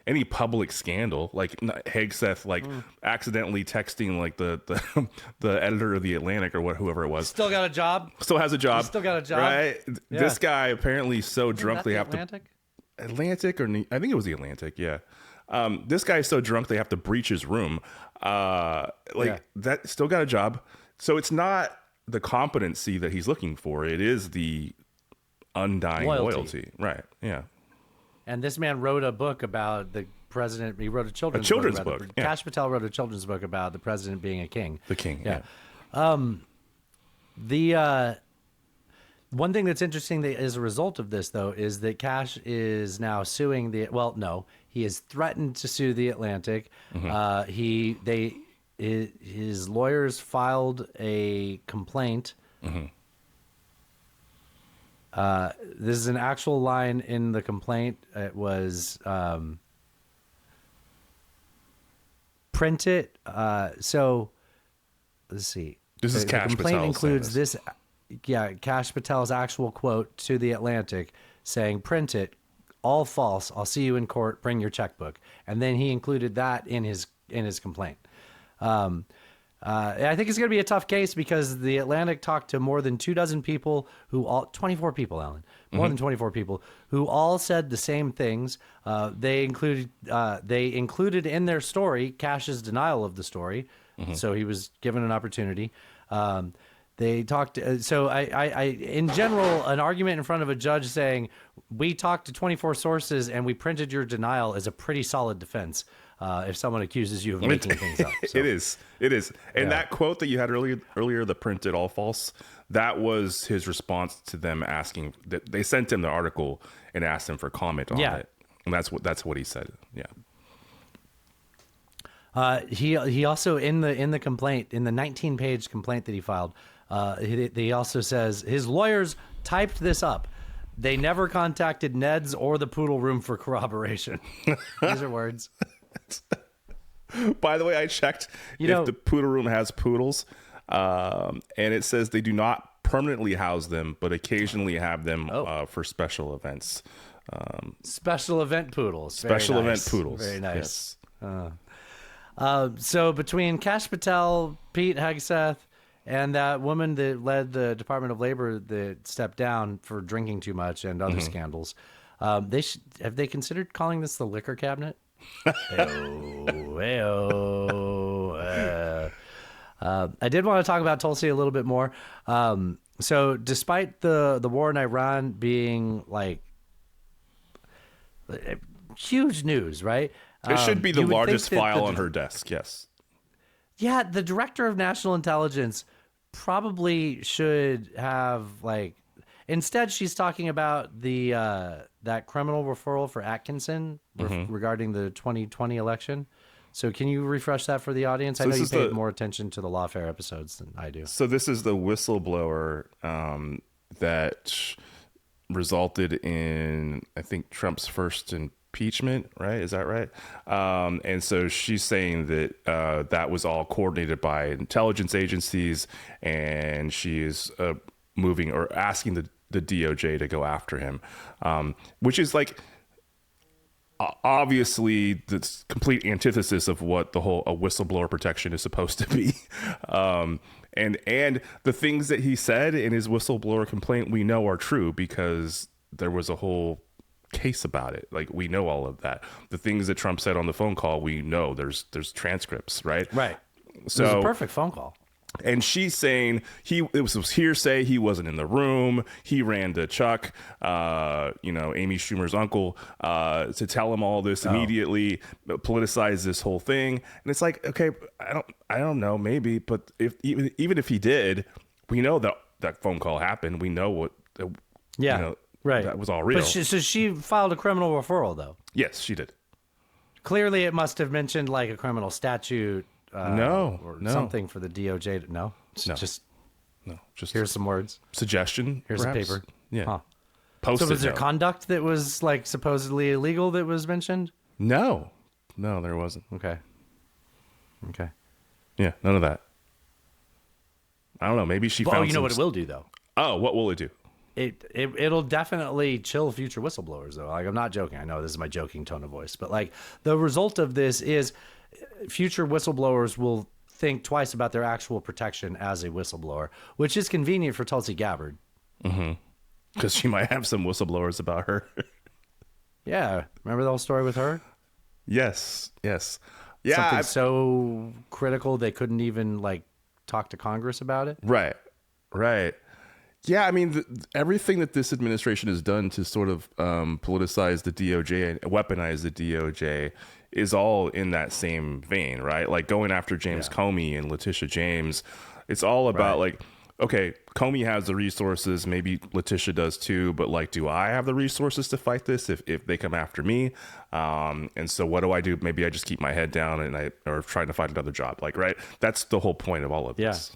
any public scandal, like Hegseth, accidentally texting like the editor of the Atlantic or whoever it was. Still got a job. Still has a job. He still got a job. Right. Yeah. This guy apparently so Isn't drunk that they the have Atlantic? to Atlantic or I think it was the Atlantic. Yeah. This guy is so drunk they have to breach his room. That still got a job. So it's not the competency that he's looking for. It is the undying loyalty. Right. Yeah. And this man wrote a book about the president. He wrote a children's book. Yeah. Kash Patel wrote a children's book about the president being a king. The king. Yeah. The one thing that's interesting as a result of this, though, is that Kash is now suing he is threatened to sue the Atlantic. Mm-hmm. His lawyers filed a complaint. Mm-hmm. This is an actual line in the complaint. It was print it. So let's see. This is Kash Patel. The complaint includes this. Yeah, Kash Patel's actual quote to the Atlantic saying, "Print it, all false. I'll see you in court. Bring your checkbook." And then he included that in his complaint. I think it's going to be a tough case because the Atlantic talked to more than 24 people, more than 24 people who all said the same things. They included in their story Kash's denial of the story. Mm-hmm. So he was given an opportunity. They talked. So I, in general, an argument in front of a judge saying we talked to 24 sources and we printed your denial is a pretty solid defense. If someone accuses you of making things up. So. It is. And that quote that you had earlier, the printed all false, that was his response to them asking that they sent him the article and asked him for comment on it. And that's what he said. Yeah. He also in the complaint, in the 19-page complaint that he filed, he also says his lawyers typed this up. They never contacted Ned's or the Poodle Room for corroboration. These are words. By the way, I checked if the Poodle Room has poodles, and it says they do not permanently house them, but occasionally have them for special events. Special event poodles. Event poodles. Very nice. Yes. So between Kash Patel, Pete Hegseth, and that woman that led the Department of Labor that stepped down for drinking too much and other scandals, have they considered calling this the liquor cabinet? I did want to talk about Tulsi a little bit more. So despite the war in Iran being like huge news, right? It should be the largest file on her desk. Yes. Yeah. The director of national intelligence probably should have instead she's talking about that criminal referral for Atkinson regarding the 2020 election. So can you refresh that for the audience? I know you paid more attention to the Lawfare episodes than I do. So this is the whistleblower that resulted in, I think, Trump's first impeachment, right? Is that right? And so she's saying that that was all coordinated by intelligence agencies, and she is moving or asking the DOJ to go after him, which is obviously the complete antithesis of what the whole whistleblower protection is supposed to be. And the things that he said in his whistleblower complaint we know are true because there was a whole case about it. Like, we know all of that. The things that Trump said on the phone call, we know there's transcripts, right? Right. So it was a perfect phone call. And she's saying it was hearsay. He wasn't in the room. He ran to Chuck, Amy Schumer's uncle, to tell him all this immediately, politicize this whole thing. And it's like, okay, I don't know, maybe, but even if he did, we know that phone call happened. We know what, right, that was all real. But so she filed a criminal referral, though. Yes, she did. Clearly, it must have mentioned like a criminal statute. No. Something for the DOJ. No. Just here's some words. Suggestion. Here's perhaps? a paper. Yeah. Huh. Posted, so was there conduct that was like supposedly illegal that was mentioned? No, there wasn't. Okay. Yeah, none of that. I don't know. Maybe she found. Oh, you know what it will do though. Oh, what will it do? It'll definitely chill future whistleblowers though. Like, I'm not joking. I know this is my joking tone of voice, but like the result of this is future whistleblowers will think twice about their actual protection as a whistleblower, which is convenient for Tulsi Gabbard. Mm-hmm. Because she might have some whistleblowers about her. Yeah. Remember the whole story with her? Yes. Yeah. Something so critical they couldn't even like talk to Congress about it. Right. Yeah, I mean, everything that this administration has done to sort of politicize the DOJ and weaponize the DOJ is all in that same vein, right? Like going after James Comey and Letitia James. It's all about like, okay, Comey has the resources, maybe Letitia does too, but like, do I have the resources to fight this if they come after me? And so what do? Maybe I just keep my head down or trying to find another job. Like, right? That's the whole point of all of this.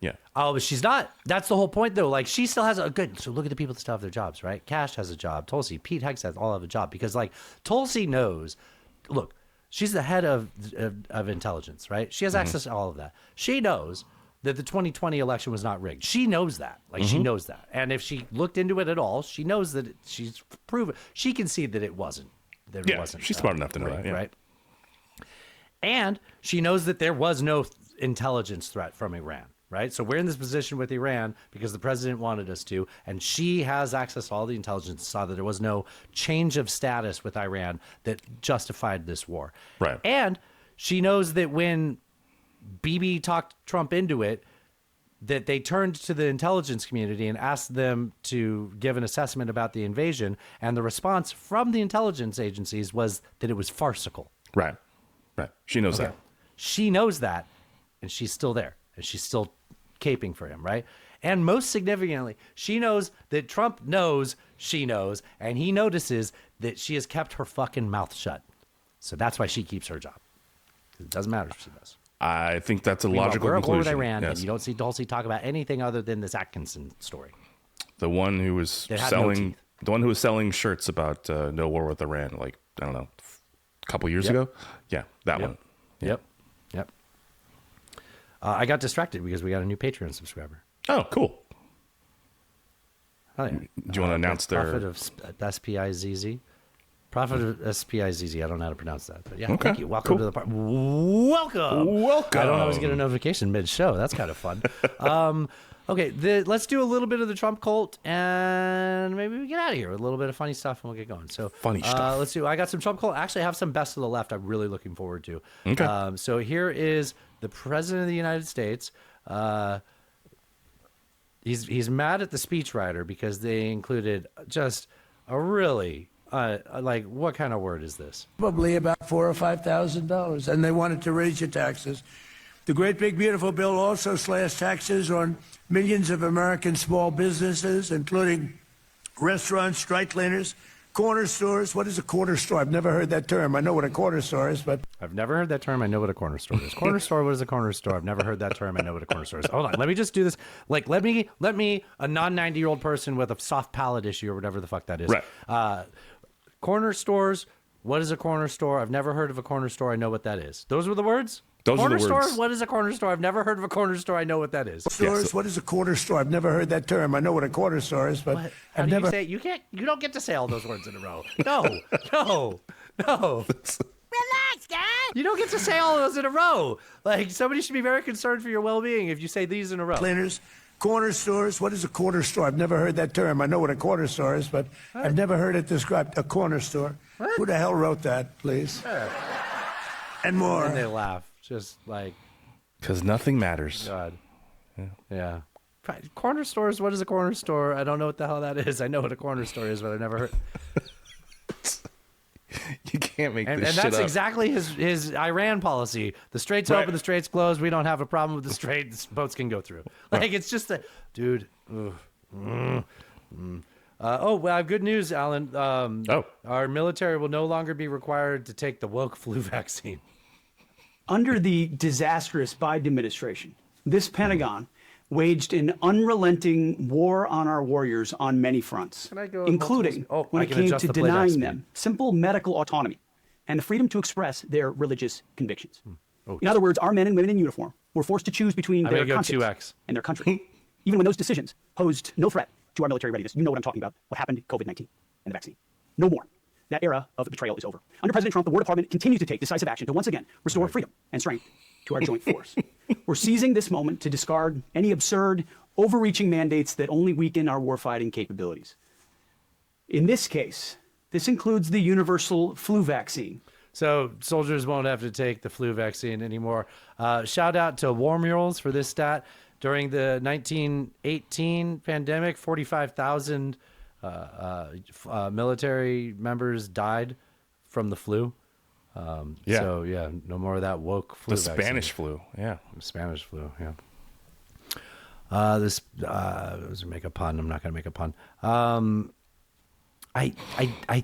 Yeah. Oh, but she's not. That's the whole point, though. Like, she still has a good. So look at the people that still have their jobs, right? Cash has a job. Tulsi, Pete Hegseth all have a job because, like, Tulsi knows. Look, she's the head of intelligence, right? She has access to all of that. She knows that the 2020 election was not rigged. She knows that. Like, she knows that. And if she looked into it at all, she knows that she's proven. She can see that it wasn't. She's smart enough to know that. Yeah. Right. And she knows that there was no intelligence threat from Iran. Right. So we're in this position with Iran because the president wanted us to. And she has access to all the intelligence, saw that there was no change of status with Iran that justified this war. Right. And she knows that when Bibi talked Trump into it, that they turned to the intelligence community and asked them to give an assessment about the invasion. And the response from the intelligence agencies was that it was farcical. Right. She knows that. She knows that. And she's still there. And she's still caping for him, right? And most significantly, she knows that Trump knows she knows, and he notices that she has kept her fucking mouth shut. So that's why she keeps her job. It doesn't matter if she does. I think that's a logical we're conclusion. We're at Iran, yes. And you don't see Tulsi talk about anything other than this Atkinson story. The one who was selling shirts about no war with Iran, like, I don't know, a couple years ago. Yeah, that one. Yep. I got distracted because we got a new Patreon subscriber. Oh, cool. Oh, yeah. Do you want to announce their... Prophet of S-P-I-Z-Z? Prophet of S-P-I-Z-Z. I don't know how to pronounce that. But yeah, okay. Thank you. Welcome to the party. Welcome. I don't always get a notification mid-show. That's kind of fun. Okay, let's do a little bit of the Trump cult, and maybe we get out of here with a little bit of funny stuff, and we'll get going. So funny stuff. Let's do. I got some Trump cult. Actually, I have some best of the left. I'm really looking forward to. Okay. So here is the President of the United States. He's mad at the speechwriter because they included just a really like, what kind of word is this? Probably about $4,000 or $5,000, and they wanted to raise your taxes. The great big beautiful bill also slashed taxes on millions of American small businesses, including restaurants, dry cleaners, corner stores. What is a corner store? I've never heard that term. I know what a corner store is, but I've never heard that term. I know what a corner store is. Corner store. What is a corner store? I've never heard that term. I know what a corner store is. Hold on. Let me just do this. Like, let me a non-90-year-old person with a soft palate issue or whatever the fuck that is. Right. Corner stores. What is a corner store? I've never heard of a corner store. I know what that is. Those were the words? Those corner are the store? words. What is a corner store? I've never heard of a corner store. I know what that is. Stores? What is a corner store? I've never heard that term. I know what a corner store is, but I've never. You don't get to say all those words in a row. No. Relax, guys. You don't get to say all of those in a row. Like, somebody should be very concerned for your well-being if you say these in a row. Cleaners, Corner stores. What is a corner store? I've never heard that term. I know what a corner store is, but I've never heard it described. A corner store. What? Who the hell wrote that, please? And more. And they laugh, just like. Because nothing matters. God. Yeah. Corner stores. What is a corner store? I don't know what the hell that is. I know what a corner store is, but I've never heard. You can't make this and shit that's up. exactly his Iran policy. The straits open, the straits closed. We don't have a problem with the straits. Boats can go through. Like, it's just a dude. Oh, well, I have good news, Alan. Our military will no longer be required to take the woke flu vaccine. Under the disastrous Biden administration, this Pentagon waged an unrelenting war on our warriors on many fronts, including when it came to denying them simple medical autonomy and the freedom to express their religious convictions. In other words, our men and women in uniform were forced to choose between their conscience and their country, even when those decisions posed no threat to our military readiness. You know what I'm talking about, what happened to COVID-19 and the vaccine. No more. That era of betrayal is over. Under President Trump, the War Department continues to take decisive action to once again restore freedom and strength to our joint force. We're seizing this moment to discard any absurd, overreaching mandates that only weaken our warfighting capabilities. In this case, this includes the universal flu vaccine. So soldiers won't have to take the flu vaccine anymore. Shout out to War Murals for this stat. During the 1918 pandemic, 45,000 military members died from the flu. So yeah, no more of that woke flu. The Spanish flu, Spanish flu, yeah. This was to make a pun. I'm not going to make a pun. I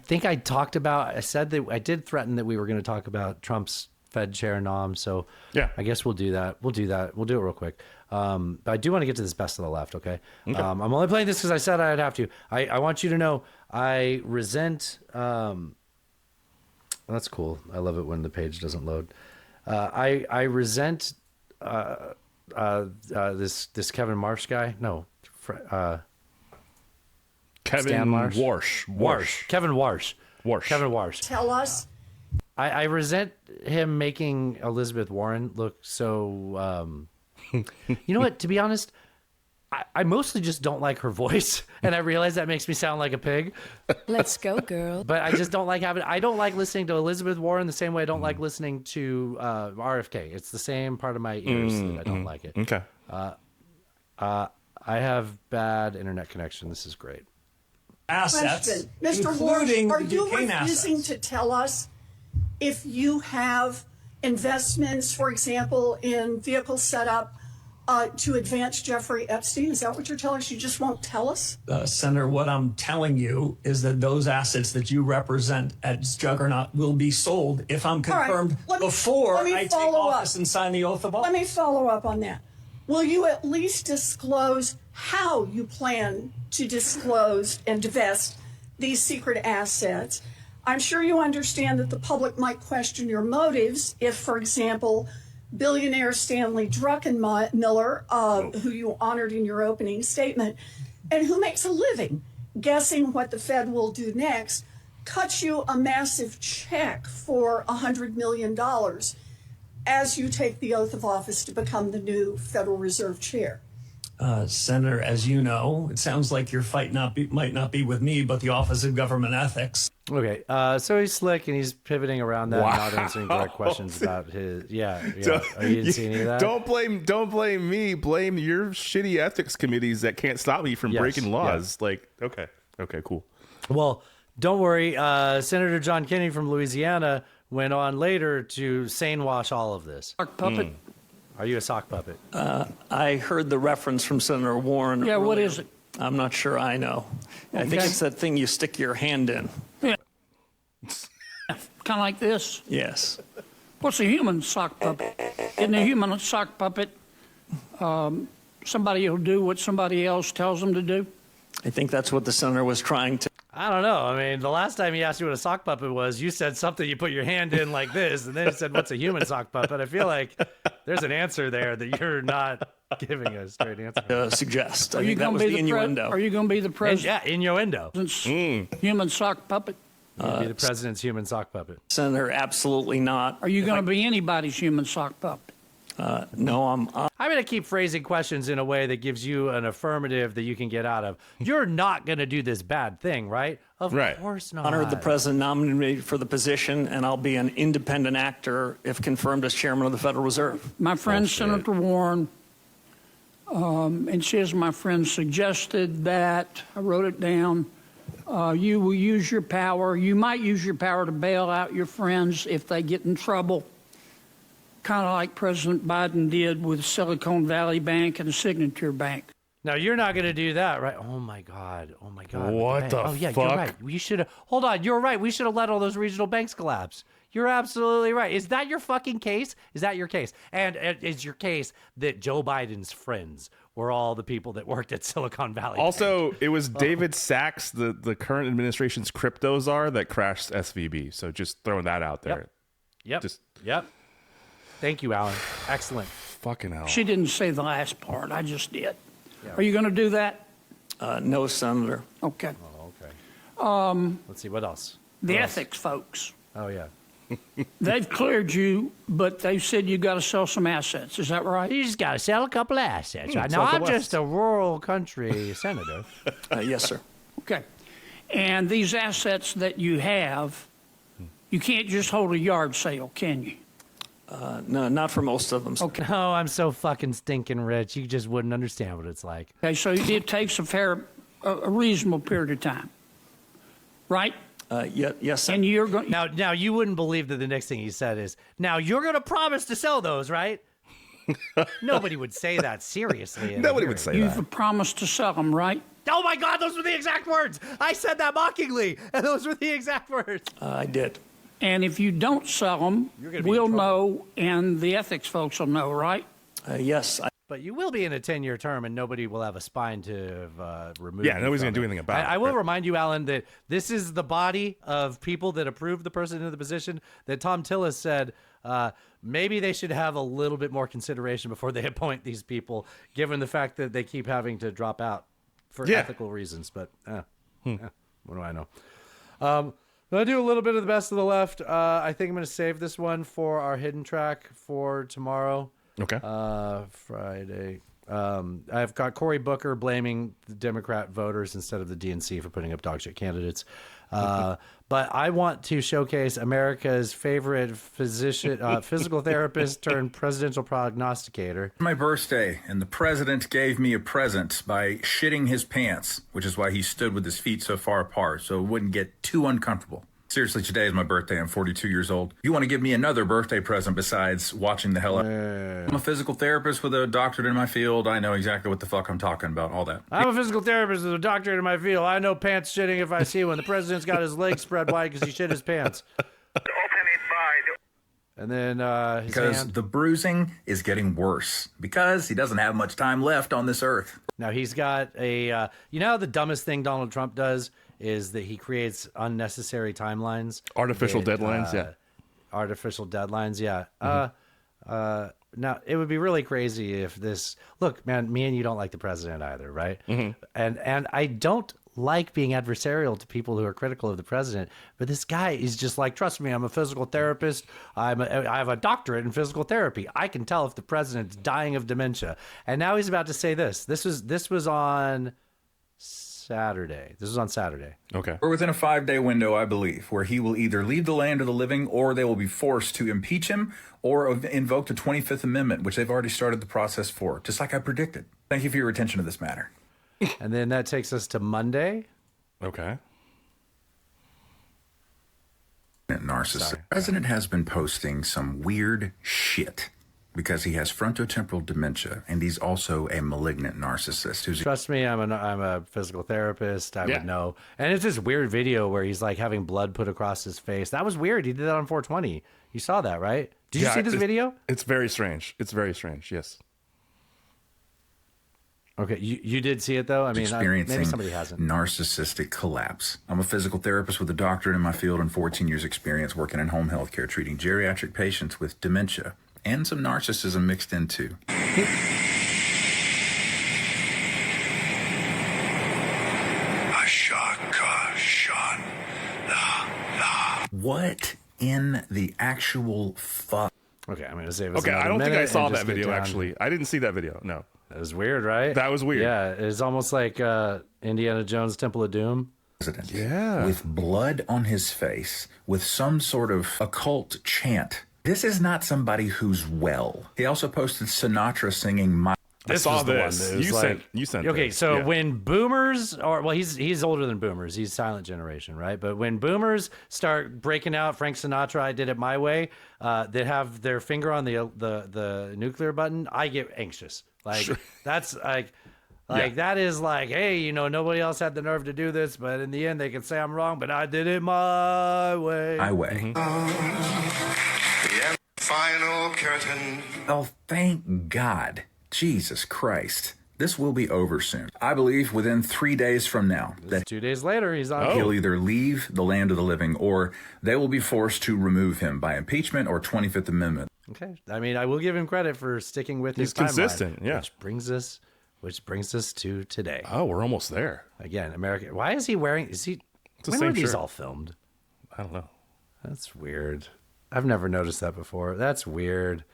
think I talked about. I said that I did threaten that we were going to talk about Trump's Fed chair nom. So yeah, I guess we'll do that. We'll do that. We'll do it real quick. But I do want to get to this best of the left. Okay. I'm only playing this because I said I'd have to. I want you to know I resent. That's cool. I love it when the page doesn't load. I resent this Kevin Marsh guy. No, Kevin Warsh. Kevin Warsh. Kevin Warsh. Tell us. I resent him making Elizabeth Warren look so. You know what? To be honest, I mostly just don't like her voice, and I realize that makes me sound like a pig. Let's go, girl. But I just don't like I don't like listening to Elizabeth Warren the same way I don't like listening to RFK. It's the same part of my ears that I don't like it. Okay. I have bad internet connection. This is great. Assets, Mr. Warren, are you refusing to tell us if you have investments, for example, in vehicle setup to advance Jeffrey Epstein? Is that what you're telling us? You just won't tell us? Senator, what I'm telling you is that those assets that you represent as Juggernaut will be sold if I'm confirmed before I take office and sign the oath of office. Let me follow up on that. Will you at least disclose how you plan to disclose and divest these secret assets? I'm sure you understand that the public might question your motives if, for example, billionaire Stanley Druckenmiller, who you honored in your opening statement, and who makes a living guessing what the Fed will do next, cuts you a massive check for $100 million as you take the oath of office to become the new Federal Reserve Chair. Senator, as you know, it sounds like your fight might not be with me, but the Office of Government Ethics. Okay, so he's slick and he's pivoting around that, not answering direct questions about his. Yeah. Oh, you didn't see any of that? Don't blame me. Blame your shitty ethics committees that can't stop me from breaking laws. Yeah. Like, okay, cool. Well, don't worry. Senator John Kennedy from Louisiana went on later to sane wash all of this. Sock puppet. Are you a sock puppet? I heard the reference from Senator Warren. Yeah, what is it? I'm not sure I know. I think it's that thing you stick your hand in. Yeah. Kind of like this? Yes. What's a human sock puppet? Isn't a human sock puppet somebody who'll do what somebody else tells them to do? I think that's what the senator was trying to. I don't know. I mean, the last time he asked you what a sock puppet was, you said something, you put your hand in like this, and then he said, what's a human sock puppet? I feel like there's an answer there that you're not giving a straight answer. Suggest. I think that was the innuendo. Are you going to be the president? Yeah, innuendo. Human sock puppet? You'd be the president's human sock puppet. Senator, absolutely not. Are you going to be anybody's human sock puppet? No, I'm going to keep phrasing questions in a way that gives you an affirmative that you can get out of. You're not going to do this bad thing, right? Of course not. honored the president nominated me for the position, and I'll be an independent actor if confirmed as chairman of the Federal Reserve. My friend, Senator Warren, and she, as my friend, suggested that, I wrote it down, you will use your power. You might use your power to bail out your friends if they get in trouble, kind of like President Biden did with Silicon Valley Bank and Signature Bank. Now, you're not going to do that, right? Oh, my God. Oh, my God. What the Oh, yeah, fuck? you're right. You should have... Hold on. You're right. We should have let all those regional banks collapse. You're absolutely right. Is that your fucking case? Is that your case? And is your case that Joe Biden's friends were all the people that worked at Silicon Valley Also, Bank? it was David Sachs, the current administration's crypto czar, that crashed SVB. So just throwing that out there. Yep. Just Yep. Thank you, Alan. Excellent. Fucking hell. She didn't say the last part. I just did. Yeah. Are you going to do that? No, Senator. Okay. Oh, okay. Let's see. What else? The What ethics folks. Oh, yeah. They've cleared you, but they said you got to sell some assets. Is that right? You just got to sell a couple of assets. Right? sell Now, the I'm West. just a rural country senator. Yes, sir. Okay. And these assets that you have, you can't just hold a yard sale, can you? No, not for most of them. Okay. No, I'm so fucking stinking rich. You just wouldn't understand what it's like. Okay, so it takes a reasonable period of time, right? Yes, sir. And you're going now. You wouldn't believe that the next thing he said is, "Now you're going to promise to sell those, right?" Nobody would say that seriously. Nobody would say You've promised to sell them, right? Oh my God, those were the exact words. I said that mockingly, and those were the exact words. I did. And if you don't sell them, we'll know, and the ethics folks will know, right? Yes. But you will be in a 10-year term, and nobody will have a spine to remove. Yeah, you nobody's from going to do it. anything about it. I will right? remind you, Alan, that this is the body of people that approved the person into the position that Tom Tillis said maybe they should have a little bit more consideration before they appoint these people, given the fact that they keep having to drop out for ethical reasons. But what do I know? I'll do a little bit of the best of the left. I think I'm going to save this one for our hidden track for tomorrow. Okay. Friday. I've got Cory Booker blaming the Democrat voters instead of the DNC for putting up dogshit candidates. But I want to showcase America's favorite physical therapist turned presidential prognosticator. My birthday, and the president gave me a present by shitting his pants, which is why he stood with his feet so far apart so it wouldn't get too uncomfortable. Seriously, today is my birthday. I'm 42 years old. You want to give me another birthday present besides watching the hell out? I'm a physical therapist with a doctorate in my field. I know exactly what the fuck I'm talking about, all that. I'm a physical therapist with a doctorate in my field. I know pants shitting if I see one. The president's got his legs spread wide because he shit his pants. And then his Because hand. the bruising is getting worse because he doesn't have much time left on this earth. Now he's got a, you know how the dumbest thing Donald Trump does is that he creates unnecessary timelines. Artificial deadlines, yeah. Artificial deadlines, yeah. Now, it would be really crazy if this... Look, man, me and you don't like the president either, right? And I don't like being adversarial to people who are critical of the president, but this guy is just like, trust me, I'm a physical therapist. I have a doctorate in physical therapy. I can tell if the president's dying of dementia. And now he's about to say this. This was on Saturday. This was on Saturday. Okay. We're within a 5-day window, I believe, where he will either leave the land of the living or they will be forced to impeach him or invoke the 25th Amendment, which they've already started the process for, just like I predicted. Thank you for your attention to this matter. And then that takes us to Monday. Okay. Narcissist. The president has been posting some weird shit because he has frontotemporal dementia, and he's also a malignant narcissist. Who's Trust me, I'm a physical therapist. I would know. And it's this weird video where he's like having blood put across his face. That was weird. He did that on 420. You saw that, right? Did you see this video? It's very strange. It's very strange. Yes. Okay, you did see it though. I mean, experiencing maybe somebody hasn't. narcissistic collapse. I'm a physical therapist with a doctorate in my field and 14 years experience working in home health care, treating geriatric patients with dementia and some narcissism mixed in too. What in the actual fuck Okay, I'm going to say it was Okay, I don't think I saw that video, actually. I didn't see that video, no. That was weird, right? That was weird. Yeah, it's almost like Indiana Jones' Temple of Doom. Yeah. With blood on his face, with some sort of occult chant. This is not somebody who's well. He also posted Sinatra singing My... This was the one. You sent Okay, this. so Yeah. when boomers he's older than boomers. He's silent generation, right? But when boomers start breaking out Frank Sinatra, I Did It My Way, they have their finger on the nuclear button, I get anxious. Like that's like that is like, hey, nobody else had the nerve to do this, but in the end they can say I'm wrong, but I did it my way. My way. The final curtain. Oh, thank God. Jesus Christ. This will be over soon. I believe within 3 days from now. That 2 days later, he's on. He'll either leave the land of the living or they will be forced to remove him by impeachment or 25th Amendment. Okay. I mean, I will give him credit for sticking with his He's consistent, timeline, yeah. Which brings us to today. Oh, we're almost there. Again, American. Why is he wearing? It's the When same were these shirt. all filmed? I don't know. That's weird. I've never noticed that before. That's weird.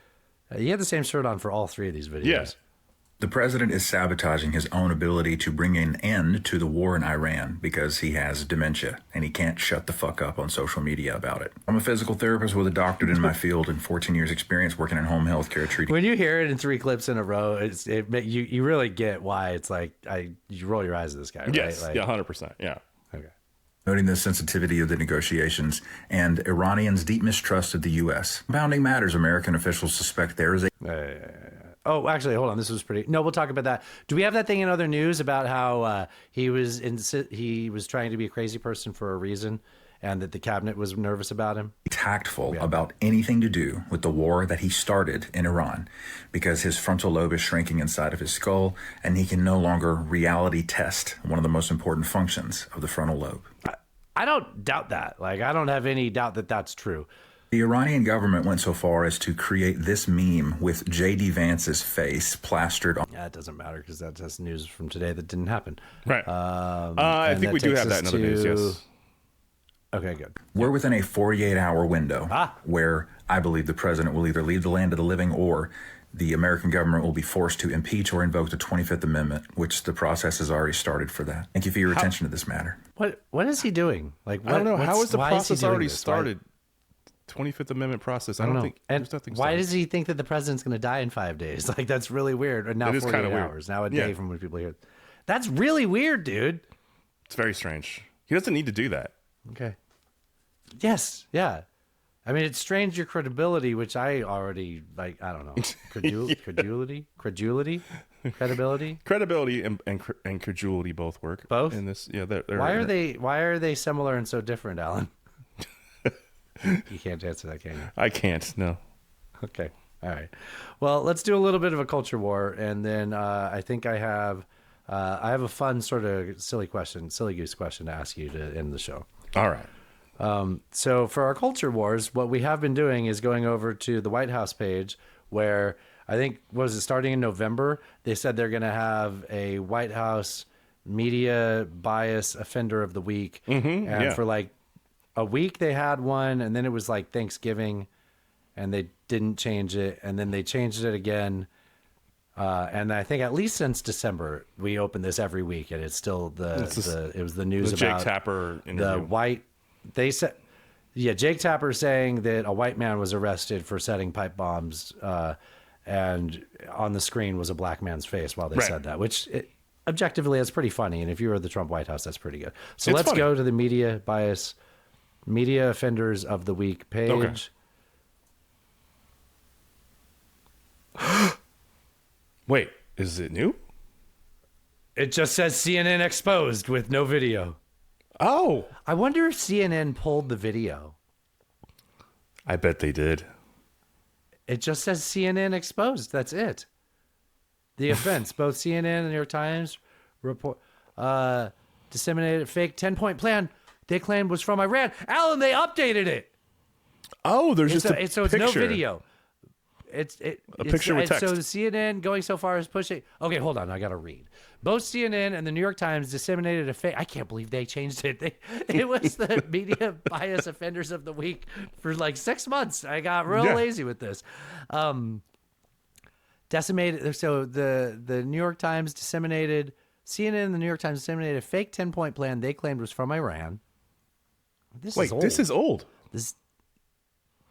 You had the same shirt on for all three of these videos. Yes. The president is sabotaging his own ability to bring an end to the war in Iran because he has dementia and he can't shut the fuck up on social media about it. I'm a physical therapist with a doctorate in my field and 14 years experience working in home health care treating. When you hear it in 3 clips in a row, you really get why it's like you roll your eyes at this guy, right? Yes, Like, yeah, 100%. Yeah. Okay. Noting the sensitivity of the negotiations and Iranians' deep mistrust of the U.S. Compounding matters, American officials suspect there is a... Oh, actually, hold on. This was pretty. No, we'll talk about that. Do we have that thing in other news about how he was trying to be a crazy person for a reason, and that the cabinet was nervous about him? Tactful about anything to do with the war that he started in Iran, because his frontal lobe is shrinking inside of his skull, and he can no longer reality test one of the most important functions of the frontal lobe. I don't doubt that. Like, I don't have any doubt that that's true. The Iranian government went so far as to create this meme with J.D. Vance's face plastered on. Yeah, it doesn't matter because that's just news from today that didn't happen. Right. I think we do have that in other news, yes. Okay, good. We're within a 48-hour window where I believe the president will either leave the land of the living or the American government will be forced to impeach or invoke the 25th Amendment, which the process has already started for that. Thank you for your attention to this matter. What is he doing? Like, I don't know. How is the why process he doing already this? started? 25th Amendment process. I don't know. think. And there's nothing why started. does he think that the president's going to die in 5 days? Like, that's really weird. Or now It is 48 kinda weird. hours. Now a Yeah. day from when people hear it. That's really weird, dude. It's very strange. He doesn't need to do that. Okay. Yes. Yeah. I mean, it strains your credibility, which I already like. I don't know. Credulity, credibility, and credulity both work. Both in this. Yeah. They're Why are they similar and so different, Alan? You can't answer that, can you? I can't. No. Okay. All right. Well, let's do a little bit of a culture war, and then I think I have a fun sort of silly goose question to ask you to end the show. All right. So for our culture wars, what we have been doing is going over to the White House page, where I think starting in November, they said they're going to have a White House media bias offender of the week, and for like a week they had one, and then it was like Thanksgiving, and they didn't change it, and then they changed it again. And I think at least since December, we open this every week, and it's still it was the news the about Jake Tapper the interview. white. They said, Jake Tapper saying that a white man was arrested for setting pipe bombs, and on the screen was a black man's face while they said that, which objectively is pretty funny. And if you were the Trump White House, that's pretty good. So let's go to the media bias, media offenders of the week page. Okay. Wait, is it new? It just says CNN exposed with no video. Oh. I wonder if CNN pulled the video. I bet they did. It just says CNN exposed. That's it. The offense, both CNN and New York Times report disseminated a fake 10-point plan they claimed was from Iran. Alan, they updated it. Oh, there's It's just a so it's no picture. video. picture with text. So the CNN going so far as pushing. Okay, hold on. I got to read. Both CNN and the New York Times disseminated a fake. I can't believe they changed it. It was the media bias offenders of the week for like 6 months. I got real lazy with this. Decimated. So the New York Times disseminated. CNN and the New York Times disseminated a fake 10-point plan they claimed was from Iran. This is old.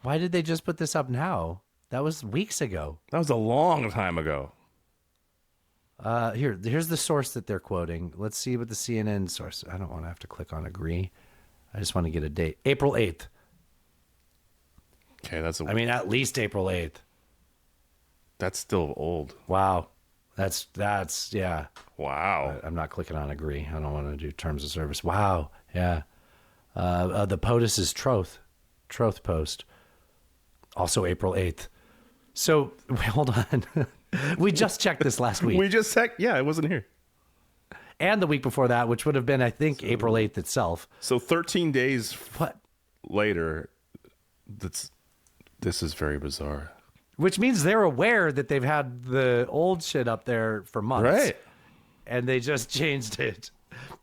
Why did they just put this up now? That was weeks ago. That was a long time ago. Here's the source that they're quoting. Let's see what the CNN source. I don't want to have to click on agree. I just want to get a date. April 8th. Okay, I mean, at least April 8th. That's still old. Wow. That's yeah. Wow. I'm not clicking on agree. I don't want to do terms of service. Wow. Yeah. The POTUS's Troth post. Also April 8th. So, wait, hold on. We just checked this last week. We just checked. Yeah, it wasn't here. And the week before that, which would have been, I think, April 8th itself. So 13 days later, this is very bizarre. Which means they're aware that they've had the old shit up there for months. Right. And they just changed it.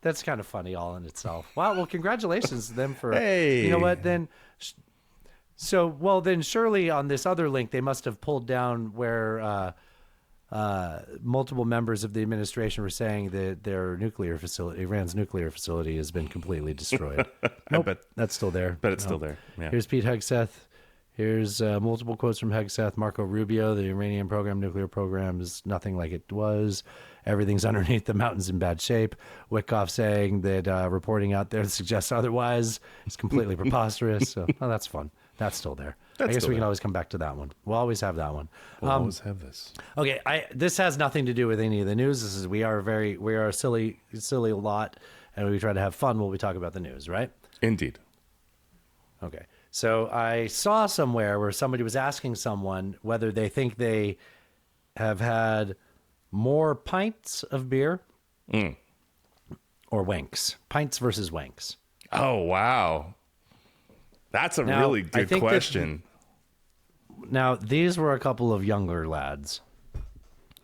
That's kind of funny all in itself. Wow. Well, congratulations to them for, hey. You know what, then... then surely on this other link, they must have pulled down where multiple members of the administration were saying that their nuclear facility, Iran's nuclear facility, has been completely destroyed. Nope, that's still there. But it's still there. Yeah. Here's Pete Hegseth. Here's multiple quotes from Hegseth. Marco Rubio, the Iranian nuclear program is nothing like it was. Everything's underneath the mountains in bad shape. Witkoff saying that reporting out there suggests otherwise is completely preposterous. So, that's fun. That's still there. I guess we can always come back to that one. We'll always have that one. We'll always have this. Okay, this has nothing to do with any of the news. We are a silly lot, and we try to have fun while we talk about the news, right? Indeed. Okay. So I saw somewhere where somebody was asking someone whether they think they have had more pints of beer or wanks. Pints versus wanks. Oh, wow. That's a really good question. Now, these were a couple of younger lads.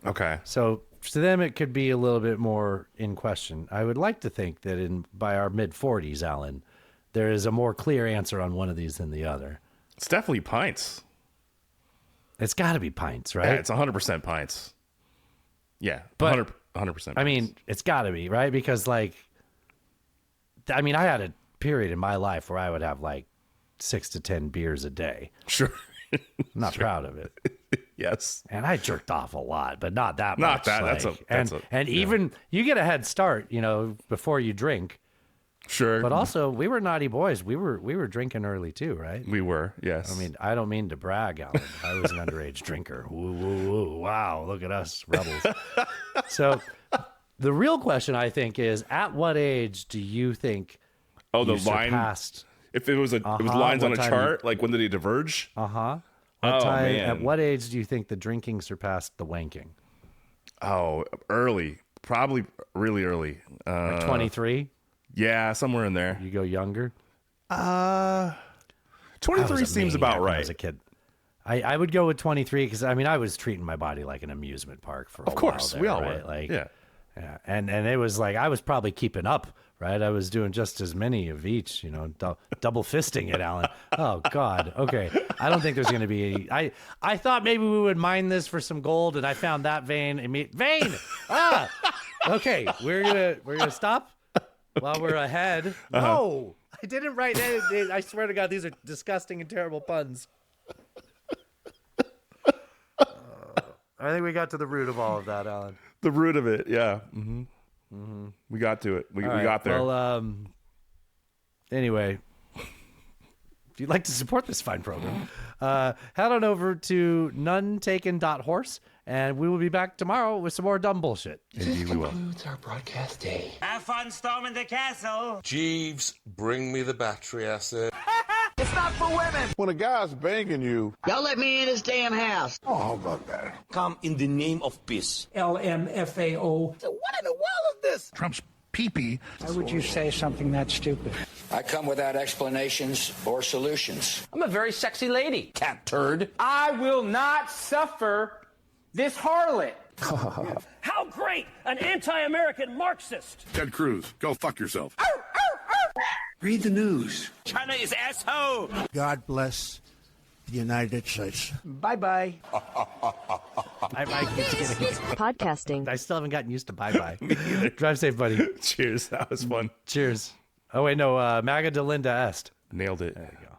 Okay. So to them, it could be a little bit more in question. I would like to think that by our mid-40s, Alan, there is a more clear answer on one of these than the other. It's definitely pints. It's got to be pints, right? Yeah, it's 100% pints. Yeah, but 100% pints. I mean, it's got to be, right? Because, I had a period in my life where I would have, 6 to 10 beers a day. Sure. I'm not proud of it. Yes. And I jerked off a lot, but not that much. Not that. Even you get a head start, before you drink. Sure. But also, we were naughty boys. We were drinking early too, right? We were, yes. I mean, I don't mean to brag, Alan. I was an underage drinker. Woo, woo, woo. Wow, look at us, rebels. So the real question, I think, is at what age do you think the line surpassed... If it was it was lines on a chart, when did they diverge? At what age do you think the drinking surpassed the wanking? Oh, early. Probably really early. 23? Yeah, somewhere in there. You go younger? 23 seems about right. As a kid. I would go with 23 because, I was treating my body like an amusement park for a while. Of course, we all right? were. Yeah. And it was I was probably keeping up, right? I was doing just as many of each, double fisting it, Alan. Oh, God. Okay. I don't think there's going to be any. I thought maybe we would mine this for some gold, and I found that vein. Vein! Okay. We're gonna stop while we're ahead. No! I didn't write anything. I swear to God, these are disgusting and terrible puns. I think we got to the root of all of that, Alan. The root of it, yeah. Mm-hmm. Mm-hmm. We got to it. We got there. Well, anyway, if you'd like to support this fine program, head on over to nonetaken.horse, and we will be back tomorrow with some more dumb bullshit. Indeed, we will. Concludes our broadcast day. Have fun storming the castle. Jeeves, bring me the battery acid. It's not for women. When a guy's banging you, y'all let me in his damn house. Oh, how about that? Come in the name of peace. LMFAO. So what in the world is this? Trump's pee-pee. Why would you say something that stupid? I come without explanations or solutions. I'm a very sexy lady, cat turd. I will not suffer this harlot. How great! An anti-American Marxist. Ted Cruz, go fuck yourself. Read the news. China is asshole. God bless the United States. Bye-bye. Podcasting. I still haven't gotten used to bye-bye. Drive safe, buddy. Cheers. That was fun. Cheers. Oh, wait, no. Maga de Linda Est. Nailed it. There you go.